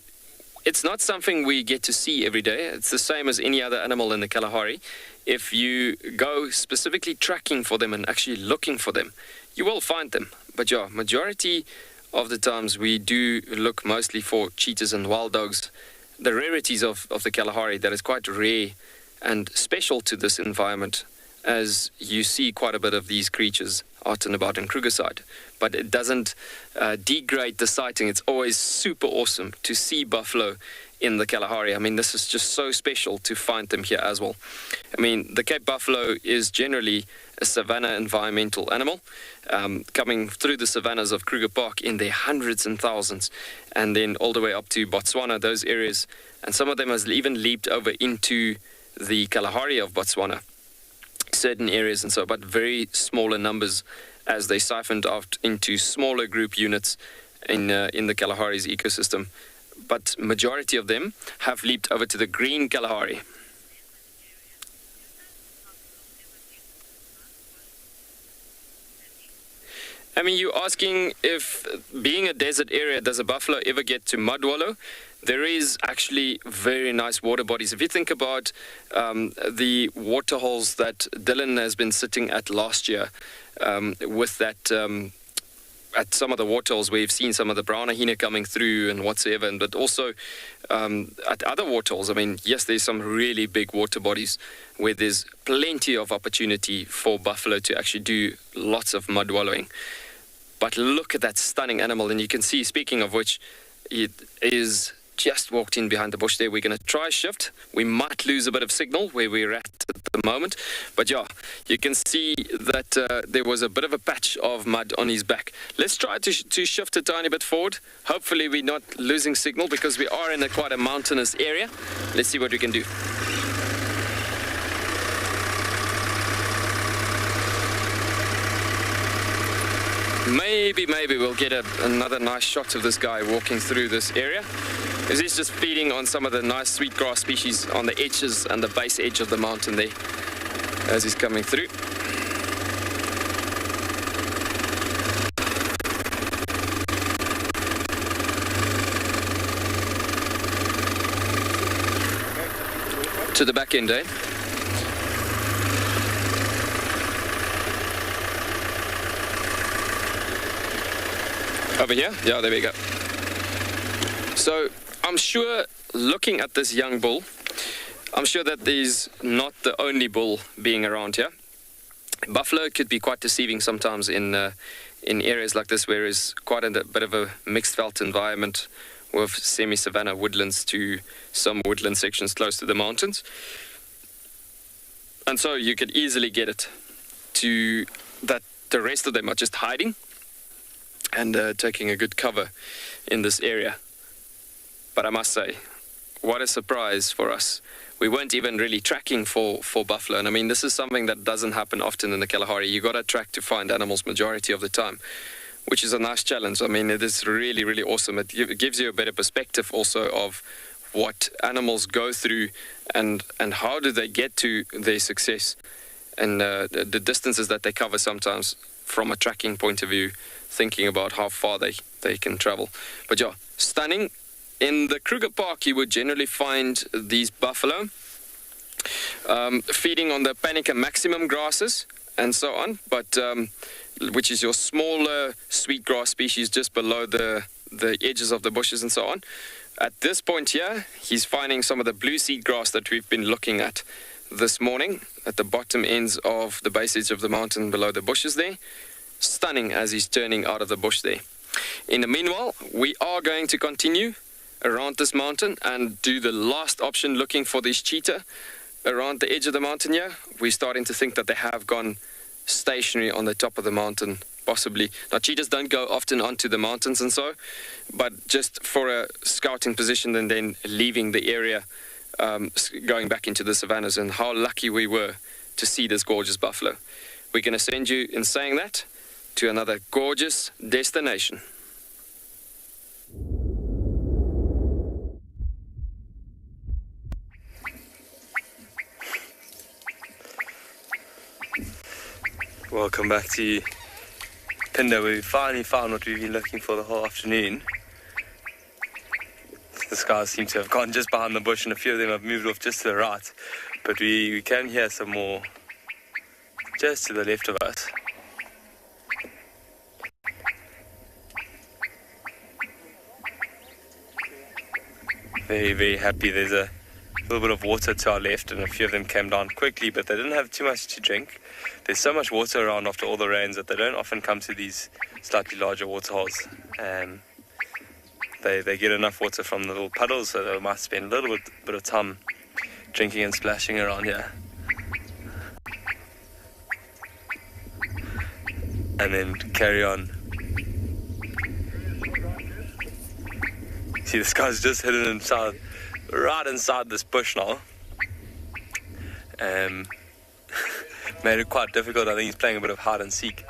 S4: it's not something we get to see every day. It's the same as any other animal in the Kalahari. if you go specifically tracking for them and actually looking for them, you will find them. But yeah, majority of the times we do look mostly for cheetahs and wild dogs. The rarities of the Kalahari, that is quite rare and special to this environment, as you see quite a bit of these creatures out and about in Krugerside. But it doesn't degrade the sighting. It's always super awesome to see buffalo in the Kalahari. I mean, this is just so special to find them here as well. I mean, the Cape buffalo is generally a savanna environmental animal, coming through the savannas of Kruger Park in their hundreds and thousands, and then all the way up to Botswana, those areas. And some of them has even leaped over into the Kalahari of Botswana, certain areas and so, but very smaller numbers as they siphoned out into smaller group units in the Kalahari's ecosystem. But majority of them have leaped over to the green Kalahari. I mean, you're asking if, being a desert area, does a buffalo ever get to mud wallow? There is actually very nice water bodies. If you think about the water holes that Dylan has been sitting at last year, with that, at some of the water holes where you've seen some of the brown ahina coming through and whatsoever, but also at other water holes, I mean, yes, there's some really big water bodies where there's plenty of opportunity for buffalo to actually do lots of mud wallowing. But look at that stunning animal, and you can see, speaking of which, it is just walked in behind the bush there. We're going to try shift. We might lose a bit of signal where we're at the moment, but yeah, you can see that there was a bit of a patch of mud on his back. Let's try to shift a tiny bit forward. Hopefully we're not losing signal, because we are in quite a mountainous area. Let's see what we can do. Maybe we'll get another nice shot of this guy walking through this area, because he's just feeding on some of the nice sweetgrass species on the edges and the base edge of the mountain there as he's coming through. To the back end, eh? Over here? Yeah, there we go. So I'm sure, looking at this young bull, I'm sure that he's not the only bull being around here. Buffalo could be quite deceiving sometimes in areas like this, where it's quite a bit of a mixed veld environment with semi-savanna woodlands to some woodland sections close to the mountains. And so you could easily get it to that the rest of them are just hiding and taking a good cover in this area. But I must say, what a surprise for us. We weren't even really tracking for buffalo. And I mean, this is something that doesn't happen often in the Kalahari. You got to track to find animals majority of the time, which is a nice challenge. I mean, it is really, really awesome. It gives you a better perspective also of what animals go through and how do they get to their success, and the distances that they cover sometimes from a tracking point of view, thinking about how far they can travel. But yeah, stunning. In the Kruger Park, you would generally find these buffalo feeding on the Panica maximum grasses and so on, but which is your smaller sweetgrass species just below the edges of the bushes and so on. At this point here, he's finding some of the blue seed grass that we've been looking at this morning at the bottom ends of the base edge of the mountain below the bushes there. Stunning as he's turning out of the bush there. In the meanwhile, we are going to continue around this mountain and do the last option, looking for this cheetah around the edge of the mountain here. We're starting to think that they have gone stationary on the top of the mountain, possibly. Now, cheetahs don't go often onto the mountains and so, but just for a scouting position and then leaving the area, going back into the savannas. And how lucky we were to see this gorgeous buffalo. We're going to send you, in saying that, to another gorgeous destination.
S6: Welcome back to Pinda, where we finally found what we've been looking for the whole afternoon. This guys seem to have gone just behind the bush, and a few of them have moved off just to the right. But we can hear some more just to the left of us. Very, very happy. There's a little bit of water to our left, and a few of them came down quickly, but they didn't have too much to drink. There's so much water around after all the rains that they don't often come to these slightly larger water holes. They get enough water from the little puddles, so they might spend a little bit of time drinking and splashing around here. And then carry on. See, this guy's just hidden himself right inside this bush now. Made it quite difficult. I think he's playing a bit of hide and seek.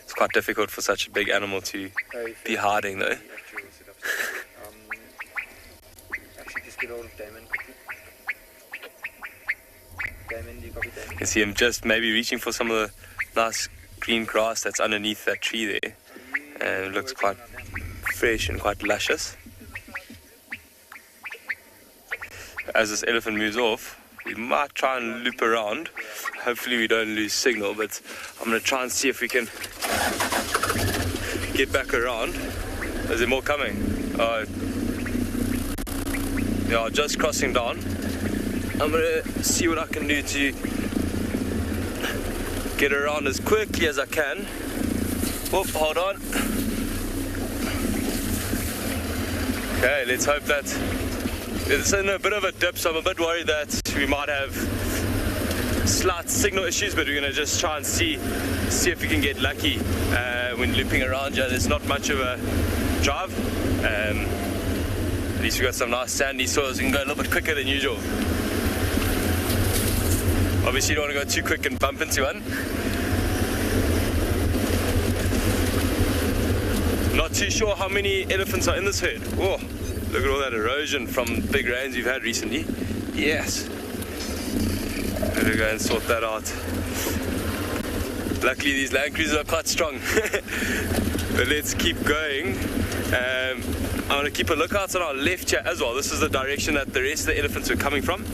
S6: It's quite difficult for such a big animal to be hiding, though.
S14: Actually, just get hold of Damon quickly. Damon, you copy Damon?
S6: You can see him just maybe reaching for some of the nice green grass that's underneath that tree there. And it looks quite fresh and quite luscious. As this elephant moves off, we might try and loop around. Hopefully we don't lose signal, but I'm going to try and see if we can get back around. Is there more coming? They are just crossing down. I'm going to see what I can do to get around as quickly as I can. Oh, hold on. Okay, let's hope that it's in a bit of a dip, so I'm a bit worried that we might have slight signal issues, but we're going to just try and see if we can get lucky when looping around here. There's not much of a drive. At least we've got some nice sandy soils. We can go a little bit quicker than usual. Obviously you don't want to go too quick and bump into one. Not too sure how many elephants are in this herd. Whoa, look at all that erosion from big rains we've had recently. Yes. Better go and sort that out. Luckily these Land Cruisers are quite strong. But let's keep going. I'm going to keep a lookout on our left here as well. This is the direction that the rest of the elephants were coming from.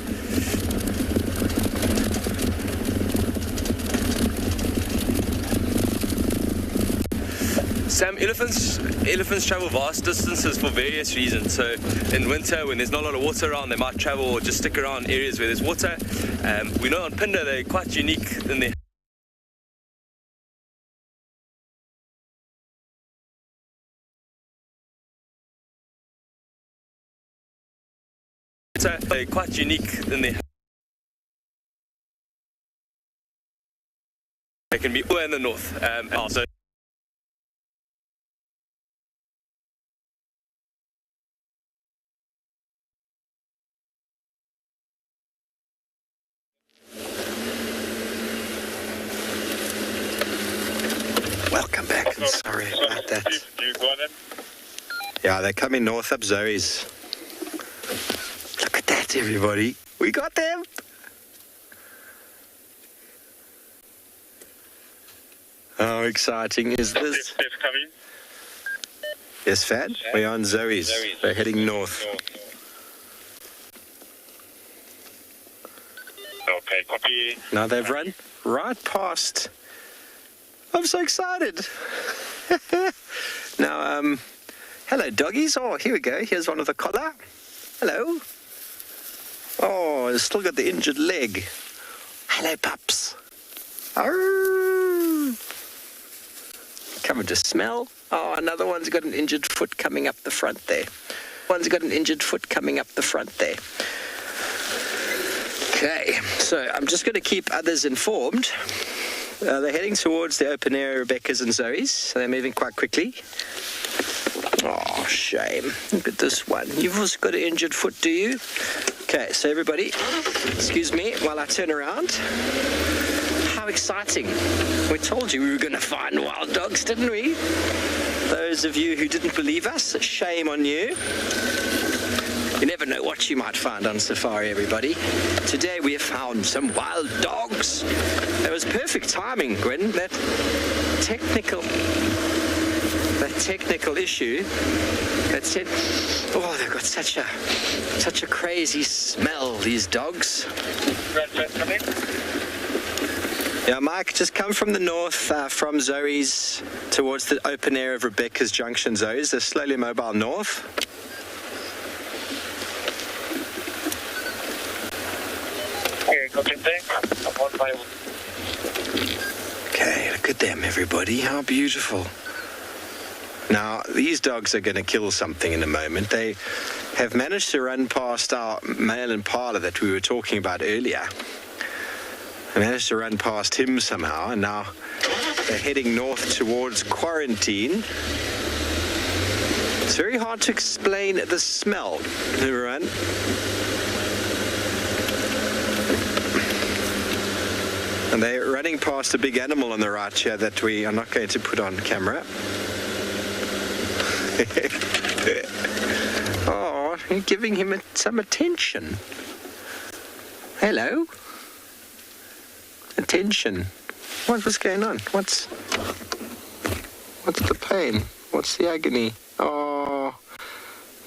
S6: Sam, elephants travel vast distances for various reasons. So in winter, when there's not a lot of water around, they might travel or just stick around areas where there's water. We know on Phinda they're quite unique in their They can be all in the north. Also.
S5: Welcome back, and sorry about that. Yeah, they're coming north up Zoe's. Look at that, everybody. We got them. How exciting is this? Yes, Fad? We're on Zoe's. We're heading north.
S15: Okay, copy.
S5: Now they've run right past. I'm so excited. Now, hello, doggies. Oh, here we go. Here's one with a collar. Hello. Oh, it's still got the injured leg. Hello, pups. Arr. Coming to smell. Oh, another one's got an injured foot coming up the front there. One's got an injured foot coming up the front there. Okay, so I'm just going to keep others informed. They're heading towards the open area, Rebecca's and Zoe's, so they're moving quite quickly. Oh, shame. Look at this one. You've also got an injured foot, do you? Okay, so everybody, excuse me while I turn around. How exciting. We told you we were going to find wild dogs, didn't we? Those of you who didn't believe us, shame on you. You never know what you might find on safari, everybody. Today we have found some wild dogs. That was perfect timing, Gwen. That technical issue that said, oh, they've got such a crazy smell, these dogs. Yeah, Mike, just come from the north, from Zoe's towards the open area of Rebecca's Junction. Zoe's, they're slowly mobile north. Okay, look at them, everybody. How beautiful. Now, these dogs are going to kill something in a moment. They have managed to run past our male impala that we were talking about earlier. They managed to run past him somehow, and now they're heading north towards quarantine. It's very hard to explain the smell, everyone. And they're running past a big animal on the right here that we are not going to put on camera. Oh, you're giving him some attention. Hello? Attention. What was going on? What's the pain? What's the agony? Oh,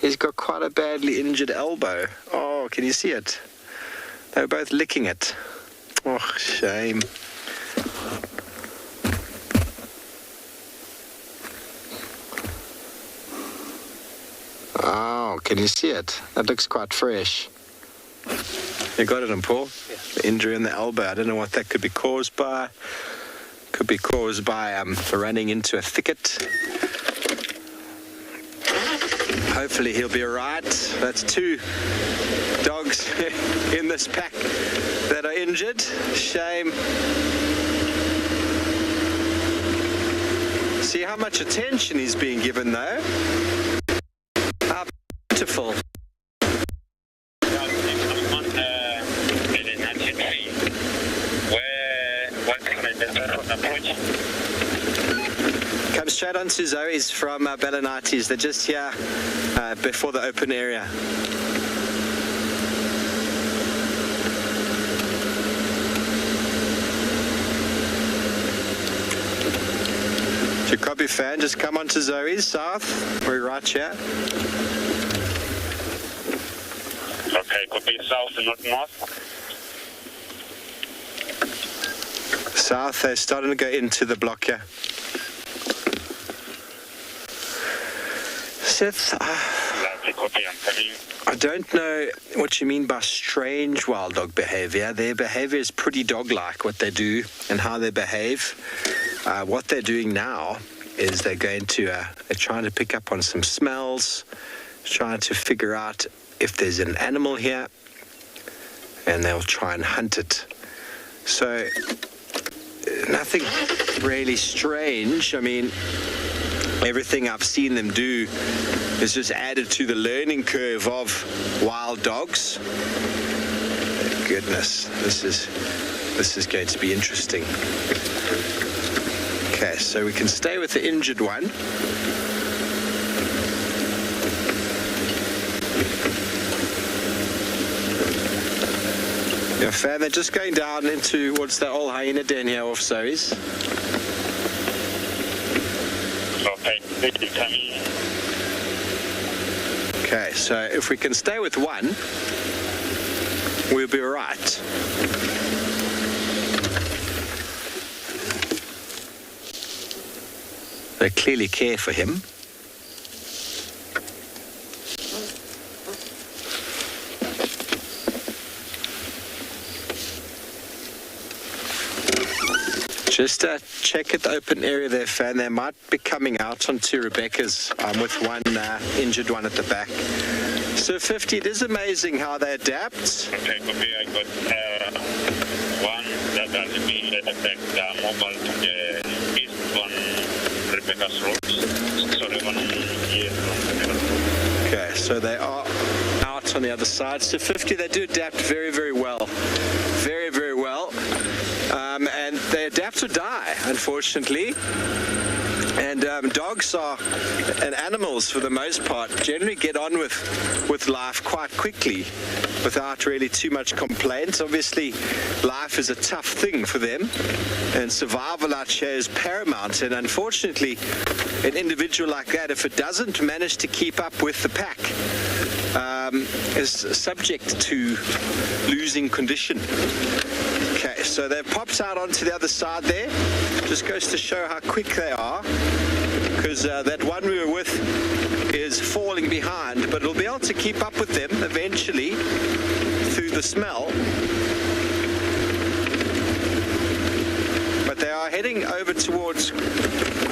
S5: he's got quite a badly injured elbow. Oh, can you see it? They were both licking it. Oh, shame. Oh, can you see it? That looks quite fresh. You got it on Paul? Yeah. The injury in the elbow. I don't know what that could be caused by. Could be caused by running into a thicket. Hopefully he'll be all right. That's 2 dogs in this pack that are injured. Shame. See how much attention he's being given though. How beautiful. Come straight on to Zoe's from Belenati's. They're just here before the open area. Jacoby fan, just come on to Zoe's south. We're right here.
S15: Okay, copy south and not north.
S5: South, they're starting to go into the block here. Seth, I don't know what you mean by strange wild dog behavior. Their behavior is pretty dog-like, what they do and how they behave. What they're doing now is they're trying to pick up on some smells, trying to figure out if there's an animal here, and they'll try and hunt it. So, nothing really strange. I mean, everything I've seen them do is just added to the learning curve of wild dogs. Goodness, this is going to be interesting. Okay, so we can stay with the injured one. Yeah, fair. They're just going down into what's that old hyena den here off Zoe's. Okay, so if we can stay with one, we'll be all right. They clearly care for him. Just check at the open area there, fan. They might be coming out onto Rebecca's with one injured one at the back. So 50, it is amazing how they adapt.
S15: Okay, copy. I got one that has been attacked mobile to the east on Rebecca's road. Sorry, one here from Rebecca's road.
S5: Okay, so they are out on the other side. So 50, they do adapt very, very well. Very, very well. And they adapt or die, unfortunately. And dogs and animals, for the most part, generally get on with life quite quickly without really too much complaint. Obviously, life is a tough thing for them, and survival out here is paramount. And unfortunately, an individual like that, if it doesn't manage to keep up with the pack, is subject to losing condition. Okay, so they've popped out onto the other side there. Just goes to show how quick they are, because that one we were with is falling behind, but it'll be able to keep up with them eventually through the smell. But they are heading over towards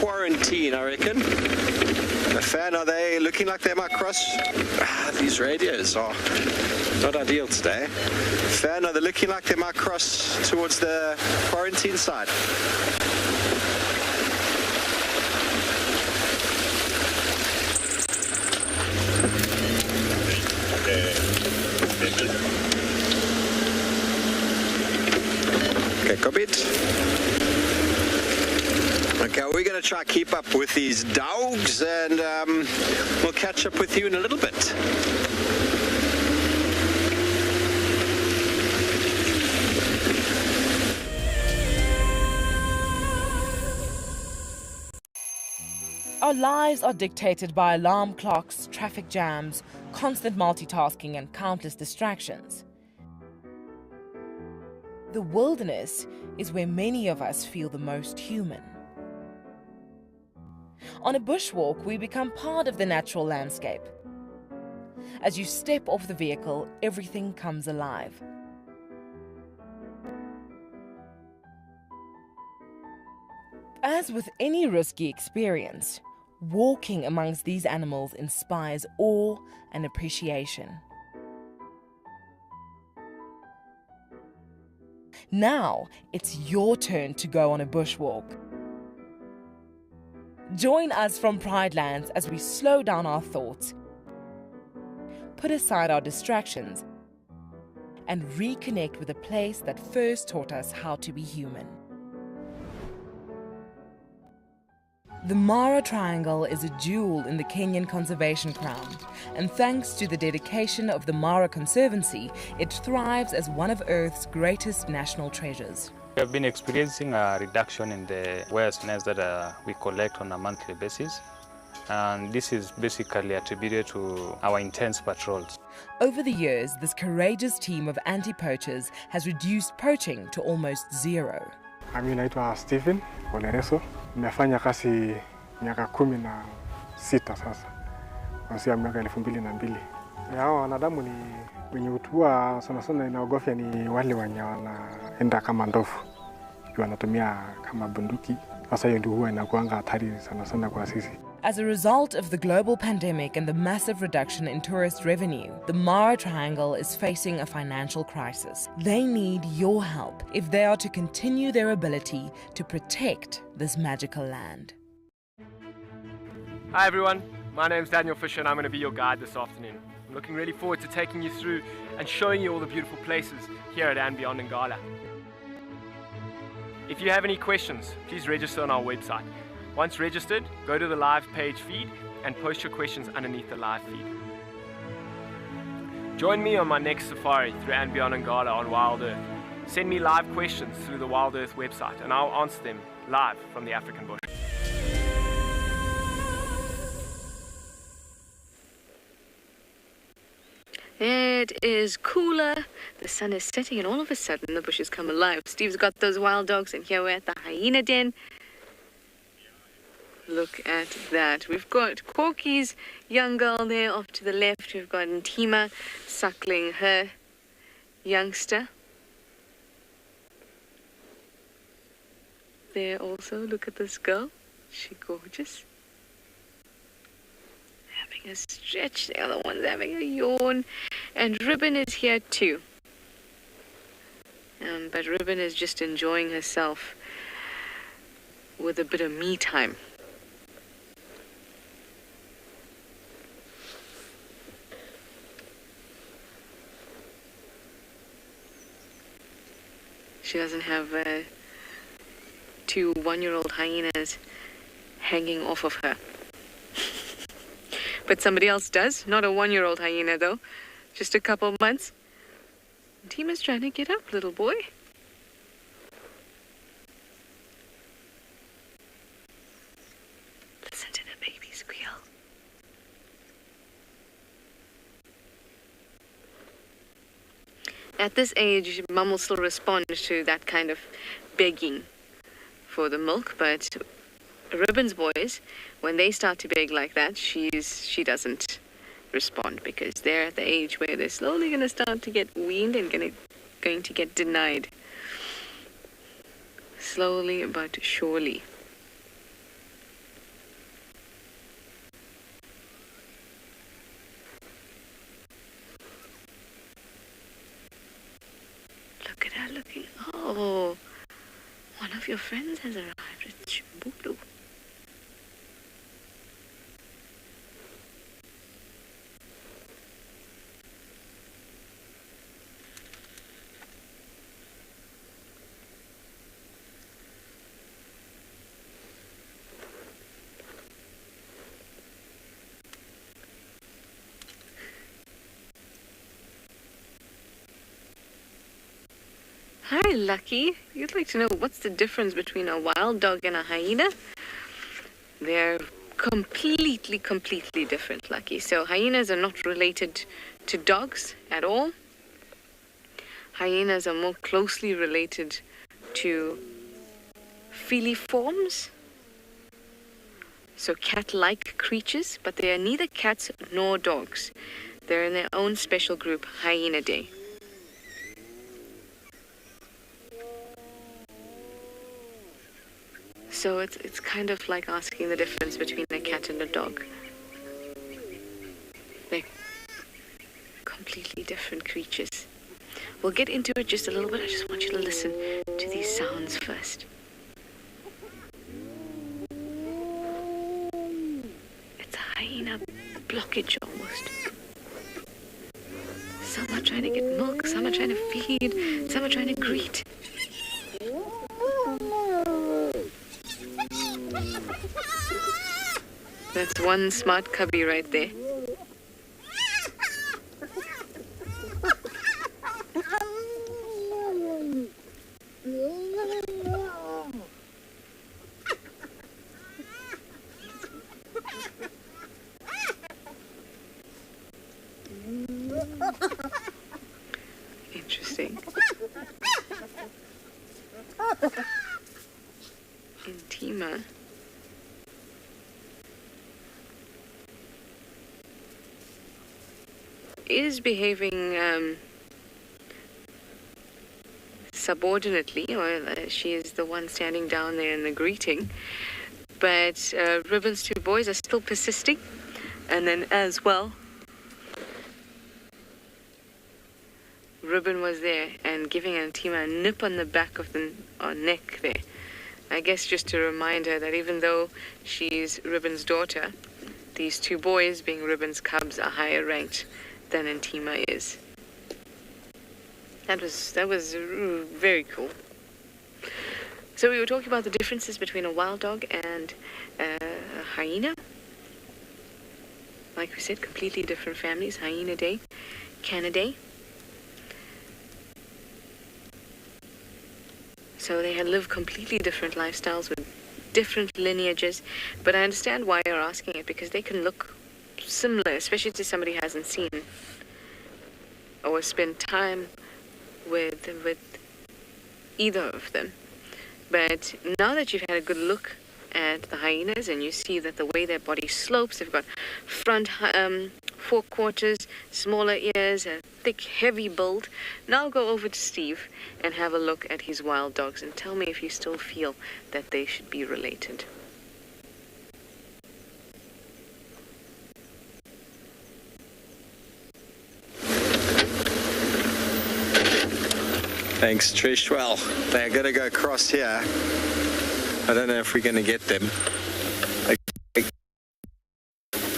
S5: quarantine, I reckon. Fan, are they looking like they might cross? These radios are not ideal today. Fan, are they looking like they might cross towards the quarantine side? Okay, copied. Okay, we're going to try to keep up with these dogs, and we'll catch up with you in a little bit.
S2: Our lives are dictated by alarm clocks, traffic jams, constant multitasking, and countless distractions. The wilderness is where many of us feel the most human. On a bushwalk, we become part of the natural landscape. As you step off the vehicle, everything comes alive. As with any risky experience, walking amongst these animals inspires awe and appreciation. Now, it's your turn to go on a bushwalk. Join us from Pride Lands as we slow down our thoughts, put aside our distractions, and reconnect with a place that first taught us how to be human. The Mara Triangle is a jewel in the Kenyan conservation crown, and thanks to the dedication of the Mara Conservancy, it thrives as one of Earth's greatest national treasures.
S16: We have been experiencing a reduction in the waste nets that we collect on a monthly basis, and this is basically attributed to our intense patrols.
S2: Over the years, this courageous team of anti-poachers has reduced poaching to almost zero.
S17: Mimi naitwa Stephen Olereso. Nimefanya kazi miaka 16 sasa, kuanzia miaka 2002. Hao wanadamu ni wenye utua sana sana inaogofya ni wale wenye wanaenda kama ndovu, wanatumia kama bunduki. Sasa hiyo ndio huwa inakuanga hatari sana sana kwa sisi.
S2: As a result of the global pandemic and the massive reduction in tourist revenue, the Mara Triangle is facing a financial crisis. They need your help if they are to continue their ability to protect this magical land.
S18: Hi everyone, my name's Daniel Fisher and I'm going to be your guide this afternoon. I'm looking really forward to taking you through and showing you all the beautiful places here at and beyond Ngala. If you have any questions, please register on our website. Once registered, go to the live page feed and post your questions underneath the live feed. Join me on my next safari through and beyond Ngala on Wild Earth. Send me live questions through the Wild Earth website and I'll answer them live from the African bush.
S3: It is cooler, the sun is setting, and all of a sudden the bushes come alive. Steve's got those wild dogs, and here we're at the hyena den. Look at that. We've got Corky's young girl there off to the left. We've got Ntima suckling her youngster. There also, look at this girl. She's gorgeous. Having a stretch. The other one's having a yawn. And Ribbon is here too. But Ribbon is just enjoying herself with a bit of me time. She doesn't have two one-year-old hyenas hanging off of her. But somebody else does. Not a 1-year-old hyena, though. Just a couple months. Tima's trying to get up, little boy. Listen to the baby squeal. At this age, Mum will still respond to that kind of begging for the milk, but Ribbon's boys, when they start to beg like that, she doesn't respond, because they're at the age where they're slowly going to start to get weaned and going to get denied. Slowly but surely. Look at her looking. Oh, one of your friends has arrived. It's Tswalu. Hi, Lucky. You'd like to know what's the difference between a wild dog and a hyena? They're completely different, Lucky. So hyenas are not related to dogs at all. Hyenas are more closely related to feliforms, so cat-like creatures, but they are neither cats nor dogs. They're in their own special group, Hyenidae. So it's kind of like asking the difference between a cat and a dog. They're completely different creatures. We'll get into it just a little bit. I just want you to listen to these sounds first. It's a hyena blockage almost. Some are trying to get milk, some are trying to feed, some are trying to greet. That's one smart cubby right there. Interesting. Intima is behaving subordinately, or she is the one standing down there in the greeting, but Ribbon's two boys are still persisting, and then as well Ribbon was there and giving Intima a nip on the back of the neck there. I guess just to remind her that even though she's Ribbon's daughter, these two boys, being Ribbon's cubs, are higher ranked than Intima is. That was very cool. So we were talking about the differences between a wild dog and a hyena. Like we said, completely different families, Hyenidae, Canidae. So they live completely different lifestyles with different lineages. But I understand why you're asking it, because they can look similar, especially to somebody who hasn't seen or spent time with either of them. But now that you've had a good look at the hyenas and you see that the way their body slopes, they've got front forequarters, smaller ears, a thick, heavy build. Now go over to Steve and have a look at his wild dogs and tell me if you still feel that they should be related.
S5: Thanks, Trish. Well, they're going to go across here. I don't know if we're going to get them.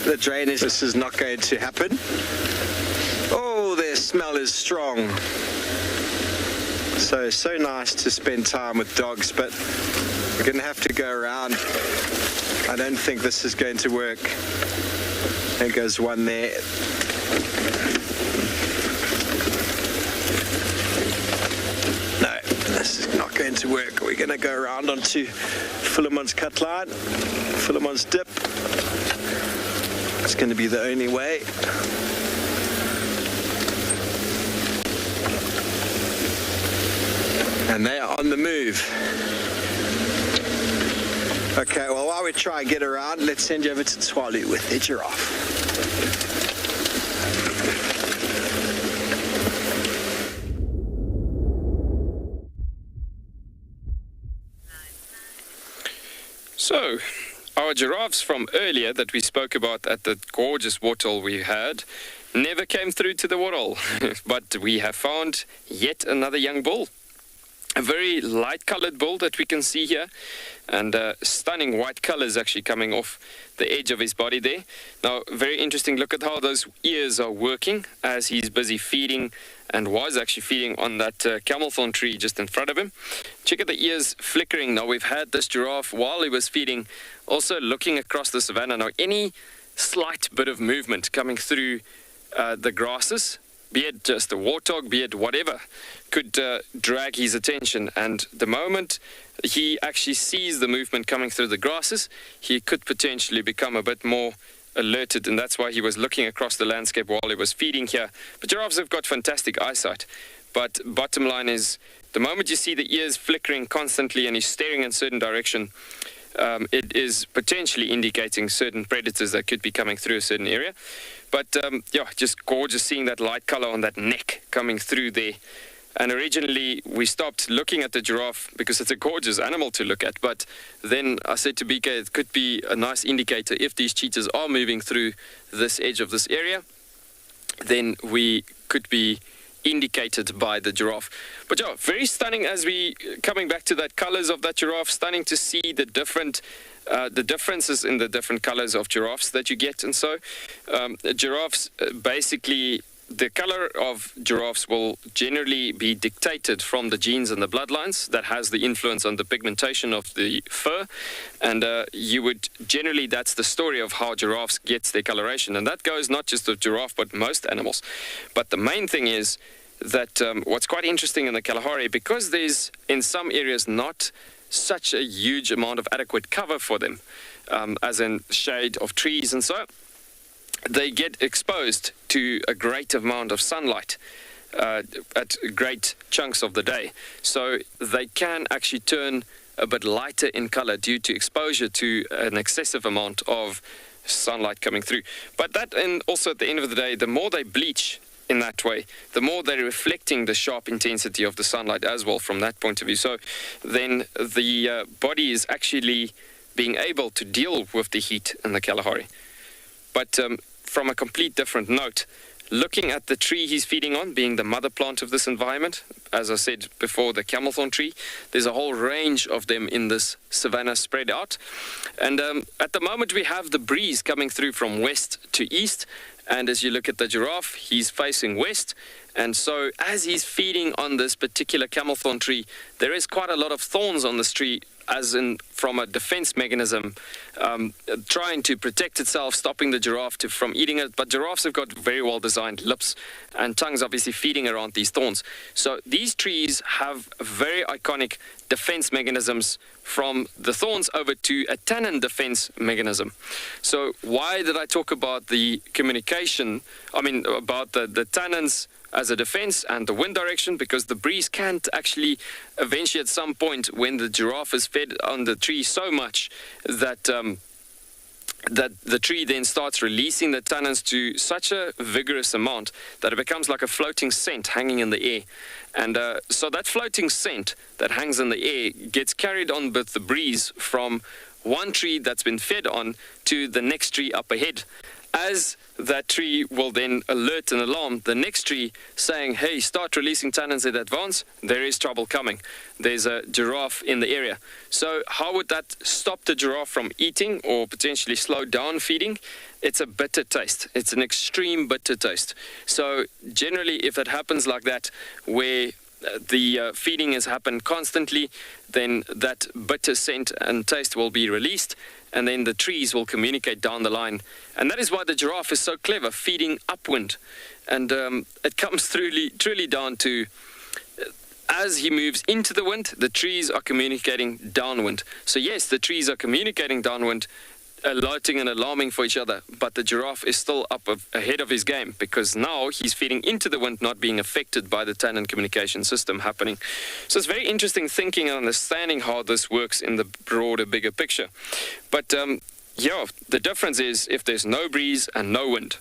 S5: The drainage, this is not going to happen. Oh, their smell is strong. So nice to spend time with dogs, but we're going to have to go around
S9: I don't think this is going to work. There goes one there. No, this is not going to work. We're going to go around onto Philemon's cut line, Philemon's dip. It's going to be the only way. And they are on the move. Okay, well, while we try and get around, let's send you over to Tswalu with the giraffe.
S4: So, our giraffes from earlier that we spoke about at the gorgeous waterhole we had never came through to the waterhole, but we have found yet another young bull. A very light-colored bull that we can see here, and stunning white colors actually coming off the edge of his body there. Now, very interesting, look at how those ears are working as he's busy feeding, and was actually feeding on that camel thorn tree just in front of him. Check out the ears flickering. Now, we've had this giraffe while he was feeding, also looking across the savannah. Now, any slight bit of movement coming through the grasses, be it just a warthog, be it whatever, could drag his attention. And the moment he actually sees the movement coming through the grasses, he could potentially become a bit more alerted, and that's why he was looking across the landscape while he was feeding here. But giraffes have got fantastic eyesight. But bottom line is, the moment you see the ears flickering constantly and he's staring in a certain direction, it is potentially indicating certain predators that could be coming through a certain area. But yeah, just gorgeous seeing that light color on that neck coming through there. And originally we stopped looking at the giraffe because it's a gorgeous animal to look at. But then I said to BK, it could be a nice indicator if these cheetahs are moving through this edge of this area, then we could be indicated by the giraffe. But yeah, very stunning as we coming back to that colors of that giraffe, stunning to see the differences in the different colors of giraffes that you get. And so giraffes, basically the color of giraffes will generally be dictated from the genes and the bloodlines. That has the influence on the pigmentation of the fur, and you would generally, that's the story of how giraffes gets their coloration, and that goes not just with giraffe but most animals. But the main thing is that what's quite interesting in the Kalahari, because there's in some areas not such a huge amount of adequate cover for them, as in shade of trees and so, they get exposed to a great amount of sunlight at great chunks of the day. So they can actually turn a bit lighter in color due to exposure to an excessive amount of sunlight coming through. But that, and also at the end of the day, the more they bleach in that way, the more they're reflecting the sharp intensity of the sunlight as well from that point of view. So then the body is actually being able to deal with the heat in the Kalahari. But from a complete different note, looking at the tree he's feeding on, being the mother plant of this environment, as I said before, the camel thorn tree, there's a whole range of them in this savanna spread out. And at the moment we have the breeze coming through from west to east, and as you look at the giraffe, he's facing west. And so as he's feeding on this particular camel thorn tree, there is quite a lot of thorns on this tree, as in from a defense mechanism, trying to protect itself, stopping the giraffe from eating it. But giraffes have got very well designed lips and tongues, obviously feeding around these thorns. So these trees have very iconic defense mechanisms, from the thorns over to a tannin defense mechanism. So why did I talk about the communication, about the tannins as a defense and the wind direction? Because the breeze can't actually eventually at some point, when the giraffe is fed on the tree so much that that the tree then starts releasing the tannins to such a vigorous amount that it becomes like a floating scent hanging in the air. And so that floating scent that hangs in the air gets carried on with the breeze from one tree that's been fed on to the next tree up ahead. As that tree will then alert and alarm the next tree, saying, hey, start releasing tannins in advance, there is trouble coming. There's a giraffe in the area. So how would that stop the giraffe from eating or potentially slow down feeding? It's a bitter taste. It's an extreme bitter taste. So generally, if it happens like that, where the feeding has happened constantly, then that bitter scent and taste will be released, and then the trees will communicate down the line. And that is why the giraffe is so clever, feeding upwind. And it comes truly down to, as he moves into the wind, the trees are communicating downwind. So yes, the trees are communicating downwind, alerting and alarming for each other, but the giraffe is still up ahead of his game, because now he's feeding into the wind, not being affected by the tannin communication system happening. So it's very interesting thinking and understanding how this works in the broader, bigger picture. But yeah, the difference is if there's no breeze and no wind.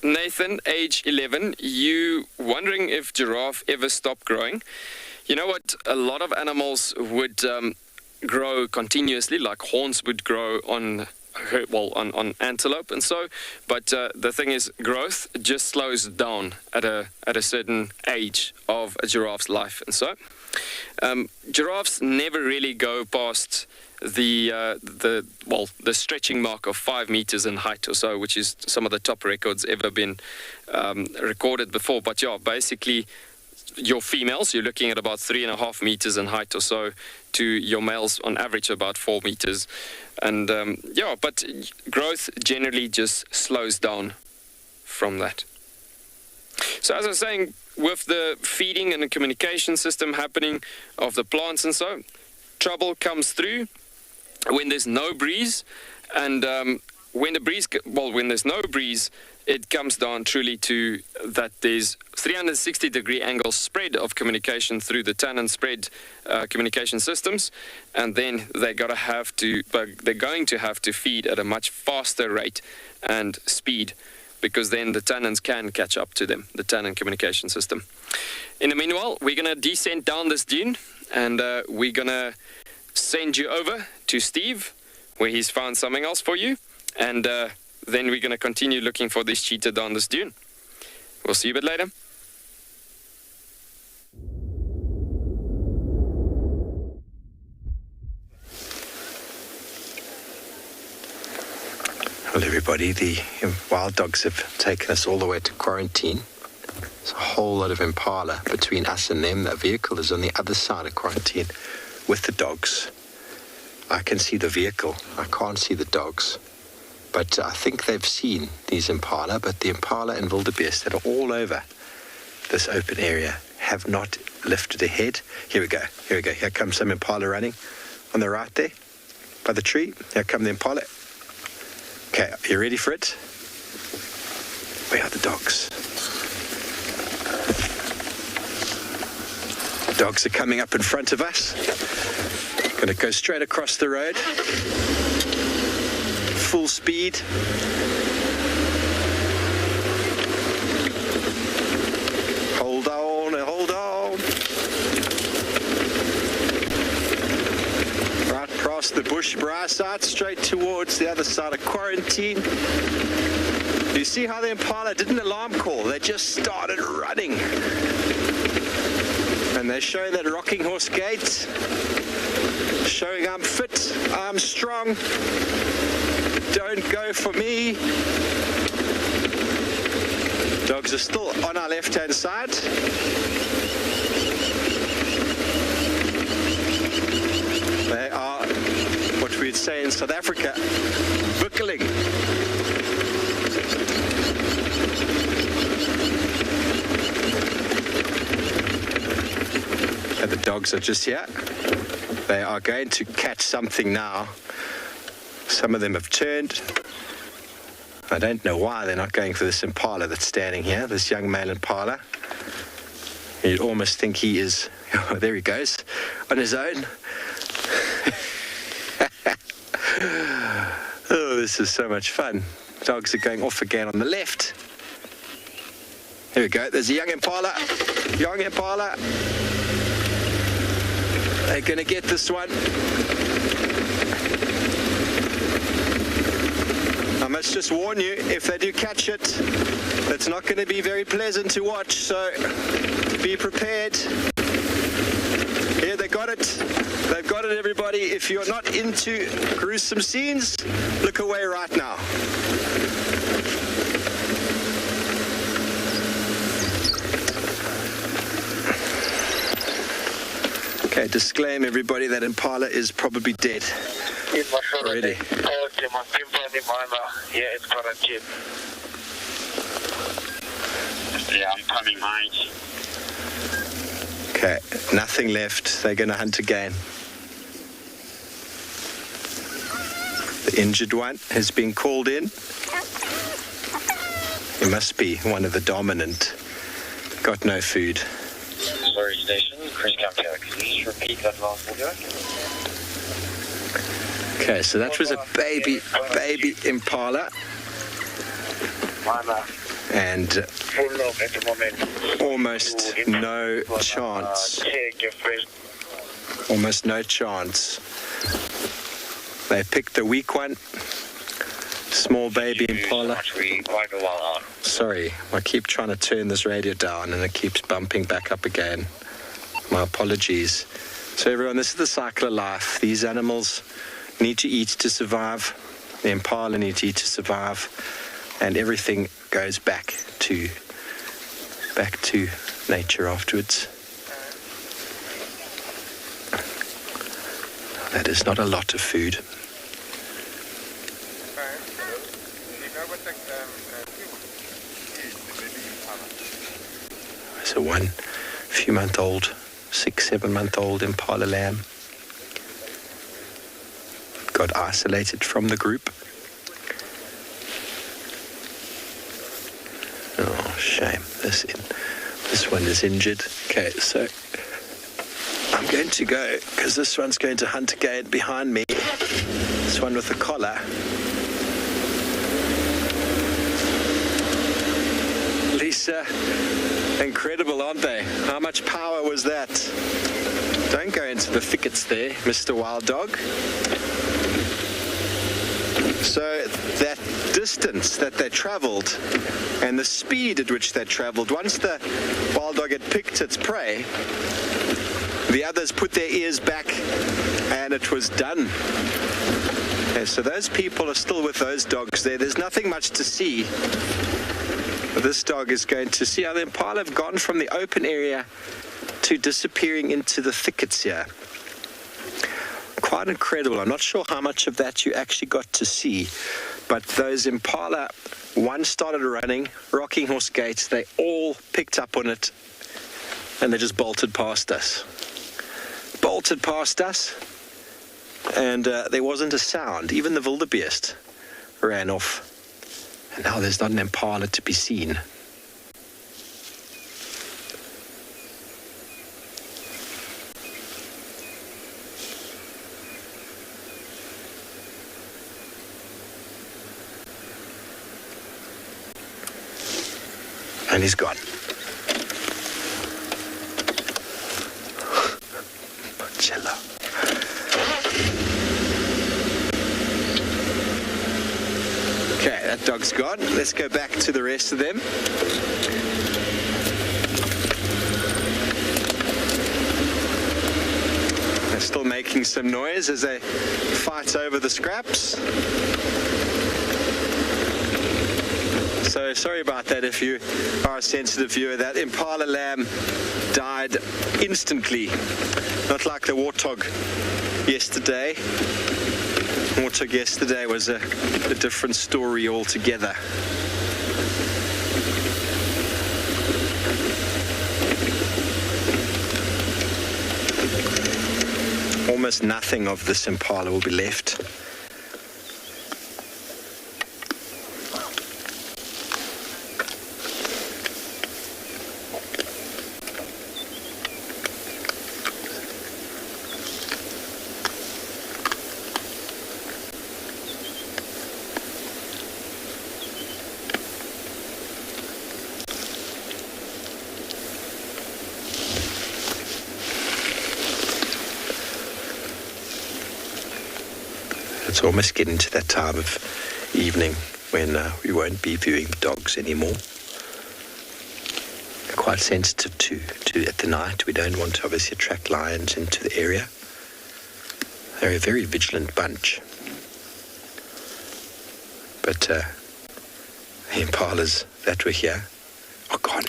S4: Nathan, age 11, you wondering if giraffe ever stopped growing? You know what? A lot of animals would grow continuously, like horns would grow on antelope and so. But the thing is, growth just slows down at a certain age of a giraffe's life, and so giraffes never really go past the stretching mark of 5 meters in height or so, which is some of the top records ever been recorded before. But yeah, basically your females, you're looking at about 3.5 meters in height or so, to your males on average about 4 meters. And yeah, but growth generally just slows down from that. So as I was saying, with the feeding and the communication system happening of the plants and so, trouble comes through when there's no breeze. And when there's no breeze, it comes down truly to that there's 360-degree angle spread of communication through the tannin spread communication systems, and then they're going to have to feed at a much faster rate and speed, because then the tannins can catch up to them, the tannin communication system. In the meanwhile, we're going to descend down this dune, and we're going to send you over to Steve, where he's found something else for you, and then we're going to continue looking for this cheetah down this dune. We'll see you a bit later.
S5: Well, everybody, the wild dogs have taken us all the way to quarantine. There's a whole lot of impala between us and them. That vehicle is on the other side of quarantine with the dogs. I can see the vehicle. I can't see the dogs. But I think they've seen these impala, but the impala and wildebeest that are all over this open area have not lifted a head. Here we go. Here comes some impala running on the right there by the tree. Here come the impala. Okay, are you ready for it? Where are the dogs? The dogs are coming up in front of us. Going to go straight across the road. Full speed. Hold on. Right across the bush brass out, straight towards the other side of quarantine. You see how the impala didn't alarm call? They just started running. And they're showing that rocking horse gait. Showing I'm fit, I'm strong. Don't go for me. Dogs are still on our left-hand side. They are what we'd say in South Africa, buckling. And the dogs are just here. They are going to catch something now. Some of them have turned. I don't know why they're not going for this impala that's standing here, this young male impala. You'd almost think he is, oh, there he goes, on his own. Oh, this is so much fun. Dogs are going off again on the left. Here we go, there's a young impala. They're going to get this one. I must just warn you, if they do catch it, it's not going to be very pleasant to watch, so be prepared.
S9: Here, they got it. They've got it, everybody. If you're not into gruesome scenes, look away right now. Okay, disclaim everybody that impala is probably dead already.
S15: Yeah, it's quarantine. Yeah, I'm coming, mate.
S9: Okay, nothing left. They're going to hunt again. The injured one has been called in. He must be one of the dominant. Got no food.
S15: Sorry, station. Chris Campbell, can you just repeat that last video?
S9: Okay, so that was a baby impala. And almost no chance. Almost no chance. They picked the weak one. Small baby impala. Sorry, I keep trying to turn this radio down and it keeps bumping back up again. My apologies. So everyone, this is the cycle of life. These animals need to eat to survive. The impala need to eat to survive. And everything goes back to nature afterwards. That is not a lot of food. So one few-month-old, 6-7-month-old impala lamb got isolated from the group. Oh, shame. This one is injured. Okay, so I'm going to go, because this one's going to hunt again behind me. This one with the collar. Lisa, incredible, aren't they? How much power was that? Don't go into the thickets there, Mr. Wild Dog. So that distance that they traveled and the speed at which they traveled, once the wild dog had picked its prey, the others put their ears back and it was done. Okay, so those people are still with those dogs there. There's nothing much to see. This dog is going to see how the impala have gone from the open area to disappearing into the thickets here. Quite incredible. I'm not sure how much of that you actually got to see, but those impala, one started running, rocking horse gaits, they all picked up on it, and they just bolted past us. And there wasn't a sound. Even the wildebeest ran off. And now there's not an impala to be seen. And he's gone. Marcello. Okay, that dog's gone. Let's go back to the rest of them. They're still making some noise as they fight over the scraps. So sorry about that if you are a sensitive viewer. That impala lamb died instantly. Not like the warthog yesterday. Warthog yesterday was a different story altogether. Almost nothing of this impala will be left. It's almost getting to that time of evening when we won't be viewing the dogs anymore.
S5: quite sensitive to at the night. We don't want to obviously attract lions into the area. They're a very vigilant bunch. But the impalas that were here are gone.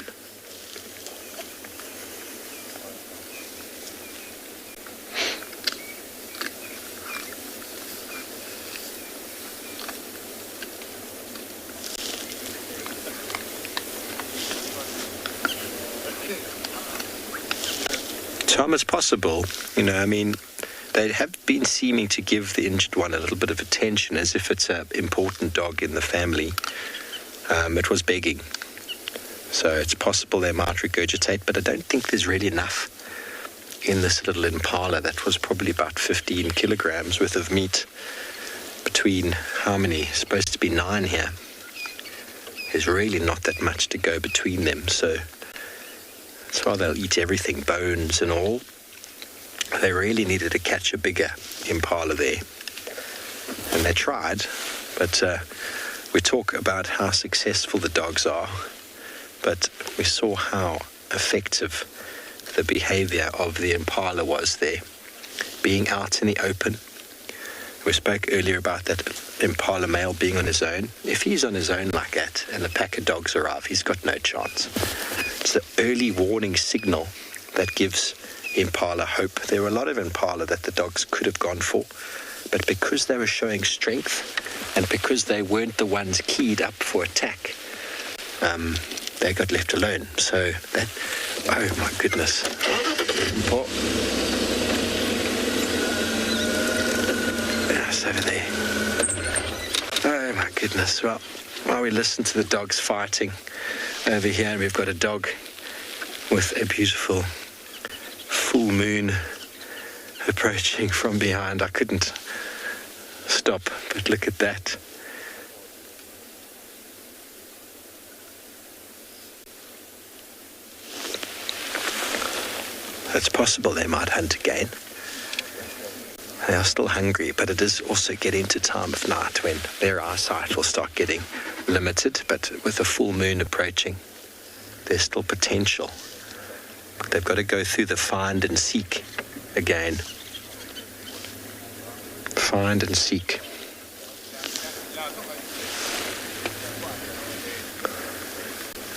S5: Tom, it's possible, they have been seeming to give the injured one a little bit of attention as if it's an important dog in the family. It was begging. So it's possible they might regurgitate, but I don't think there's really enough in this little impala. That was probably about 15 kilograms worth of meat between how many? Supposed to be 9 here. There's really not that much to go between them, so that's why they'll eat everything, bones and all. They really needed to catch a bigger impala there. And they tried, but we talk about how successful the dogs are, but we saw how effective the behavior of the impala was there. Being out in the open. We spoke earlier about that impala male being on his own. If he's on his own like that and a pack of dogs arrive, he's got no chance. It's the early warning signal that gives impala hope. There were a lot of impala that the dogs could have gone for, but because they were showing strength and because they weren't the ones keyed up for attack, they got left alone. So that, oh my goodness. It's over there. Oh my goodness. Well, while we listen to the dogs fighting over here, we've got a dog with a beautiful full moon approaching from behind. I couldn't stop, but look at that. It's possible they might hunt again. They are still hungry, but it is also getting to time of night when their eyesight will start getting limited, but with the full moon approaching, there's still potential. They've got to go through the find and seek again. Find and seek.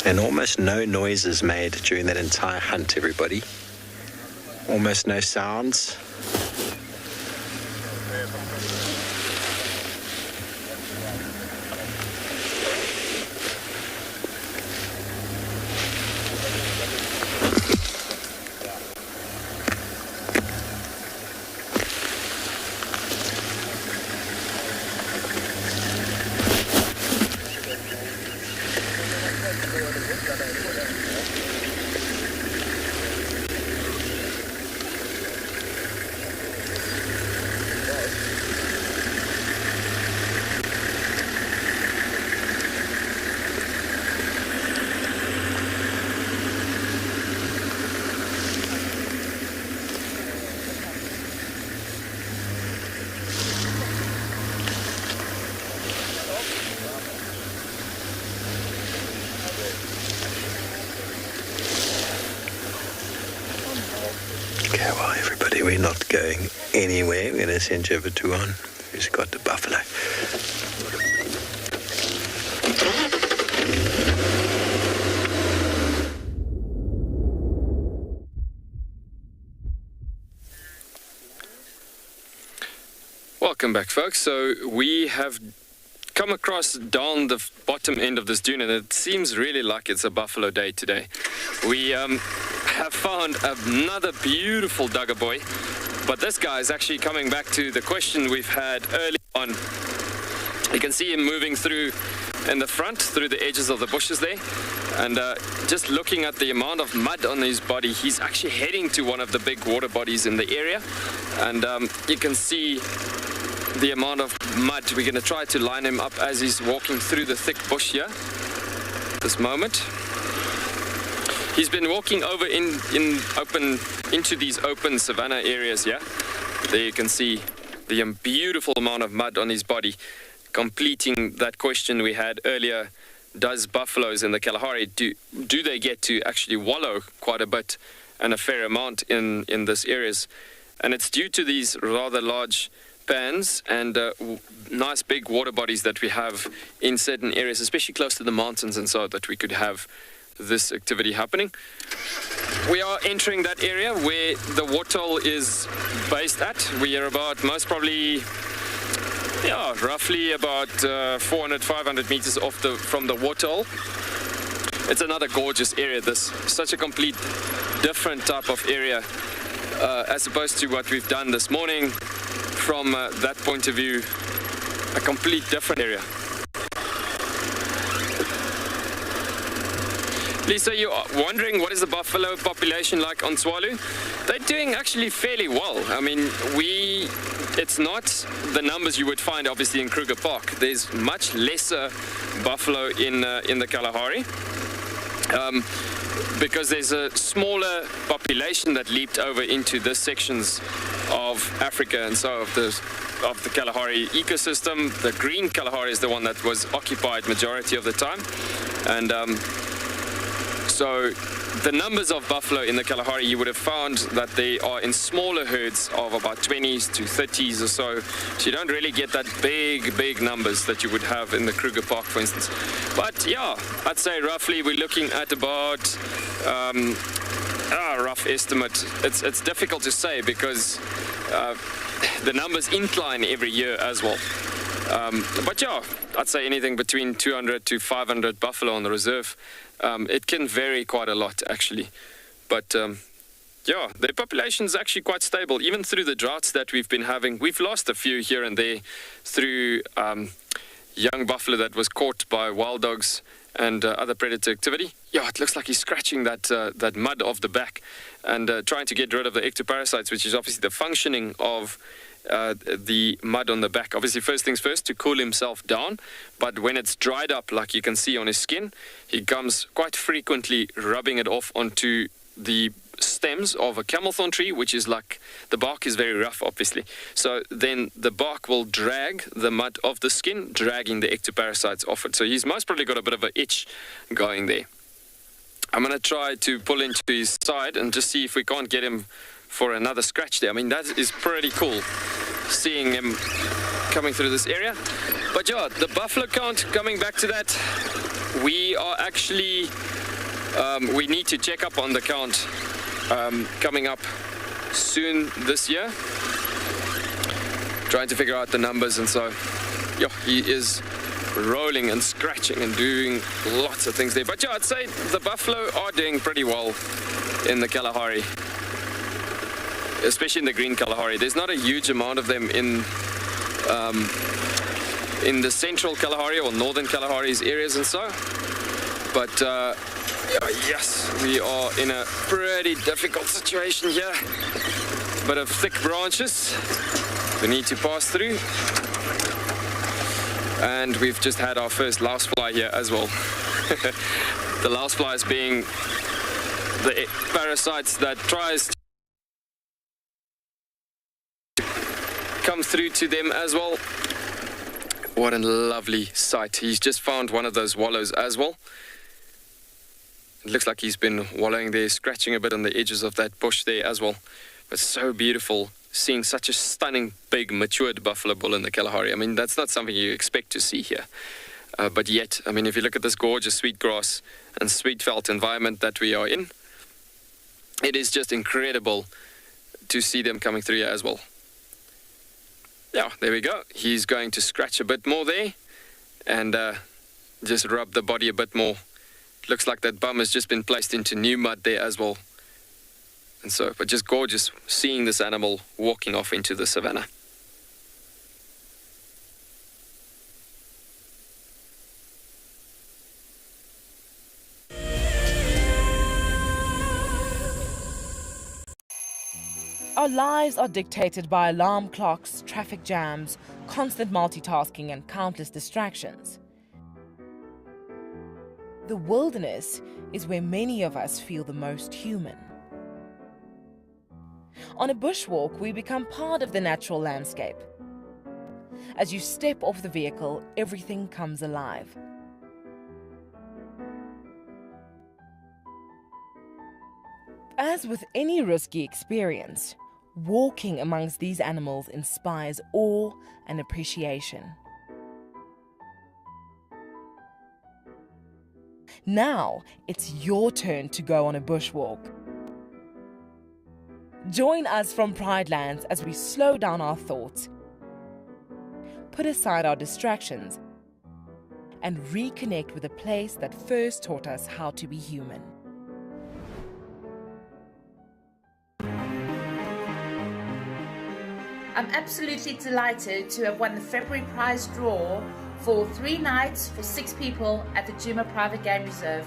S5: And almost no noises made during that entire hunt, everybody. Almost no sounds. Okay, well, everybody, we're not going anywhere. We're going to send you over to one who's got the buffalo.
S4: Welcome back, folks. So we have come across down the bottom end of this dune, and it seems really like it's a buffalo day today. We have found another beautiful dugger boy, but this guy is actually coming back to the question we've had early on. You can see him moving through in the front, through the edges of the bushes there, and just looking at the amount of mud on his body, he's actually heading to one of the big water bodies in the area, and you can see the amount of mud. We're going to try to line him up as he's walking through the thick bush here at this moment. He's been walking over into these open savanna areas here. There you can see the beautiful amount of mud on his body, completing that question we had earlier does buffaloes in the Kalahari, do they get to actually wallow quite a bit and a fair amount in this areas? And it's due to these rather large pans and nice big water bodies that we have in certain areas, especially close to the mountains and so, that we could have this activity happening. We are entering that area where the waterhole is based at. We are about most probably, roughly about 400, 500 meters off from the waterhole. It's another gorgeous area. This such a complete different type of area as opposed to what we've done this morning. From that point of view, a complete different area. Lisa, you're wondering what is the buffalo population like on Tswalu? They're doing actually fairly well. I mean, it's not the numbers you would find obviously in Kruger Park. There's much lesser buffalo in the Kalahari. Because there's a smaller population that leaped over into the sections of Africa and so of the Kalahari ecosystem. The green Kalahari is the one that was occupied majority of the time, and so the numbers of buffalo in the Kalahari, you would have found that they are in smaller herds of about 20s to 30s or so. So you don't really get that big numbers that you would have in the Kruger Park, for instance. But yeah, I'd say roughly we're looking at about rough estimate. It's difficult to say because the numbers incline every year as well. But yeah, I'd say anything between 200 to 500 buffalo on the reserve. It can vary quite a lot actually, but yeah, their population is actually quite stable even through the droughts that we've been having. We've lost a few here and there through young buffalo that was caught by wild dogs and other predator activity. Yeah, it looks like he's scratching that mud off the back and trying to get rid of the ectoparasites, which is obviously the functioning of the mud on the back. Obviously, first things first, to cool himself down, but when it's dried up, like you can see on his skin, he comes quite frequently rubbing it off onto the stems of a camel thorn tree, which is like, the bark is very rough obviously, so then the bark will drag the mud off the skin, dragging the ectoparasites off it. So he's most probably got a bit of an itch going there. I'm going to try to pull into his side and just see if we can't get him for another scratch there. I mean, that is pretty cool, seeing him coming through this area. But yeah, the buffalo count, coming back to that, we are actually, we need to check up on the count coming up soon this year. Trying to figure out the numbers, and so, yeah, he is rolling and scratching and doing lots of things there. But yeah, I'd say the buffalo are doing pretty well in the Kalahari, especially in the green Kalahari. There's not a huge amount of them in the central Kalahari or northern Kalahari's areas and so, but yes, we are in a pretty difficult situation here. Bit of thick branches we need to pass through, and we've just had our first lousefly here as well. The louseflies being the parasites that tries to come through to them as well. What a lovely sight. He's just found one of those wallows as well. It looks like he's been wallowing there, scratching a bit on the edges of that bush there as well. But so beautiful seeing such a stunning big matured buffalo bull in the Kalahari. I mean, that's not something you expect to see here. But yet, I mean, if you look at this gorgeous sweet grass and sweet veld environment that we are in, it is just incredible to see them coming through here as well. Yeah, there we go. He's going to scratch a bit more there and just rub the body a bit more. Looks like that bum has just been placed into new mud there as well. And so, but just gorgeous seeing this animal walking off into the savannah.
S2: Our lives are dictated by alarm clocks, traffic jams, constant multitasking, and countless distractions. The wilderness is where many of us feel the most human. On a bushwalk, we become part of the natural landscape. As you step off the vehicle, everything comes alive. As with any risky experience, walking amongst these animals inspires awe and appreciation. Now, it's your turn to go on a bushwalk. Join us from Pridelands as we slow down our thoughts, put aside our distractions, and reconnect with a place that first taught us how to be human.
S19: I'm absolutely delighted to have won the February prize draw for 3 nights for 6 people at the Djuma Private Game Reserve.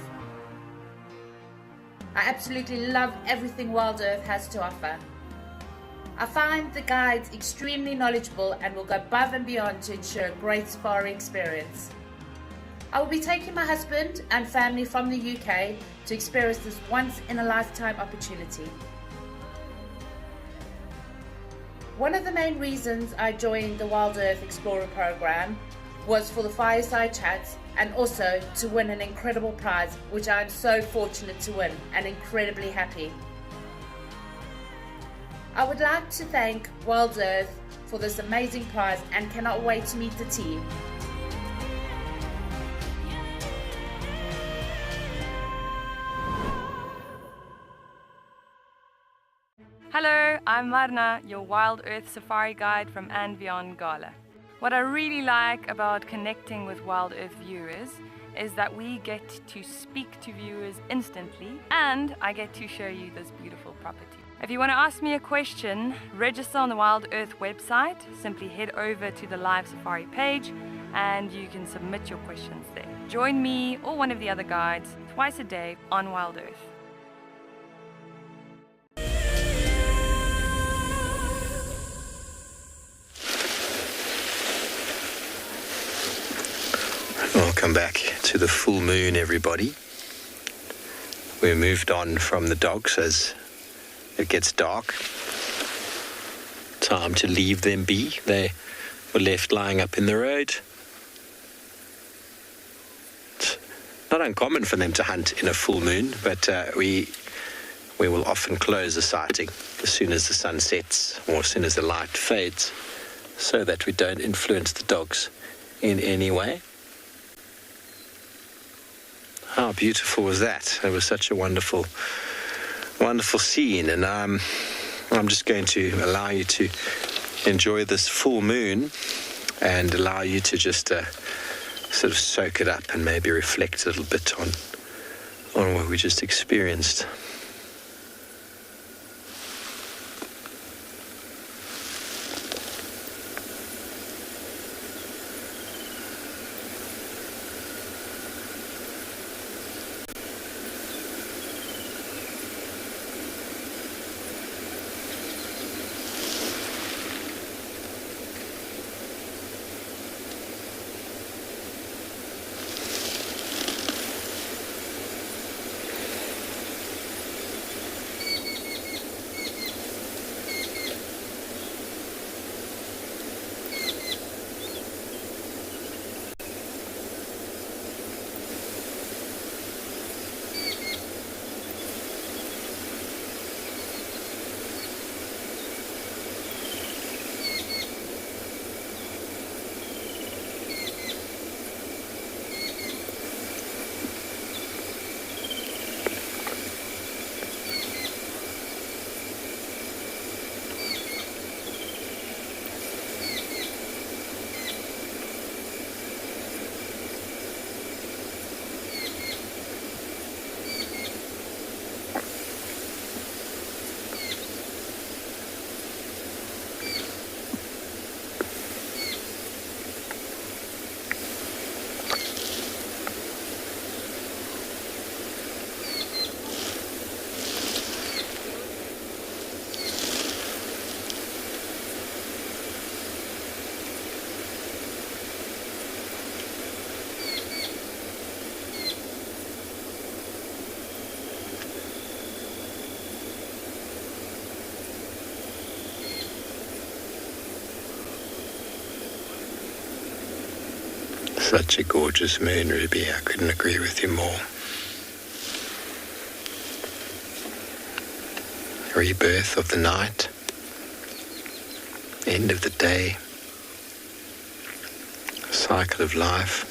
S19: I absolutely love everything Wild Earth has to offer. I find the guides extremely knowledgeable and will go above and beyond to ensure a great safari experience. I will be taking my husband and family from the UK to experience this once-in-a-lifetime opportunity. One of the main reasons I joined the Wild Earth Explorer program was for the fireside chats and also to win an incredible prize, which I am so fortunate to win and incredibly happy. I would like to thank Wild Earth for this amazing prize and cannot wait to meet the team.
S20: Hello, I'm Marna, your Wild Earth Safari Guide from and beyond Gala. What I really like about connecting with Wild Earth viewers is that we get to speak to viewers instantly and I get to show you this beautiful property. If you want to ask me a question, register on the Wild Earth website. Simply head over to the live safari page and you can submit your questions there. Join me or one of the other guides twice a day on Wild Earth.
S5: Welcome back to the full moon, everybody. We moved on from the dogs as it gets dark. Time to leave them be. They were left lying up in the road. It's not uncommon for them to hunt in a full moon, but we will often close the sighting as soon as the sun sets or as soon as the light fades, so that we don't influence the dogs in any way. How beautiful was that? It was such a wonderful, wonderful scene, and I'm just going to allow you to enjoy this full moon and allow you to just sort of soak it up and maybe reflect a little bit on what we just experienced. Such a gorgeous moon, Ruby. I couldn't agree with you more. rebirth of the night, end of the day, cycle of life.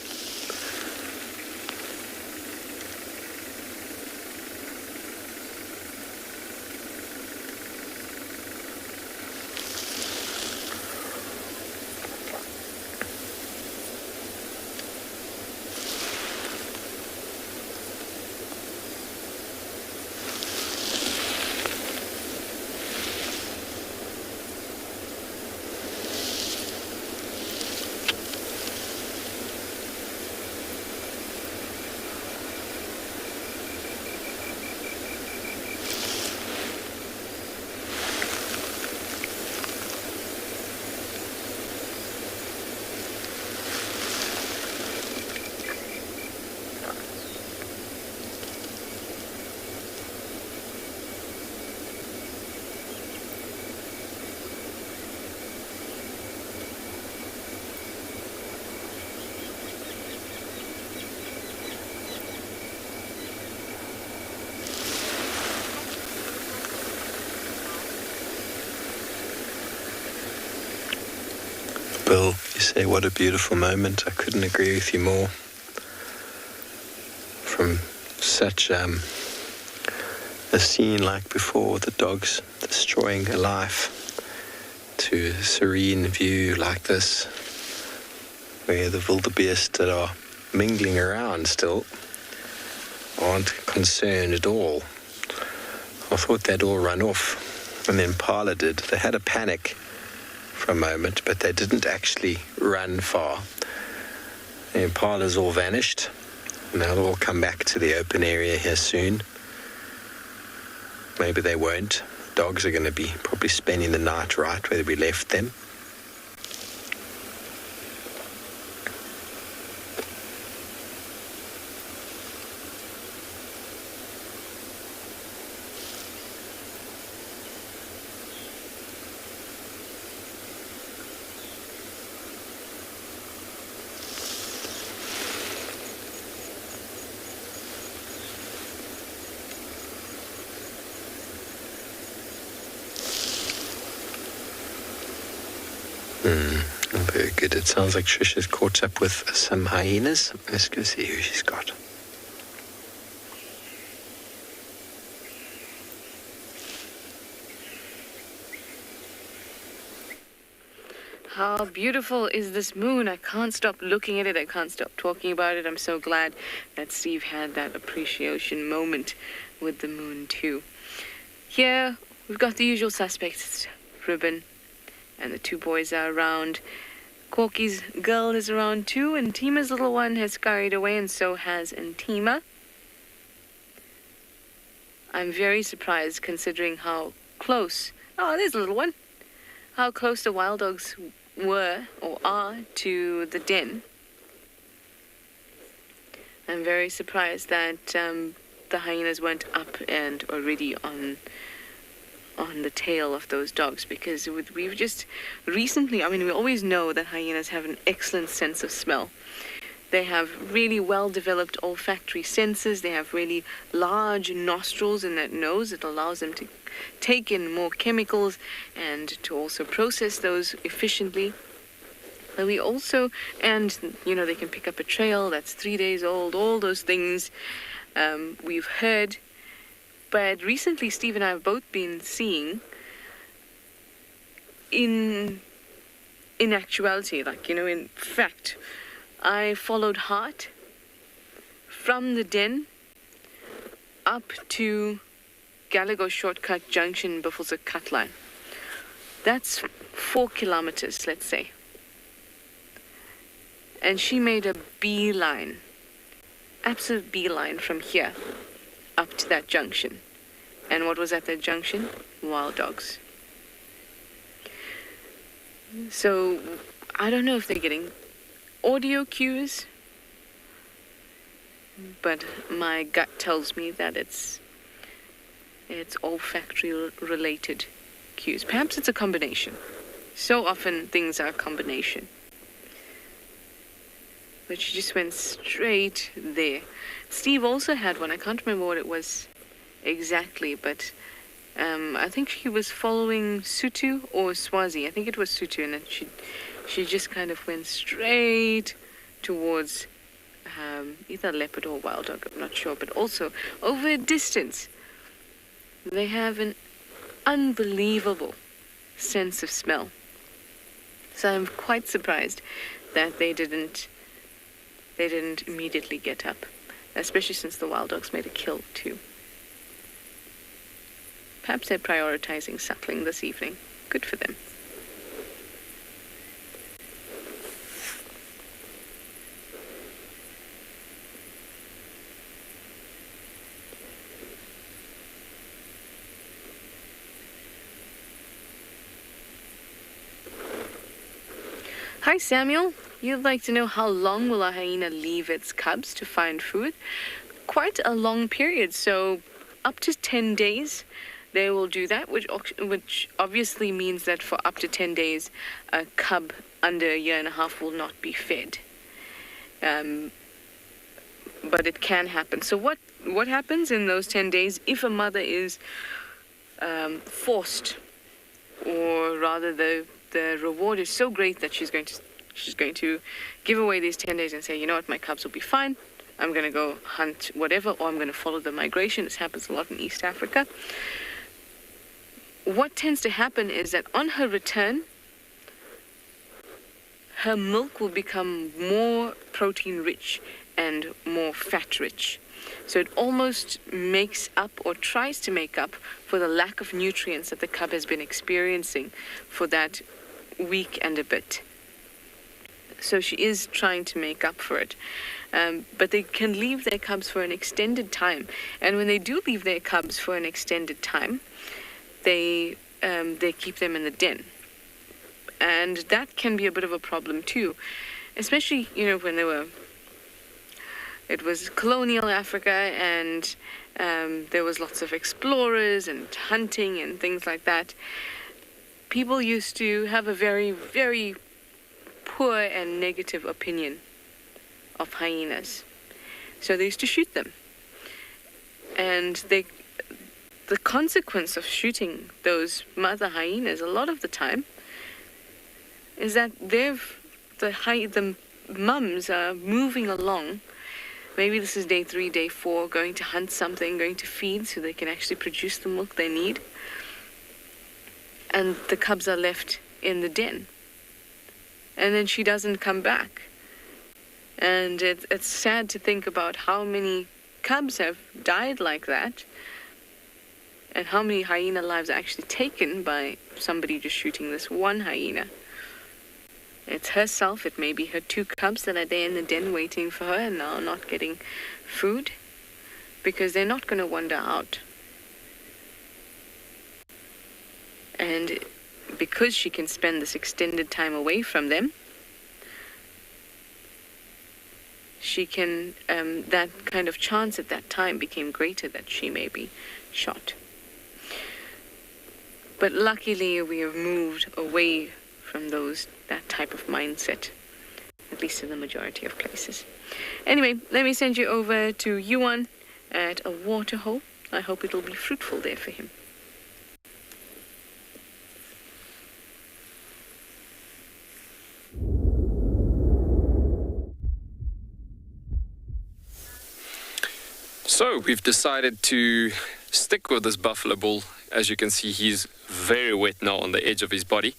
S5: Bill, you say what a beautiful moment. I couldn't agree with you more. From such a scene like before, the dogs destroying a life, to a serene view like this, where the wildebeest that are mingling around still aren't concerned at all. I thought they'd all run off, and the impala did. They had a panic for a moment, but they didn't actually run far. The impalas all vanished, and they'll all come back to the open area here soon. Maybe they won't. Dogs are going to be probably spending the night right where we left them. Very good. It sounds like Trisha's caught up with some hyenas. Let's go see who she's got.
S3: How beautiful is this moon? I can't stop looking at it. I can't stop talking about it. I'm so glad that Steve had that appreciation moment with the moon too. Here, we've got the usual suspects. Ribbon and the two boys are around. Corky's girl is around too, and Tima's little one has scurried away, and so has Ntima. I'm very surprised considering how close, oh, there's a little one, how close the wild dogs were or are to the den. I'm very surprised that the hyenas weren't up and already on the tail of those dogs, because we've just recently, I mean, we always know that hyenas have an excellent sense of smell. They have really well-developed olfactory senses. They have really large nostrils in that nose. It allows them to take in more chemicals and to also process those efficiently. But we also, and, you know, they can pick up a trail that's 3 days old, all those things we've heard. But recently, Steve and I have both been seeing, in actuality, like, you know, in fact, I followed Hart from the den up to Gallagher Shortcut Junction, Buffalo's Cut Line. That's 4 kilometers, let's say. And she made a beeline, absolute beeline from here up to that junction. And what was at that junction? Wild dogs. So I don't know if they're getting audio cues, but my gut tells me that it's olfactory related cues. Perhaps it's a combination. So often things are a combination. But she just went straight there. Steve also had one. I can't remember what it was exactly, but I think she was following Sutu or Swazi. I think it was Sutu, and then she just kind of went straight towards either leopard or wild dog, I'm not sure, but also over a distance. They have an unbelievable sense of smell. So I'm quite surprised that they didn't immediately get up, especially since the wild dogs made a kill too. Perhaps they're prioritizing suckling this evening. Good for them. Hi Samuel, you'd like to know how long will a hyena leave its cubs to find food? Quite a long period, so up to 10 days they will do that, which obviously means that for up to 10 days a cub under a year and a half will not be fed. But it can happen. So what happens in those 10 days if a mother is forced, or rather the reward is so great that she's going to give away these 10 days and say, you know what, my cubs will be fine. I'm going to go hunt whatever, or I'm going to follow the migration. This happens a lot in East Africa. What tends to happen is that on her return, her milk will become more protein-rich and more fat-rich. So it almost makes up, or tries to make up, for the lack of nutrients that the cub has been experiencing for that week and a bit. So she is trying to make up for it. But they can leave their cubs for an extended time. And when they do leave their cubs for an extended time, they keep them in the den. And that can be a bit of a problem too. Especially, when it was colonial Africa, and there was lots of explorers and hunting and things like that. People used to have a very, very poor and negative opinion of hyenas. So they used to shoot them. And the consequence of shooting those mother hyenas a lot of the time is that the mums are moving along. Maybe this is day 3, day 4, going to hunt something, going to feed so they can actually produce the milk they need. And the cubs are left in the den. And then she doesn't come back. And it's sad to think about how many cubs have died like that, and how many hyena lives are actually taken by somebody just shooting this one hyena. It's herself, it may be her 2 cubs that are there in the den waiting for her and now not getting food, because they're not going to wander out. And because she can spend this extended time away from them, she can, that kind of chance at that time became greater that she may be shot. But luckily we have moved away from that type of mindset, at least in the majority of places. Anyway, let me send you over to Yuan at a waterhole. I hope it will be fruitful there for him.
S4: So we've decided to stick with this buffalo bull. As you can see, he's very wet now on the edge of his body,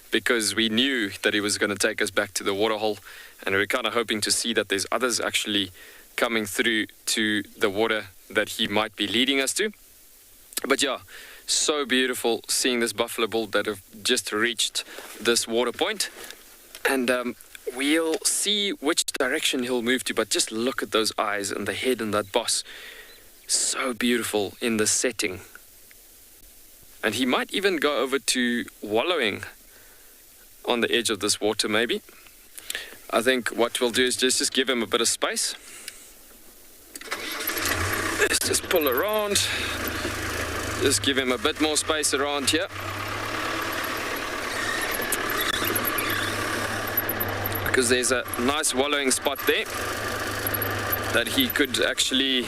S4: because we knew that he was going to take us back to the waterhole, and we were kind of hoping to see that there's others actually coming through to the water that he might be leading us to. But yeah, so beautiful seeing this buffalo bull that have just reached this water point. And we'll see which direction he'll move to, but just look at those eyes and the head and that boss. So beautiful in the setting. And he might even go over to wallowing on the edge of this water maybe. I think what we'll do is just give him a bit of space. Let's just pull around. Just give him a bit more space around here. Because there's a nice wallowing spot there that he could actually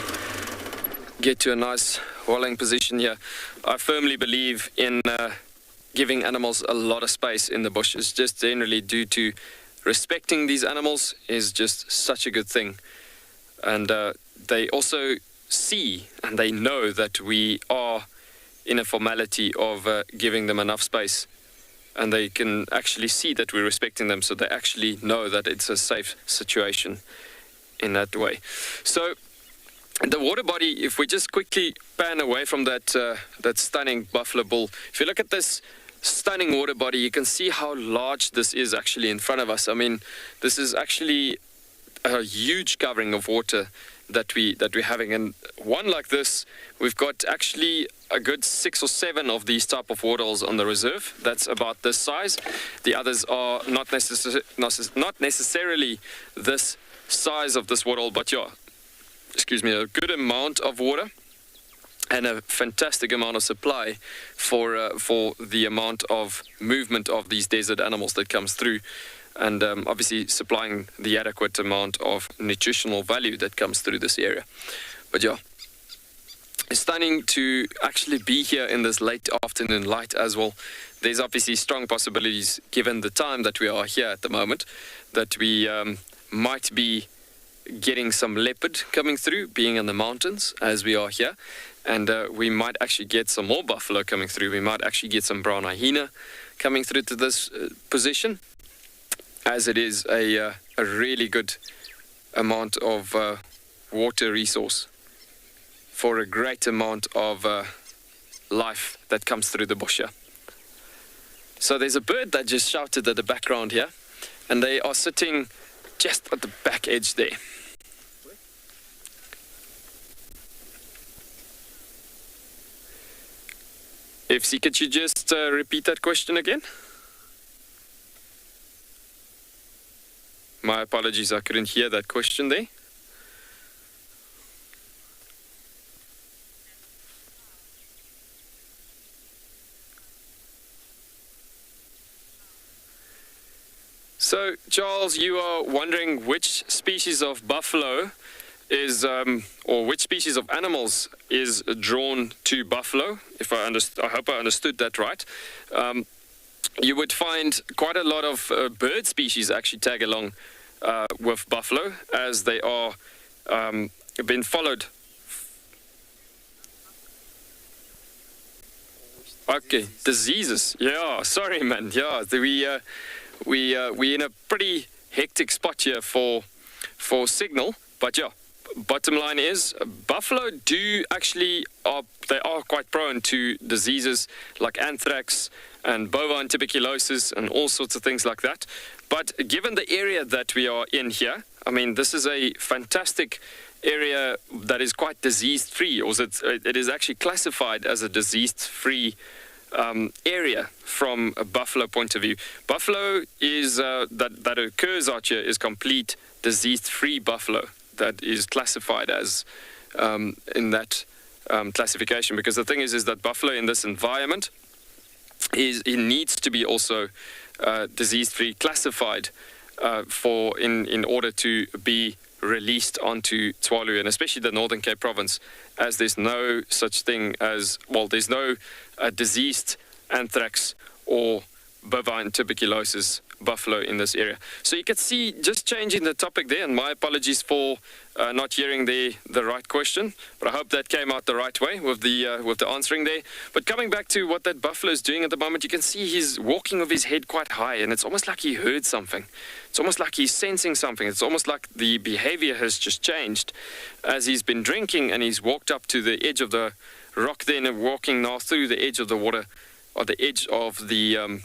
S4: get to a nice walling position here. I firmly believe in giving animals a lot of space in the bushes, just generally due to respecting these animals is just such a good thing. And they also see and they know that we are in a formality of giving them enough space. And they can actually see that we're respecting them, so they actually know that it's a safe situation in that way. So the water body, if we just quickly pan away from that stunning buffalo bull, if you look at this stunning water body, you can see how large this is actually in front of us. I mean, this is actually a huge covering of water that we're having, and one like this, we've got actually a good 6 or 7 of these type of waterholes on the reserve. That's about this size. The others are not necessarily this size of this waterhole, but yeah, excuse me, a good amount of water and a fantastic amount of supply for the amount of movement of these desert animals that comes through. And obviously supplying the adequate amount of nutritional value that comes through this area. But yeah, it's stunning to actually be here in this late afternoon light as well. There's obviously strong possibilities, given the time that we are here at the moment, that we might be getting some leopard coming through, being in the mountains as we are here. And we might actually get some more buffalo coming through. We might actually get some brown hyena coming through to this position, as it is a really good amount of water resource for a great amount of life that comes through the bush here. So there's a bird that just shouted at the background here, and they are sitting just at the back edge there. Ifsi, could you just repeat that question again? My apologies, I couldn't hear that question there. So, Charles, you are wondering which species of buffalo is, or which species of animals is drawn to buffalo, if I hope I understood that right. You would find quite a lot of bird species actually tag along with buffalo, as they are being followed. Okay, diseases. Yeah, sorry, man. Yeah, we in a pretty hectic spot here for signal, but yeah. Bottom line is, buffalo they are quite prone to diseases like anthrax and bovine tuberculosis and all sorts of things like that. But given the area that we are in here, I mean, this is a fantastic area that is quite disease-free, or it is actually classified as a disease-free area from a buffalo point of view. Buffalo is that occurs out here is complete disease-free buffalo. That is classified as in that classification, because the thing is that buffalo in this environment it needs to be also disease-free classified in order to be released onto Tswalu, and especially the Northern Cape province, as there's no such thing as, well, there's no diseased anthrax or bovine tuberculosis buffalo in this area. So you can see, just changing the topic there, and my apologies for not hearing the right question, but I hope that came out the right way with the answering there. But coming back to what that buffalo is doing at the moment, you can see he's walking with his head quite high, and it's almost like he heard something. It's almost like he's sensing something. It's almost like the behavior has just changed as he's been drinking, and he's walked up to the edge of the rock there, and walking now through the edge of the water, or the edge of the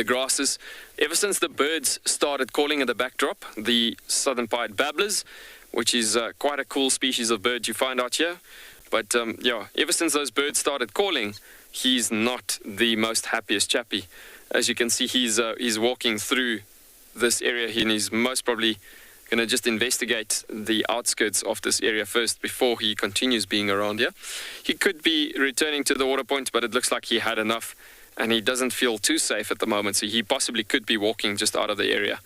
S4: grasses. Ever since the birds started calling in the backdrop, the southern pied babblers, which is quite a cool species of bird you find out here. But yeah, ever since those birds started calling, he's not the most happiest chappy. As you can see, he's walking through this area here, and he's most probably going to just investigate the outskirts of this area first before he continues being around here. He could be returning to the water point, but it looks like he had enough, and he doesn't feel too safe at the moment, so he possibly could be walking just out of the area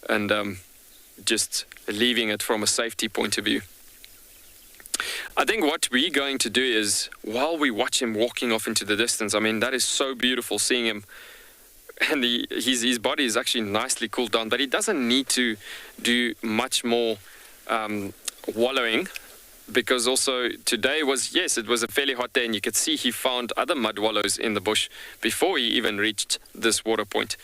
S4: and just leaving it from a safety point of view. I think what we're going to do is, while we watch him walking off into the distance, I mean, that is so beautiful seeing him. And his body is actually nicely cooled down, but he doesn't need to do much more wallowing, because also today was, yes, it was a fairly hot day, and you could see he found other mud wallows in the bush before he even reached this water point.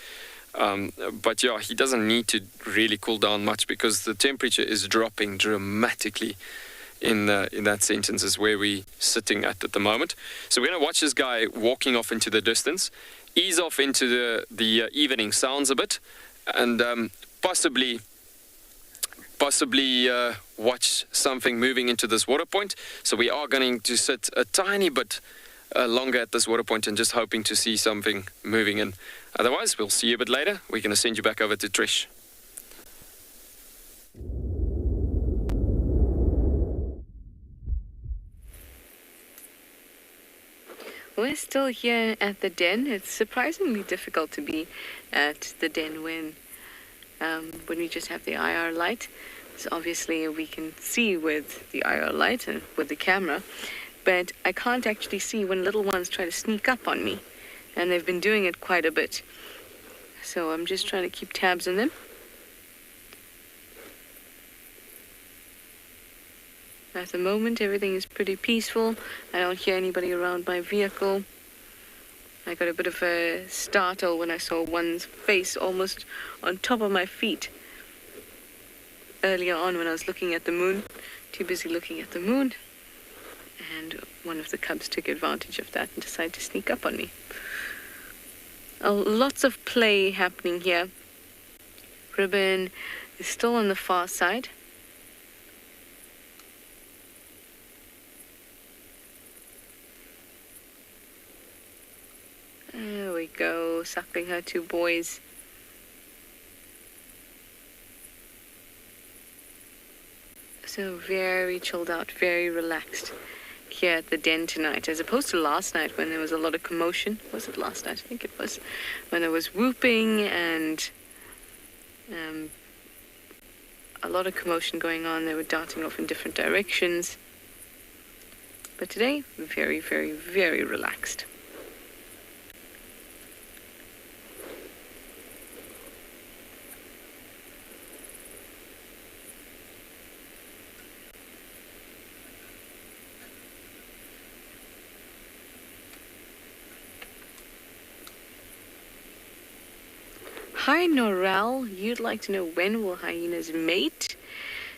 S4: But yeah, he doesn't need to really cool down much, because the temperature is dropping dramatically in that sentence is where we're sitting at the moment. So we're going to watch this guy walking off into the distance, ease off into the evening sounds a bit, and possibly watch something moving into this water point. So we are going to sit a tiny bit longer at this water point and just hoping to see something moving in. Otherwise, we'll see you a bit later. We're going to send you back over to Trish.
S3: We're still here at the den. It's surprisingly difficult to be at the den when we just have the IR light. So obviously we can see with the IR light and with the camera, but I can't actually see when little ones try to sneak up on me, and they've been doing it quite a bit. So I'm just trying to keep tabs on them. At the moment, everything is pretty peaceful. I don't hear anybody around my vehicle. I got a bit of a startle when I saw one's face almost on top of my feet earlier on when I was looking at the moon. Too busy looking at the moon. And one of the cubs took advantage of that and decided to sneak up on me. Lots of play happening here. Ribbon is still on the far side. There we go, suckling her two boys. So very chilled out, very relaxed here at the den tonight, as opposed to last night when there was a lot of commotion. Was it last night? I think it was. When there was whooping and a lot of commotion going on. They were darting off in different directions. But today, very, very, very relaxed. Hi Norel, you'd like to know when will hyenas mate?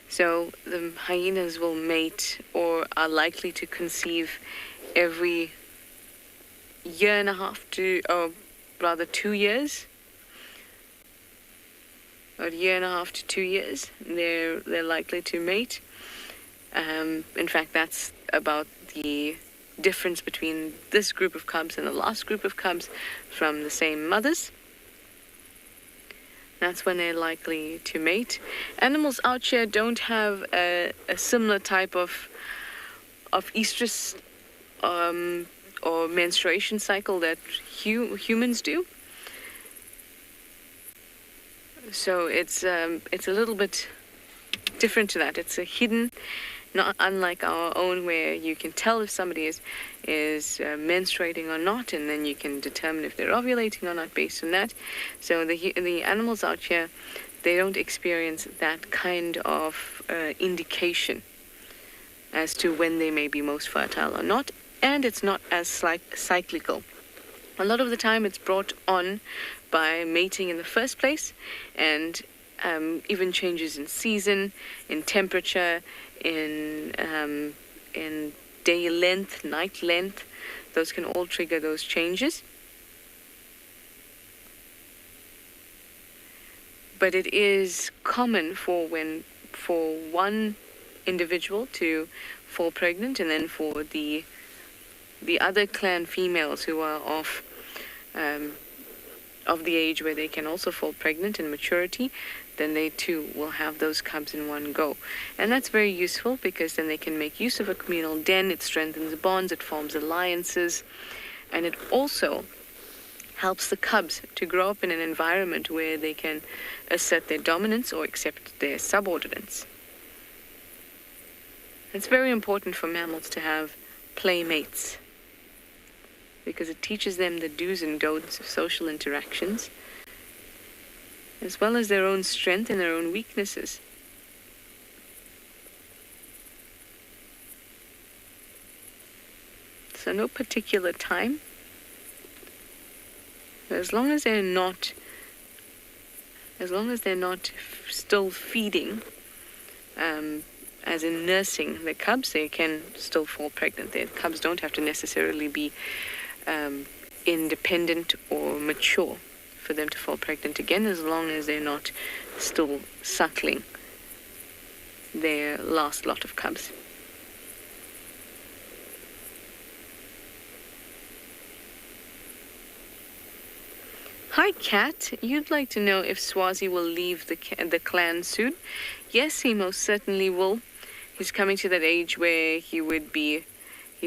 S3: So the hyenas will mate or are likely to conceive every year and a half to, or rather 2 years. Or a year and a half to 2 years, they're likely to mate. In fact, that's about the difference between this group of cubs and the last group of cubs from the same mothers. That's when they're likely to mate. Animals out here don't have a similar type of estrus or menstruation cycle that humans do. So it's a little bit different to that. It's a hidden, not unlike our own, where you can tell if somebody is menstruating or not, and then you can determine if they're ovulating or not based on that. So the animals out here, they don't experience that kind of indication as to when they may be most fertile or not, and it's not as cyclical. A lot of the time it's brought on by mating in the first place, and even changes in season, in temperature, in day length, night length. Those can all trigger those changes. But it is common for one individual to fall pregnant, and then for the other clan females who are of the age where they can also fall pregnant in maturity, then they too will have those cubs in one go. And that's very useful, because then they can make use of a communal den. It strengthens bonds, it forms alliances, and it also helps the cubs to grow up in an environment where they can assert their dominance or accept their subordinates. It's very important for mammals to have playmates because it teaches them the do's and don'ts of social interactions, as well as their own strength and their own weaknesses. So no particular time. As long as they're not still feeding, as in nursing the cubs, they can still fall pregnant. The cubs don't have to necessarily be independent or mature for them to fall pregnant again, as long as they're not still suckling their last lot of cubs. Hi, Kat. You'd like to know if Tswazi will leave the clan soon? Yes, he most certainly will. He's coming to that age where he'd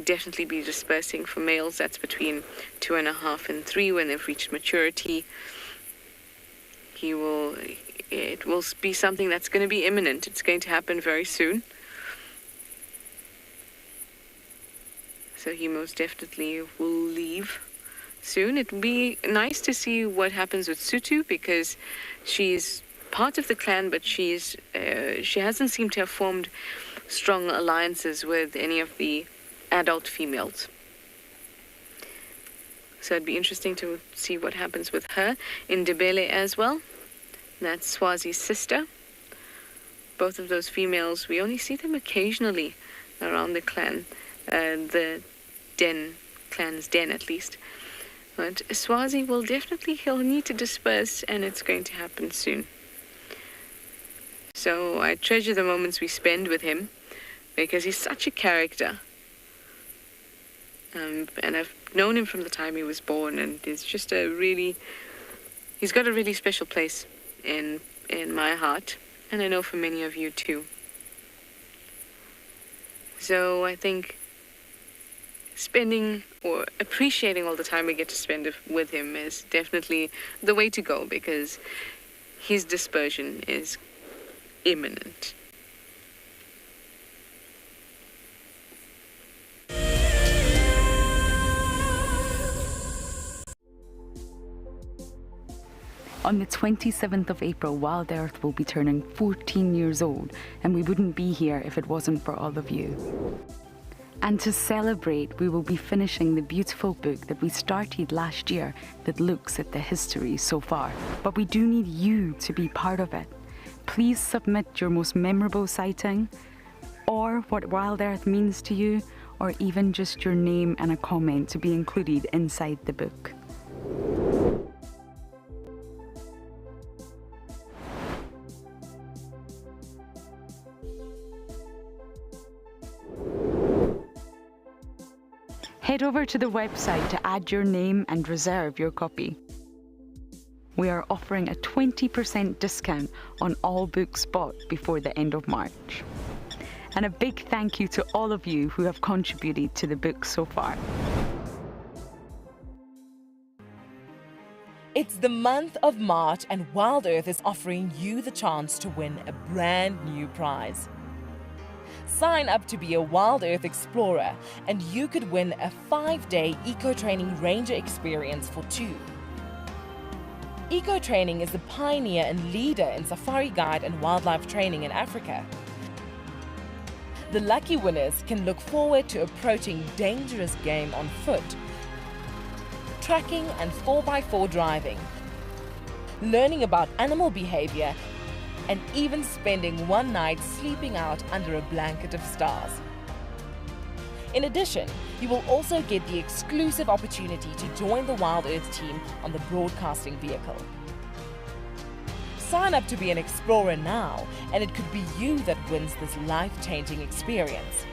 S3: definitely be dispersing for males. That's between 2.5 and 3 when they've reached maturity. It will be something that's going to be imminent. It's going to happen very soon. So he most definitely will leave soon. It would be nice to see what happens with Sutu, because she's part of the clan, but she hasn't seemed to have formed strong alliances with any of the adult females. So it'd be interesting to see what happens with her. In Ndebele as well. That's Tswazi's sister. Both of those females, we only see them occasionally around the clan, the clan's den at least. But Tswazi he'll need to disperse, and it's going to happen soon. So I treasure the moments we spend with him, because he's such a character. And I've known him from the time he was born, and he's just he's got a really special place in my heart, and I know for many of you too. So I think spending or appreciating all the time we get to spend with him is definitely the way to go, because his dispersion is imminent.
S8: On the 27th of April, Wild Earth will be turning 14 years old, and we wouldn't be here if it wasn't for all of you. And to celebrate, we will be finishing the beautiful book that we started last year that looks at the history so far. But we do need you to be part of it. Please submit your most memorable sighting, or what Wild Earth means to you, or even just your name and a comment to be included inside the book. Head over to the website to add your name and reserve your copy. We are offering a 20% discount on all books bought before the end of March. And a big thank you to all of you who have contributed to the book so far.
S2: It's the month of March, and Wild Earth is offering you the chance to win a brand new prize. Sign up to be a Wild Earth Explorer, and you could win a 5-day eco-training ranger experience for 2. Eco-training is the pioneer and leader in safari guide and wildlife training in Africa. The lucky winners can look forward to approaching dangerous game on foot, tracking and 4x4 driving, learning about animal behavior, and even spending one night sleeping out under a blanket of stars. In addition, you will also get the exclusive opportunity to join the Wild Earth team on the broadcasting vehicle. Sign up to be an explorer now, and it could be you that wins this life-changing experience.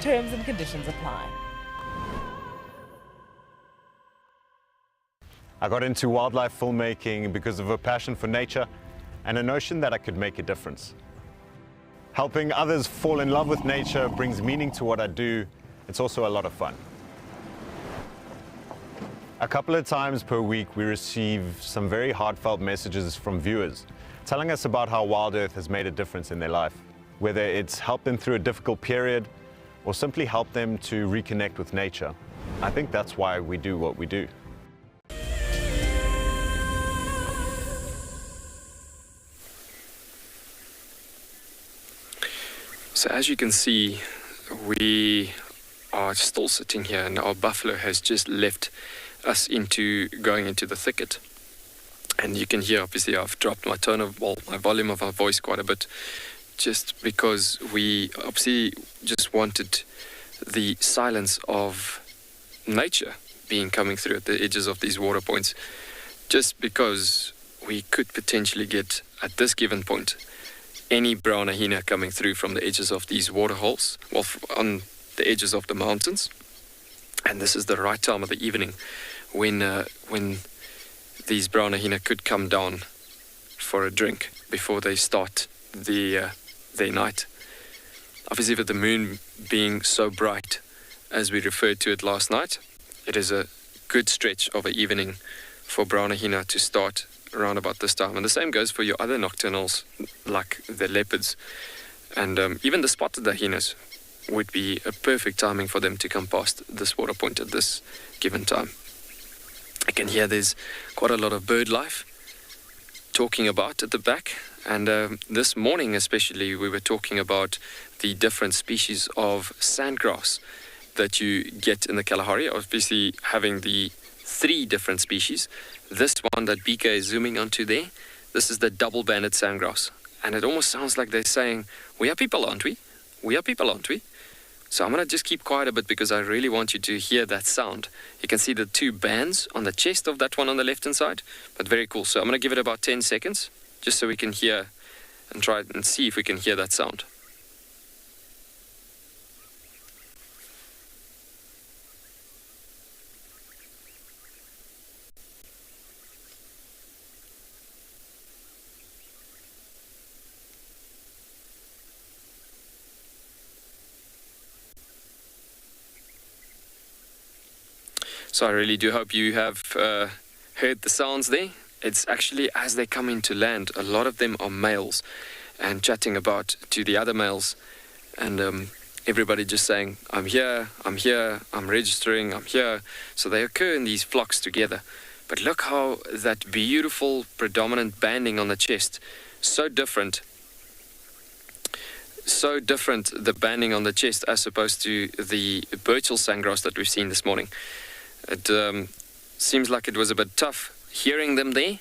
S2: Terms and conditions apply.
S9: I got into wildlife filmmaking because of a passion for nature and a notion that I could make a difference. Helping others fall in love with nature brings meaning to what I do. It's also a lot of fun. A couple of times per week, we receive some very heartfelt messages from viewers telling us about how Wild Earth has made a difference in their life, whether it's helped them through a difficult period, or simply help them to reconnect with nature. I think that's why we do what we do.
S4: So as you can see, we are still sitting here and our buffalo has just left us going into the thicket. And you can hear, obviously, I've dropped my my volume of our voice quite a bit, just because we obviously just wanted the silence of nature coming through at the edges of these water points, just because we could potentially get, at this given point, any brown hyena coming through from the edges of these water holes, well, on the edges of the mountains. And this is the right time of the evening when these brown hyena could come down for a drink before they start their night. Obviously, with the moon being so bright, as we referred to it last night, it is a good stretch of an evening for brown hyena to start around about this time. And the same goes for your other nocturnals, like the leopards. And even the spotted hyenas would be a perfect timing for them to come past this water point at this given time. I can hear there's quite a lot of bird life talking about at the back. And this morning especially, we were talking about the different species of sandgrass that you get in the Kalahari. Obviously, having the 3 different species. This one that BK is zooming onto there, this is the double-banded sandgrass. And it almost sounds like they're saying, we are people, aren't we? We are people, aren't we? So I'm going to just keep quiet a bit because I really want you to hear that sound. You can see the 2 bands on the chest of that one on the left-hand side, but very cool. So I'm going to give it about 10 seconds just so we can hear and try and see if we can hear that sound. So I really do hope you have heard the sounds there. It's actually as they come into land, a lot of them are males and chatting about to the other males, and everybody just saying, I'm here, I'm registering, I'm here. So they occur in these flocks together. But look how that beautiful predominant banding on the chest, so different, the banding on the chest as opposed to the birchal sandgrass that we've seen this morning. It seems like it was a bit tough hearing them there.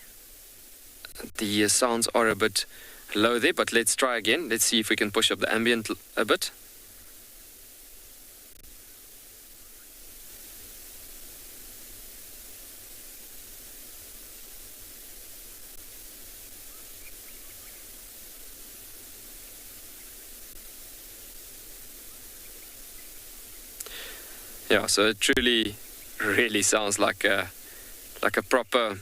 S4: The sounds are a bit low there, but let's try again. Let's see if we can push up the ambient a bit. Yeah, so it truly really sounds like a proper,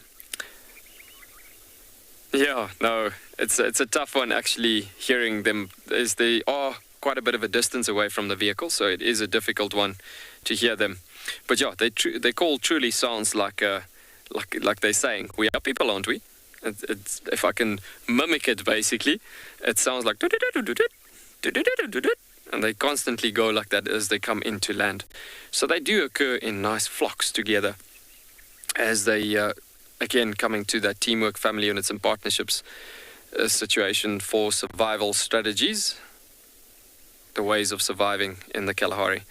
S4: yeah, no, it's a tough one actually hearing them, as they are quite a bit of a distance away from the vehicle, so it is a difficult one to hear them. But yeah, they call truly sounds like they're saying, we are people, aren't we? It's, if I can mimic it basically, it sounds like and they constantly go like that as they come into land. So they do occur in nice flocks together as they, again, coming to that teamwork, family units and partnerships situation for survival strategies, the ways of surviving in the Kalahari.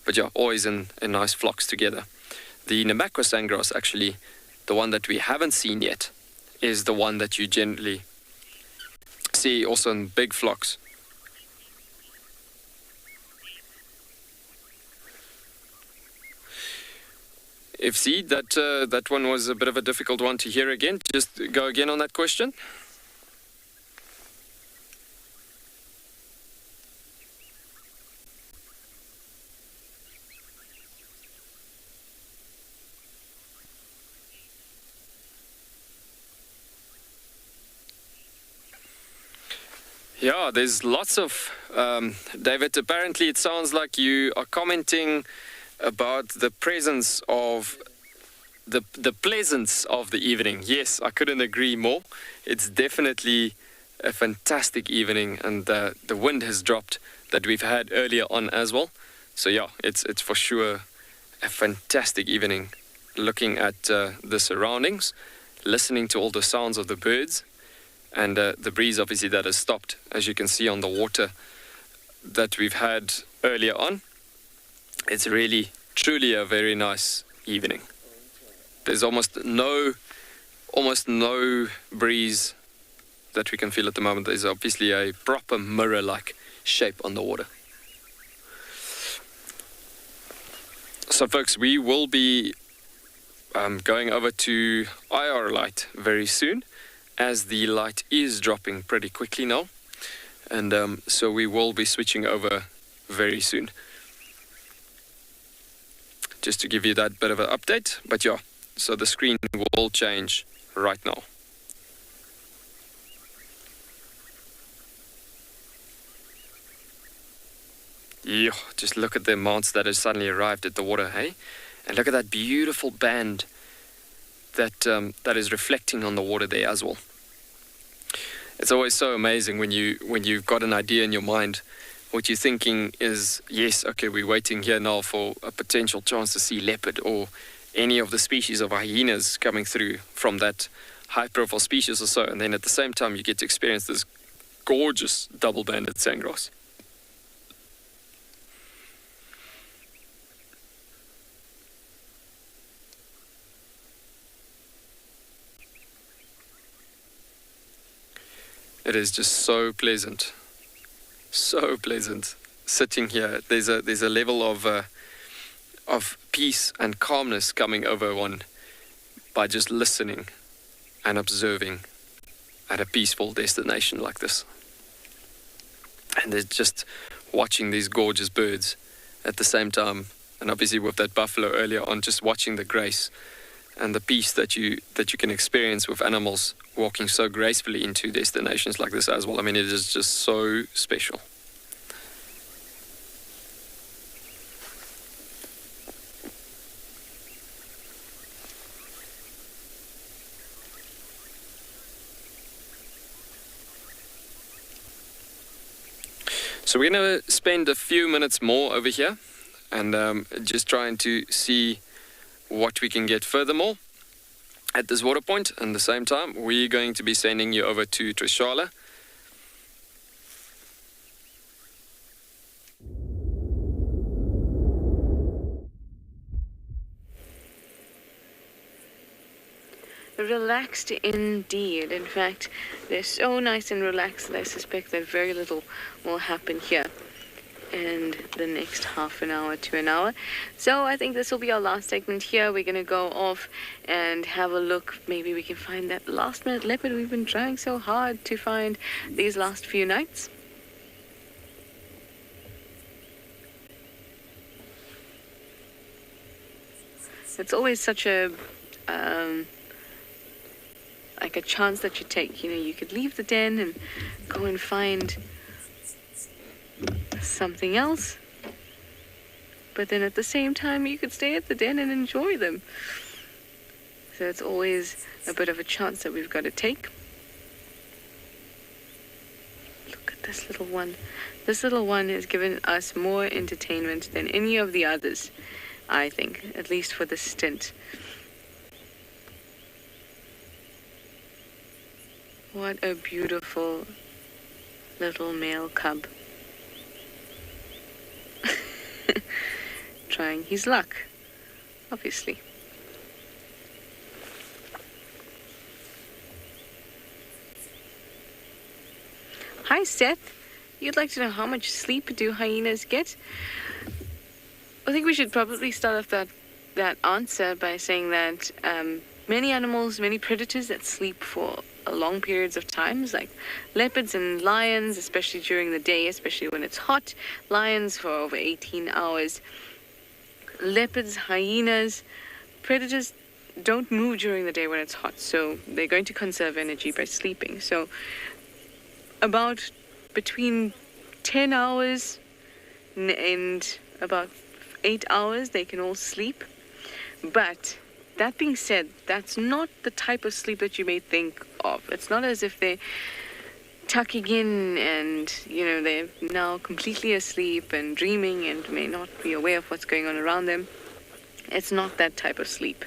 S4: But yeah, always in nice flocks together. The Namakwa sandgrass, actually, the one that we haven't seen yet, is the one that you generally see also in big flocks. FC, that one was a bit of a difficult one to hear again. Just go again on that question. Yeah, there's lots of, David, apparently it sounds like you are commenting about the presence of the pleasance of the evening. Yes, I couldn't agree more. It's definitely a fantastic evening, and the wind has dropped that we've had earlier on as well. So yeah, it's for sure a fantastic evening, looking at the surroundings, listening to all the sounds of the birds, and the breeze obviously that has stopped, as you can see on the water that we've had earlier on. It's really, truly a very nice evening. There's almost no breeze that we can feel at the moment. There's obviously a proper mirror-like shape on the water. So folks, we will be going over to IR light very soon, as the light is dropping pretty quickly now, and so we will be switching over very soon, just to give you that bit of an update. But yeah, so the screen will change right now. Yeah, just look at the amounts that has suddenly arrived at the water, hey? And look at that beautiful band that that is reflecting on the water there as well. It's always so amazing when you've got an idea in your mind. What you're thinking is, yes, okay, we're waiting here now for a potential chance to see leopard or any of the species of hyenas coming through from that high-profile species or so. And then at the same time, you get to experience this gorgeous double-banded sandgrass. It is just so pleasant sitting here. There's a level of peace and calmness coming over one by just listening and observing at a peaceful destination like this. And there's just watching these gorgeous birds at the same time, and obviously with that buffalo earlier on, just watching the grace and the peace that you can experience with animals walking so gracefully into destinations like this as well. I mean, it is just so special. So we're going to spend a few minutes more over here and just trying to see what we can get furthermore at this water point. And at the same time, we're going to be sending you over to Tswalu.
S3: Relaxed indeed. In fact, they're so nice and relaxed that I suspect that very little will happen here in the next half an hour to an hour. So I think this will be our last segment here. We're going to go off and have a look. Maybe we can find that last minute leopard we've been trying so hard to find these last few nights. It's always such a like a chance that you take. You know, you could leave the den and go and find something else, but then at the same time you could stay at the den and enjoy them. So it's always a bit of a chance that we've got to take. Look at this little one. This little one has given us more entertainment than any of the others, I think, at least for the stint. What a beautiful little male cub. Trying his luck, obviously. Hi, Seth. You'd like to know how much sleep do hyenas get? I think we should probably start off that answer by saying that many animals, many predators that sleep for long periods of times, like leopards and lions, especially during the day, especially when it's hot. Lions for over 18 hours. Leopards, hyenas, predators don't move during the day when it's hot, so they're going to conserve energy by sleeping. So about between 10 hours and about 8 hours they can all sleep. But that being said, that's not the type of sleep that you may think of. It's not as if they're tucking in and, they're now completely asleep and dreaming and may not be aware of what's going on around them. It's not that type of sleep.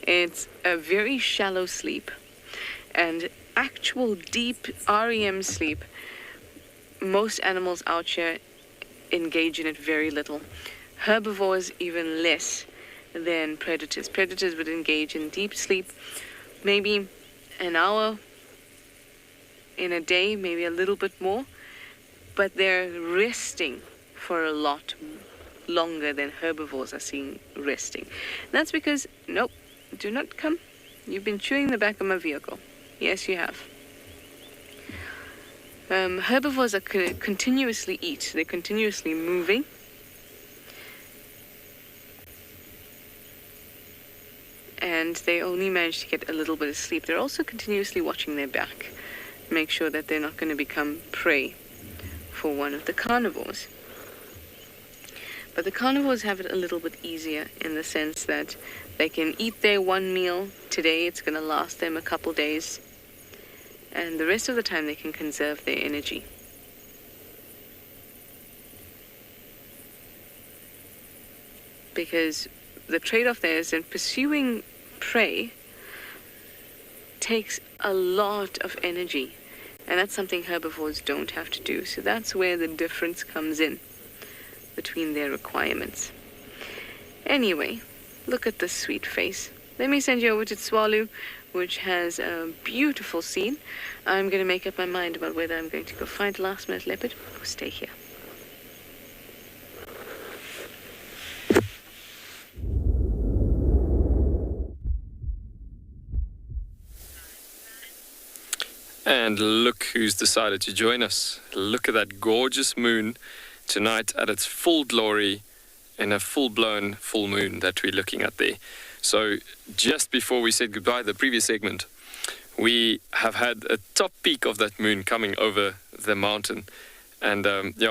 S3: It's a very shallow sleep. And actual deep REM sleep, most animals out here engage in it very little. Herbivores even less than predators. Predators would engage in deep sleep, maybe an hour in a day, maybe a little bit more, but they're resting for a lot longer than herbivores are seen resting. And that's because, nope, do not come. You've been chewing the back of my vehicle. Yes, you have. Herbivores are continuously eat. They're continuously moving. And they only manage to get a little bit of sleep. They're also continuously watching their back. Make sure that they're not going to become prey for one of the carnivores. But the carnivores have it a little bit easier in the sense that they can eat their one meal today. It's going to last them a couple days. And the rest of the time they can conserve their energy. Because the trade-off there is in pursuing prey takes a lot of energy. And that's something herbivores don't have to do. So that's where the difference comes in between their requirements. Anyway, look at this sweet face. Let me send you over to Tswalu, which has a beautiful scene. I'm going to make up my mind about whether I'm going to go find a last-minute leopard or stay here.
S4: And look who's decided to join us. Look at that gorgeous moon tonight at its full glory in a full-blown full moon that we're looking at there. So just before we said goodbye, the previous segment, we have had a top peak of that moon coming over the mountain. And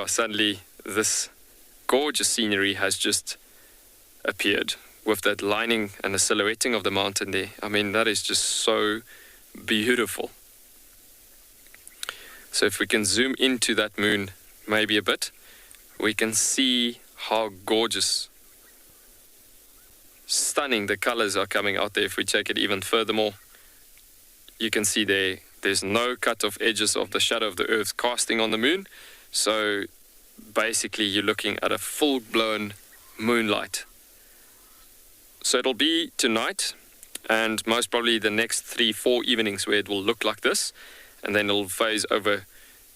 S4: suddenly this gorgeous scenery has just appeared with that lining and the silhouetting of the mountain there. I mean, that is just so beautiful. So if we can zoom into that moon maybe a bit, we can see how gorgeous, stunning the colors are coming out there. If we take it even furthermore, you can see there's no cut-off edges of the shadow of the earth casting on the moon. So basically you're looking at a full-blown moonlight. So it'll be tonight and most probably the next 3-4 evenings where it will look like this, and then it'll phase over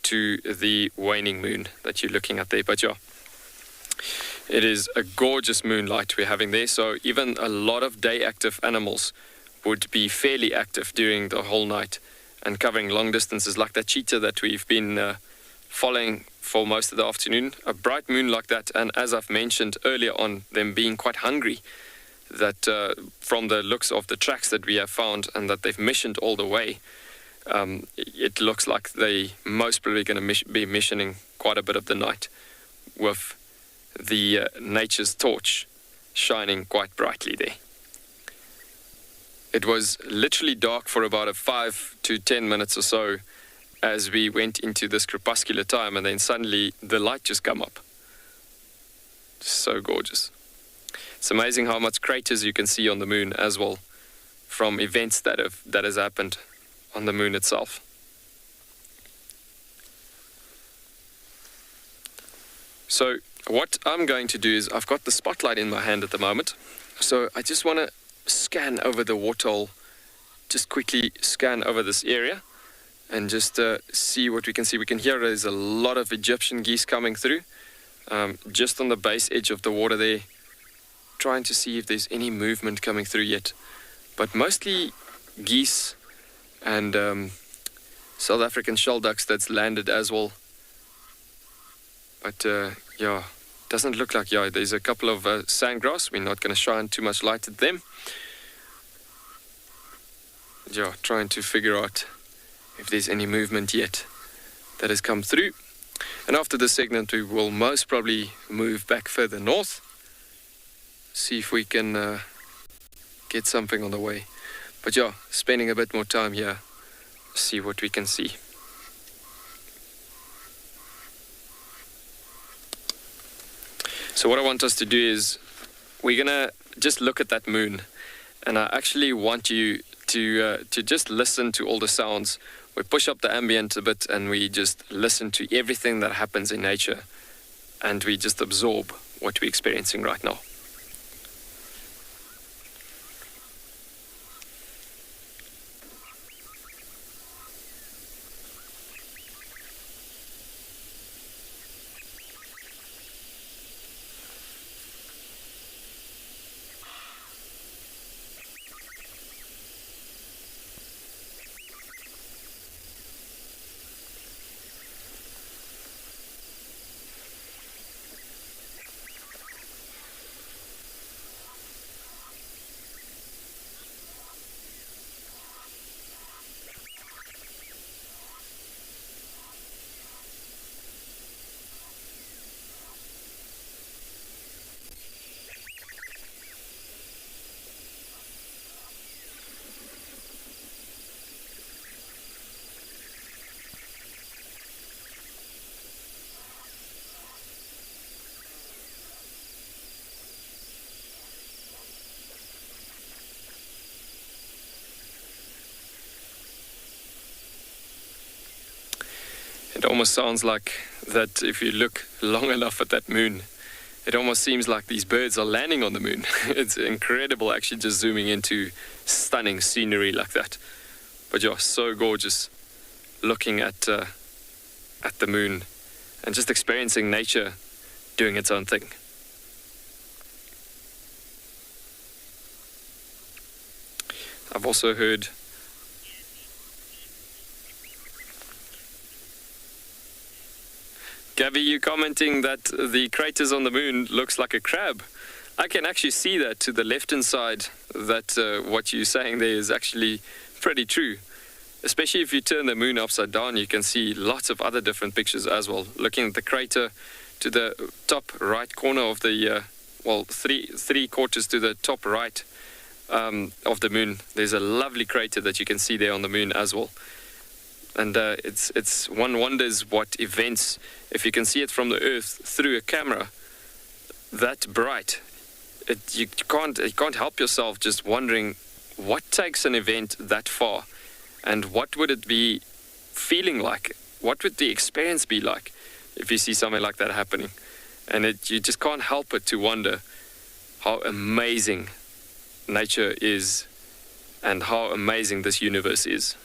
S4: to the waning moon that you're looking at there. But yeah, it is a gorgeous moonlight we're having there. So even a lot of day active animals would be fairly active during the whole night and covering long distances, like that cheetah that we've been following for most of the afternoon. A bright moon like that, and as I've mentioned earlier on, them being quite hungry, that from the looks of the tracks that we have found and that they've missioned all the way, it looks like they most probably going to be missioning quite a bit of the night with the nature's torch shining quite brightly there. It was literally dark for about 5 to 10 minutes or so as we went into this crepuscular time, and then suddenly the light just come up. So gorgeous. It's amazing how much craters you can see on the moon as well from events that has happened on the moon itself. So what I'm going to do is, I've got the spotlight in my hand at the moment, so I just want to scan over the waterhole, just quickly scan over this area and just see what we can see. We can hear there's a lot of Egyptian geese coming through, just on the base edge of the water there, trying to see if there's any movement coming through yet. But mostly geese and South African shell ducks that's landed as well. But doesn't look like, there's a couple of sandgrass. We're not going to shine too much light at them. Trying to figure out if there's any movement yet that has come through. And after this segment, we will most probably move back further north, see if we can get something on the way. But spending a bit more time here, see what we can see. So what I want us to do is we're gonna just look at that moon, and I actually want you to just listen to all the sounds. We push up the ambient a bit and we just listen to everything that happens in nature, and we just absorb what we're experiencing right now. It almost sounds like that if you look long enough at that moon, it almost seems like these birds are landing on the moon. It's incredible actually just zooming into stunning scenery like that. But yeah, so gorgeous looking at the moon and just experiencing nature doing its own thing. I've also heard Gabby, you commenting that the craters on the moon looks like a crab. I can actually see that to the left-hand side, that what you're saying there is actually pretty true. Especially if you turn the moon upside down, you can see lots of other different pictures as well. Looking at the crater to the top right corner of the, three quarters to the top right of the moon, there's a lovely crater that you can see there on the moon as well. And it's one wonders what events, if you can see it from the Earth through a camera, that bright, you can't help yourself just wondering what takes an event that far, and what would it be feeling like? What would the experience be like if you see something like that happening? And you just can't help but to wonder how amazing nature is and how amazing this universe is.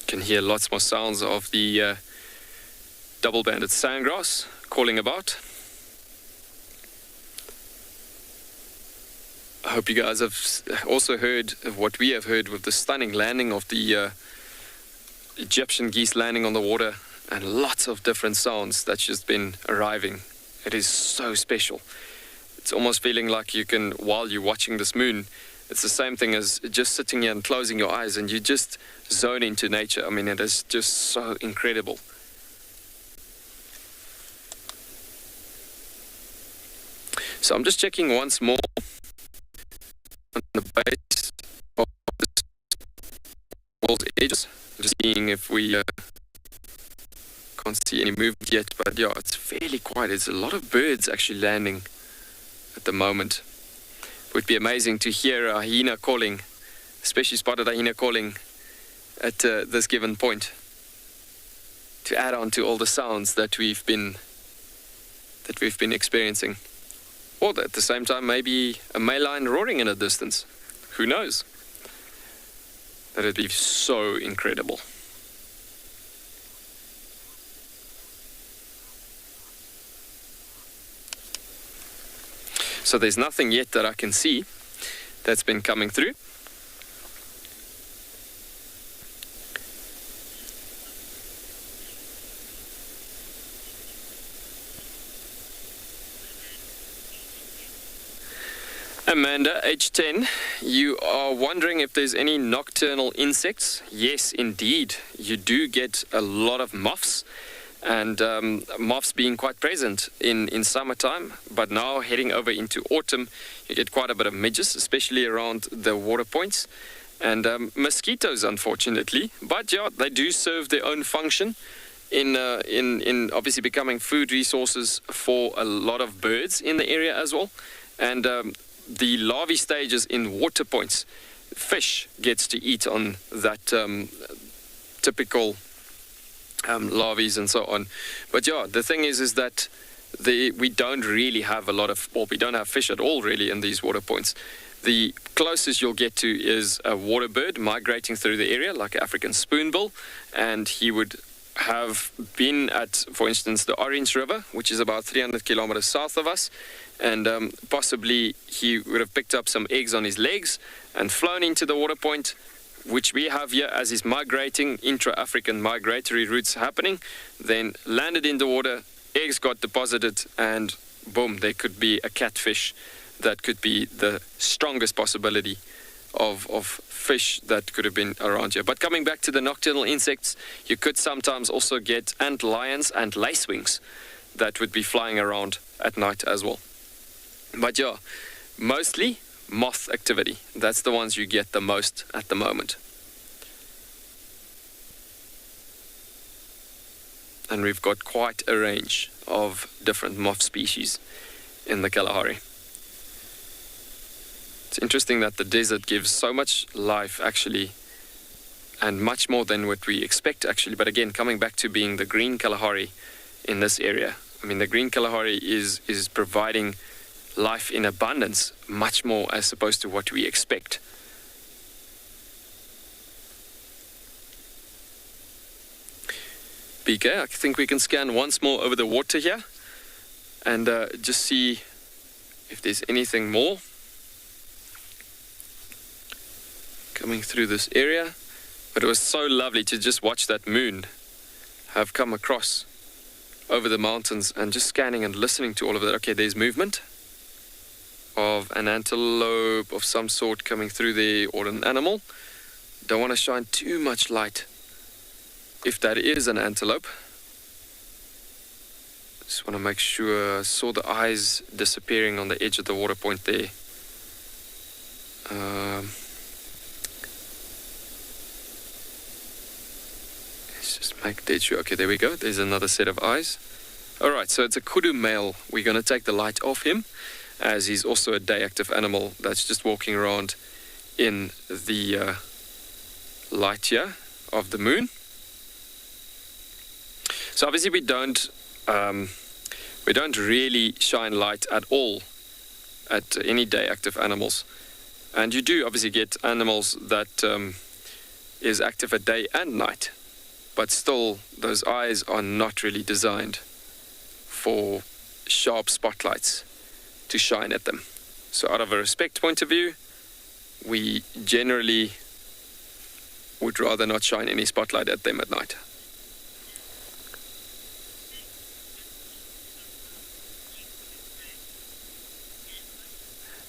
S4: Can hear lots more sounds of the double-banded sandgrass calling about. I hope you guys have also heard of what we have heard with the stunning landing of the Egyptian geese landing on the water, and lots of different sounds that's just been arriving. It is so special. It's almost feeling like you can, while you're watching this moon, it's the same thing as just sitting here and closing your eyes and you just zone into nature. I mean, it is just so incredible. So I'm just checking once more on the base of this wall's edges. Just seeing if we can't see any movement yet, but yeah, it's fairly quiet. There's a lot of birds actually landing at the moment. It would be amazing to hear a hyena calling, especially spotted hyena calling at this given point, to add on to all the sounds that we've been experiencing. Or at the same time, maybe a male lion roaring in a distance. Who knows? That would be so incredible. So there's nothing yet that I can see that's been coming through. Amanda, age 10, you are wondering if there's any nocturnal insects. Yes, indeed. You do get a lot of moths and moths being quite present in summertime, but now heading over into autumn, you get quite a bit of midges, especially around the water points, and mosquitoes, unfortunately. But yeah, they do serve their own function in obviously becoming food resources for a lot of birds in the area as well. And the larvae stages in water points, fish gets to eat on that typical larvae and so on. But yeah, the thing is that we don't really have a lot of, or we don't have fish at all really in these water points. The closest you'll get to is a water bird migrating through the area, like African spoonbill, and he would have been at, for instance, the Orange River, which is about 300 kilometers south of us, and possibly he would have picked up some eggs on his legs and flown into the water point, which we have here as he's migrating, intra-African migratory routes happening, then landed in the water, eggs got deposited, and boom, there could be a catfish. That could be the strongest possibility of fish that could have been around here. But coming back to the nocturnal insects, you could sometimes also get ant lions and lacewings that would be flying around at night as well. But yeah, mostly moth activity. That's the ones you get the most at the moment. And we've got quite a range of different moth species in the Kalahari. It's interesting that the desert gives so much life actually, and much more than what we expect actually. But again, coming back to being the green Kalahari in this area, I mean, the green Kalahari is providing life in abundance, much more as opposed to what we expect. BK, I think we can scan once more over the water here and just see if there's anything more coming through this area. But it was so lovely to just watch that moon have come across over the mountains and just scanning and listening to all of that. Okay, there's movement of an antelope of some sort coming through there, or an animal. Don't want to shine too much light if that is an antelope. Just want to make sure. I saw the eyes disappearing on the edge of the water point there. Let's just make dead sure. Okay, there we go. There's another set of eyes. Alright, so it's a kudu male. We're going to take the light off him, as he's also a day active animal that's just walking around in the light here of the moon. So obviously we don't really shine light at all at any day active animals, and you do obviously get animals that is active at day and night, but still those eyes are not really designed for sharp spotlights to shine at them. So out of a respect point of view, we generally would rather not shine any spotlight at them at night.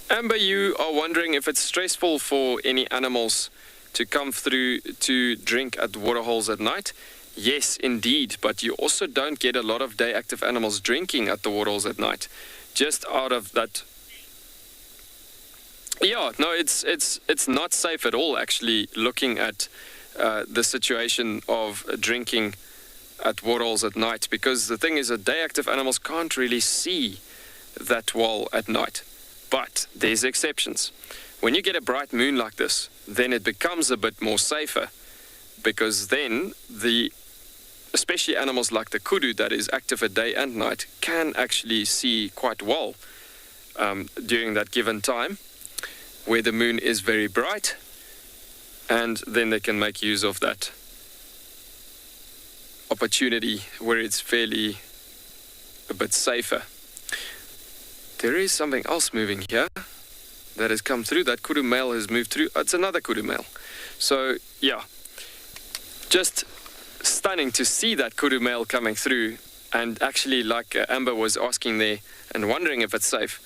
S4: Amber, you are wondering if it's stressful for any animals to come through to drink at waterholes at night. Yes, indeed, but you also don't get a lot of day active animals drinking at the waterholes at night. Just out of that, yeah, no, it's not safe at all actually, looking at the situation of drinking at waterholes at night, because the thing is that day active animals can't really see that well at night. But there's exceptions. When you get a bright moon like this, then it becomes a bit more safer, because then especially animals like the kudu that is active at day and night can actually see quite well during that given time where the moon is very bright, and then they can make use of that opportunity where it's fairly a bit safer. There is something else moving here that has come through. That kudu male has moved through. It's another kudu male. So yeah, just stunning to see that kudu male coming through. And actually, like Amber was asking there and wondering if it's safe,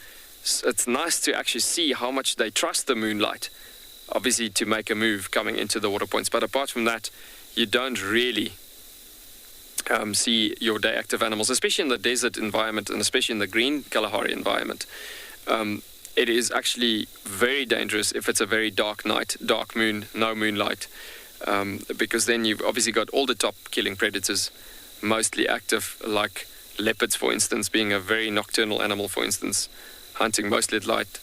S4: it's nice to actually see how much they trust the moonlight, obviously, to make a move coming into the water points. But apart from that, you don't really see your day active animals, especially in the desert environment and especially in the green Kalahari environment. It is actually very dangerous if it's a very dark night, dark moon, no moonlight, because then you've obviously got all the top killing predators mostly active, like leopards, for instance, being a very nocturnal animal, for instance, hunting mostly at light.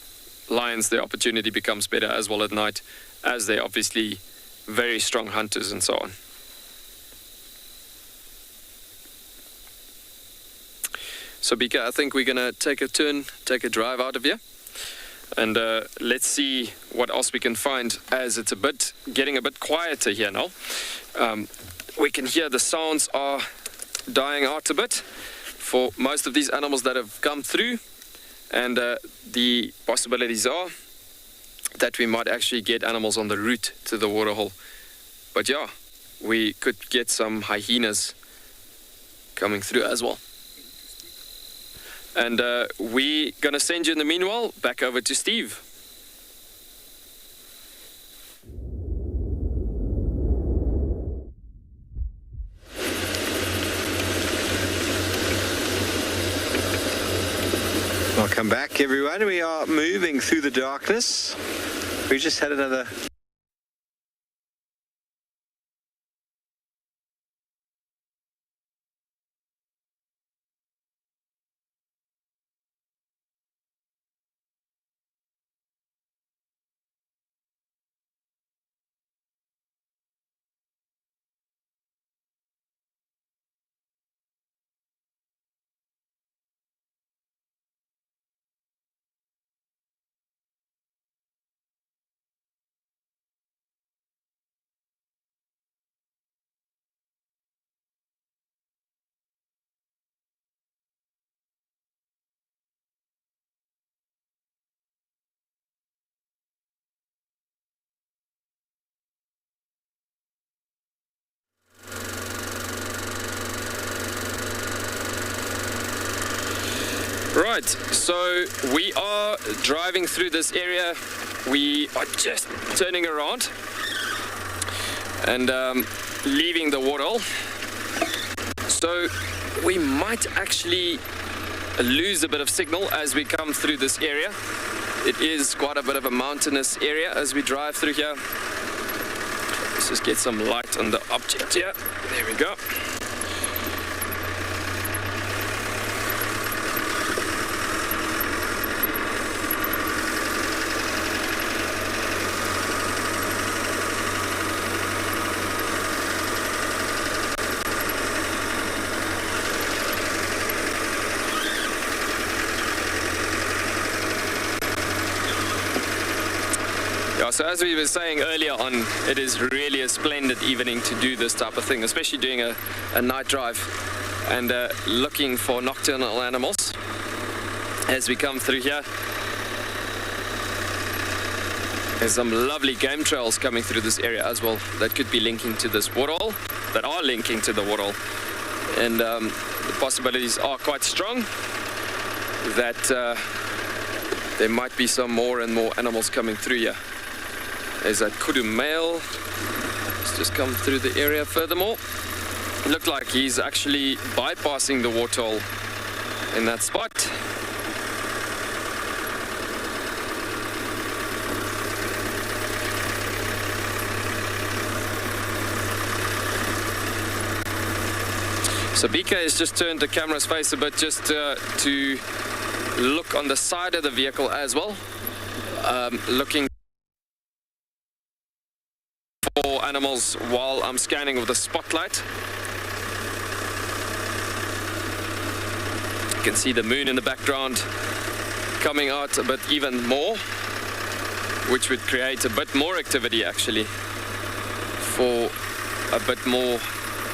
S4: Lions, their opportunity becomes better as well at night, as they're obviously very strong hunters and so on. So Bika, I think we're going to take a turn, take a drive out of here. And let's see what else we can find, as it's getting a bit quieter here now. We can hear the sounds are dying out a bit for most of these animals that have come through. And the possibilities are that we might actually get animals on the route to the waterhole. But yeah, we could get some hyenas coming through as well. And we're going to send you in the meanwhile back over to Steve.
S5: Welcome back, everyone. We are moving through the darkness. We just had another
S4: Right, so we are driving through this area. We are just turning around and leaving the waterhole. So we might actually lose a bit of signal as we come through this area. It is quite a bit of a mountainous area as we drive through here. Let's just get some light on the object here. There we go. So as we were saying earlier on, it is really a splendid evening to do this type of thing, especially doing a night drive and looking for nocturnal animals as we come through here. There's some lovely game trails coming through this area as well that could be linking to this waterhole, that are linking to the waterhole. And the possibilities are quite strong that there might be some more and more animals coming through here. There's that kudu male. Let's just come through the area furthermore. It looked like he's actually bypassing the waterhole in that spot. So Bika has just turned the camera's face a bit just to look on the side of the vehicle as well, looking for animals while I'm scanning with the spotlight. You can see the moon in the background coming out a bit even more, which would create a bit more activity actually for a bit more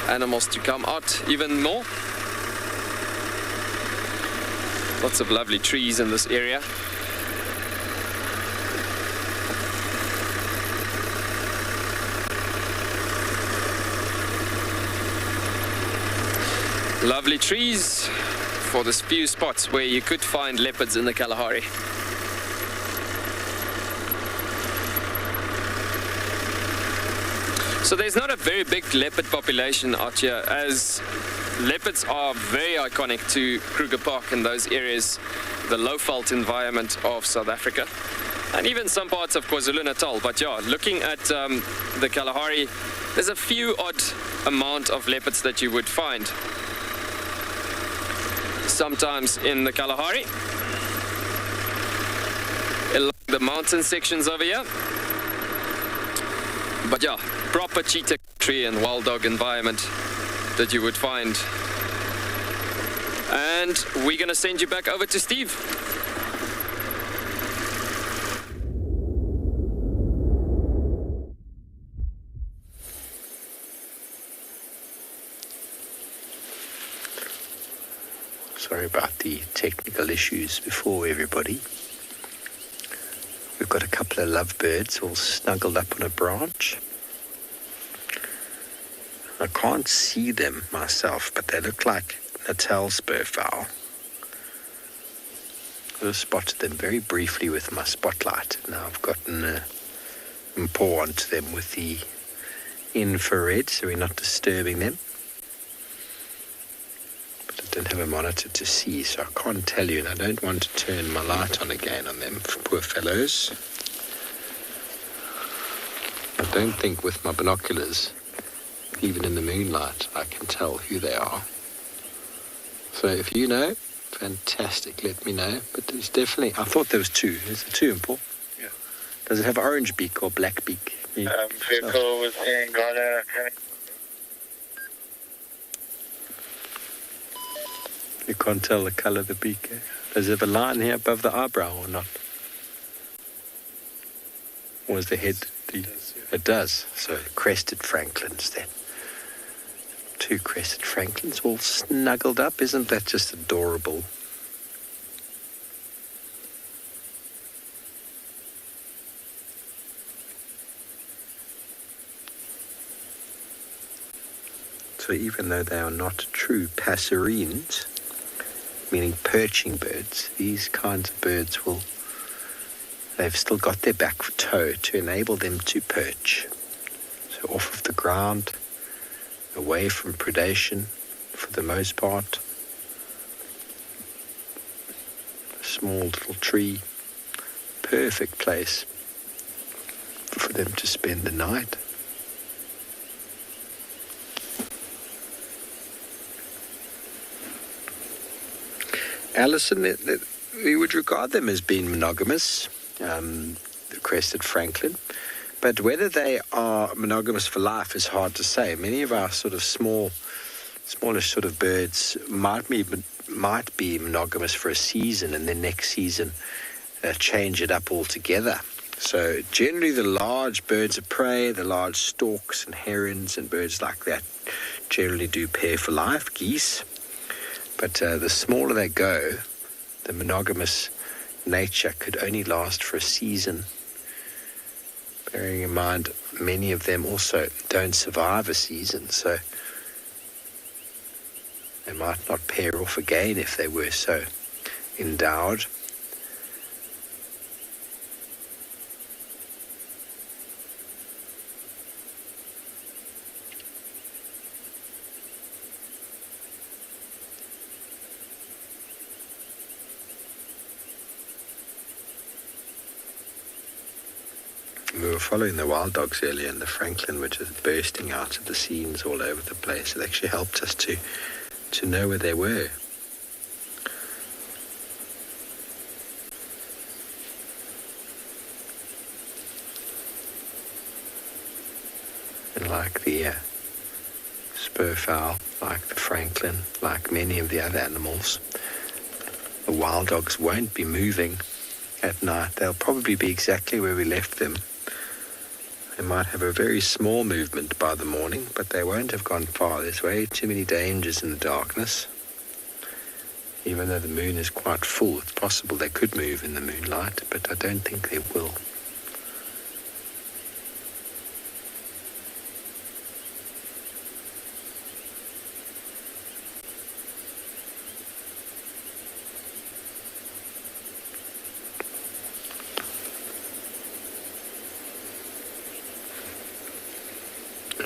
S4: animals to come out even more. Lots of lovely trees in this area. Lovely trees for this few spots where you could find leopards in the Kalahari. So there's not a very big leopard population out here, as leopards are very iconic to Kruger Park and those areas, the low-veld environment of South Africa, and even some parts of KwaZulu-Natal. But yeah, looking at the Kalahari, there's a few odd amount of leopards that you would find. Sometimes in the Kalahari, along the mountain sections over here. But yeah, proper cheetah tree and wild dog environment that you would find. And we're gonna send you back over to Steve.
S5: Sorry about the technical issues before, everybody. We've got a couple of lovebirds all snuggled up on a branch. I can't see them myself, but they look like Natal spurfowl. I just spotted them very briefly with my spotlight. Now I've gotten a paw onto them with the infrared, so we're not disturbing them. But I don't have a monitor to see, so I can't tell you, and I don't want to turn my light on again on them, poor fellows. I don't think with my binoculars, even in the moonlight, I can tell who they are. So if you know, fantastic, let me know. But there's definitely, I thought there was two. Is there two in Paul?
S14: Yeah.
S5: Does it have orange beak or black beak?
S15: Vehicle was in Ghana.
S5: You can't tell the colour of the beak. Eh? Does it have a line here above the eyebrow or not? Or is the head? It does. So crested francolins then. Two crested francolins all snuggled up. Isn't that just adorable? So even though they are not true passerines, meaning perching birds, these kinds of birds they've still got their back toe to enable them to perch. So off of the ground, away from predation for the most part. A small little tree, perfect place for them to spend the night. Alison, we would regard them as being monogamous, the crested francolin. But whether they are monogamous for life is hard to say. Many of our sort of smallish sort of birds might be monogamous for a season, and then next season change it up altogether. So generally the large birds of prey, the large storks and herons and birds like that generally do pair for life, geese. But the smaller they go, the monogamous nature could only last for a season. Bearing in mind, many of them also don't survive a season, so they might not pair off again if they were so endowed. We were following the wild dogs earlier, and the francolin were just bursting out of the scenes all over the place. It actually helped us to know where they were. And like the spurfowl, like the francolin, like many of the other animals, the wild dogs won't be moving at night. They'll probably be exactly where we left them. They might have a very small movement by the morning, but they won't have gone far. There's way too many dangers in the darkness. Even though the moon is quite full, it's possible they could move in the moonlight, but I don't think they will.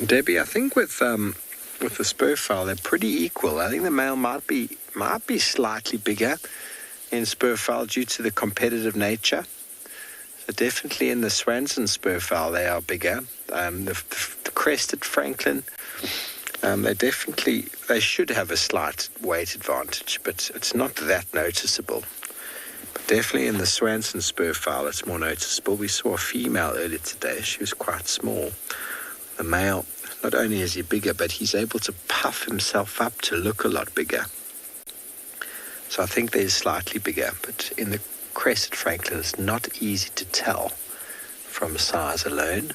S5: Debbie, I think with the spur fowl, they're pretty equal. I think the male might be slightly bigger in spur fowl due to the competitive nature. So definitely in the Swanson spur fowl, they are bigger. The crested Franklin, they should have a slight weight advantage, but it's not that noticeable. But definitely in the Swanson spur fowl, it's more noticeable. We saw a female earlier today. She was quite small. The male, not only is he bigger, but he's able to puff himself up to look a lot bigger. So I think they're slightly bigger, but in the crested Franklin, it's not easy to tell from size alone.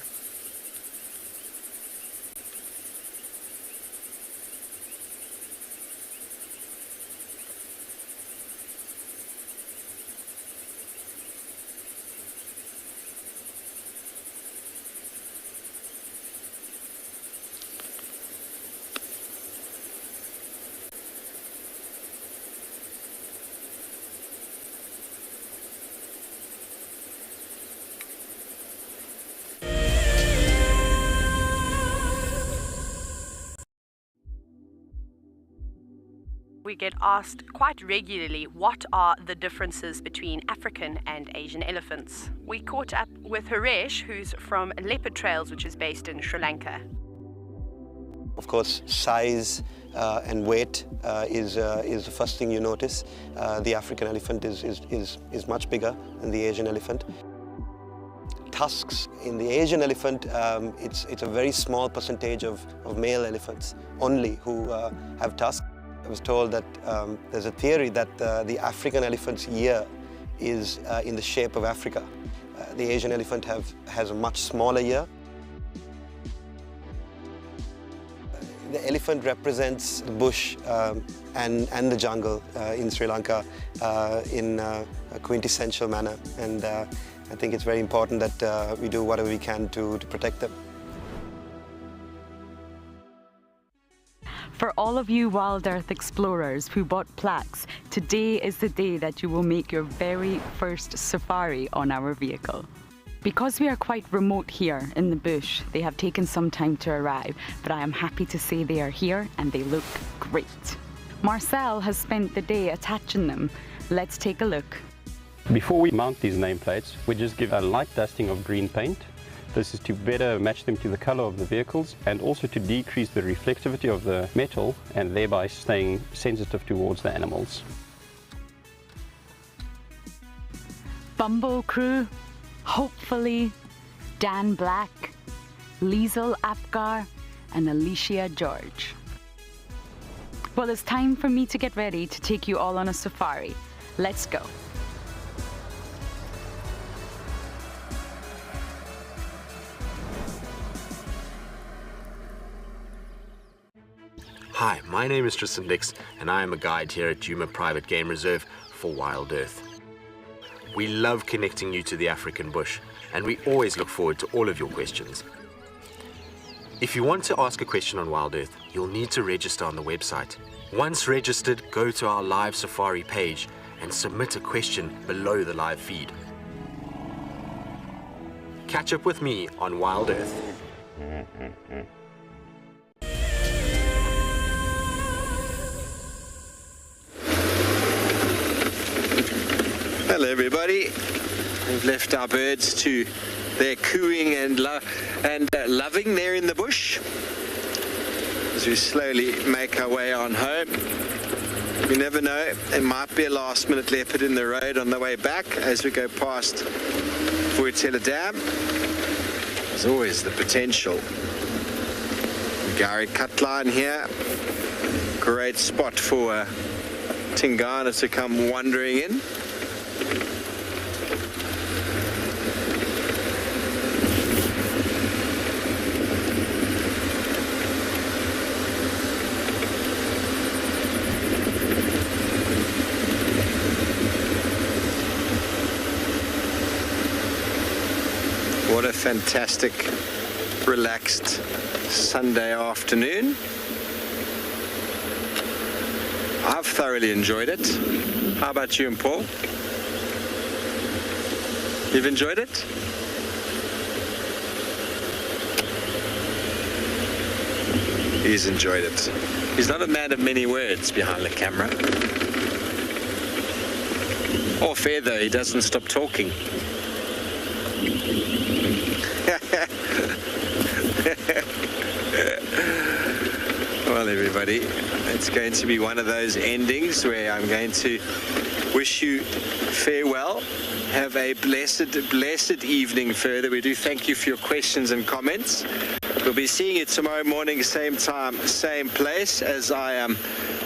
S1: We get asked quite regularly what are the differences between African and Asian elephants. We caught up with Haresh, who's from Leopard Trails, which is based in Sri Lanka.
S21: Of course, size and weight is the first thing you notice. The African elephant is much bigger than the Asian elephant. Tusks in the Asian elephant, it's a very small percentage of male elephants only who have tusks. I was told that there's a theory that the African elephant's ear is in the shape of Africa. The Asian elephant has a much smaller ear. The elephant represents the bush and the jungle in Sri Lanka in a quintessential manner, and I think it's very important that we do whatever we can to protect them.
S8: For all of you Wild Earth explorers who bought plaques, today is the day that you will make your very first safari on our vehicle. Because we are quite remote here in the bush, they have taken some time to arrive, but I am happy to say they are here and they look great. Marcel has spent the day attaching them. Let's take a look.
S22: Before we mount these nameplates, we just give a light dusting of green paint. This is to better match them to the color of the vehicles and also to decrease the reflectivity of the metal and thereby staying sensitive towards the animals.
S8: Bumbo crew, hopefully Dan Black, Liesel Apgar and Alicia George. Well, it's time for me to get ready to take you all on a safari. Let's go.
S13: Hi, my name is Tristan Dix, and I am a guide here at Djuma Private Game Reserve for Wild Earth. We love connecting you to the African bush, and we always look forward to all of your questions. If you want to ask a question on Wild Earth, you'll need to register on the website. Once registered, go to our live safari page and submit a question below the live feed. Catch up with me on Wild Earth.
S5: Hello everybody, we've left our birds to their cooing and loving there in the bush as we slowly make our way on home. You never know, there might be a last minute leopard in the road on the way back as we go past Vuitela Dam. There's always the potential. Gary Cutline here, great spot for Tingana to come wandering in. What a fantastic, relaxed Sunday afternoon. I've thoroughly enjoyed it. How about you and Paul? You've enjoyed it? He's enjoyed it. He's not a man of many words behind the camera. Or fair though, he doesn't stop talking. Well, everybody, it's going to be one of those endings where I'm going to wish you farewell. Have a blessed evening further. We do thank you for your questions and comments. We'll be seeing you tomorrow morning, same time, same place, as I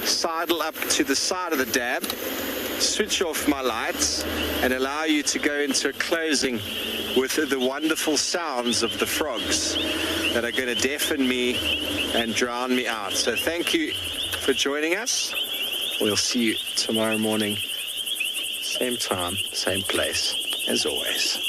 S5: sidle up to the side of the dam, switch off my lights, and allow you to go into a closing with the wonderful sounds of the frogs that are going to deafen me and drown me out. So thank you for joining us. We'll see you tomorrow morning, same time, same place, as always.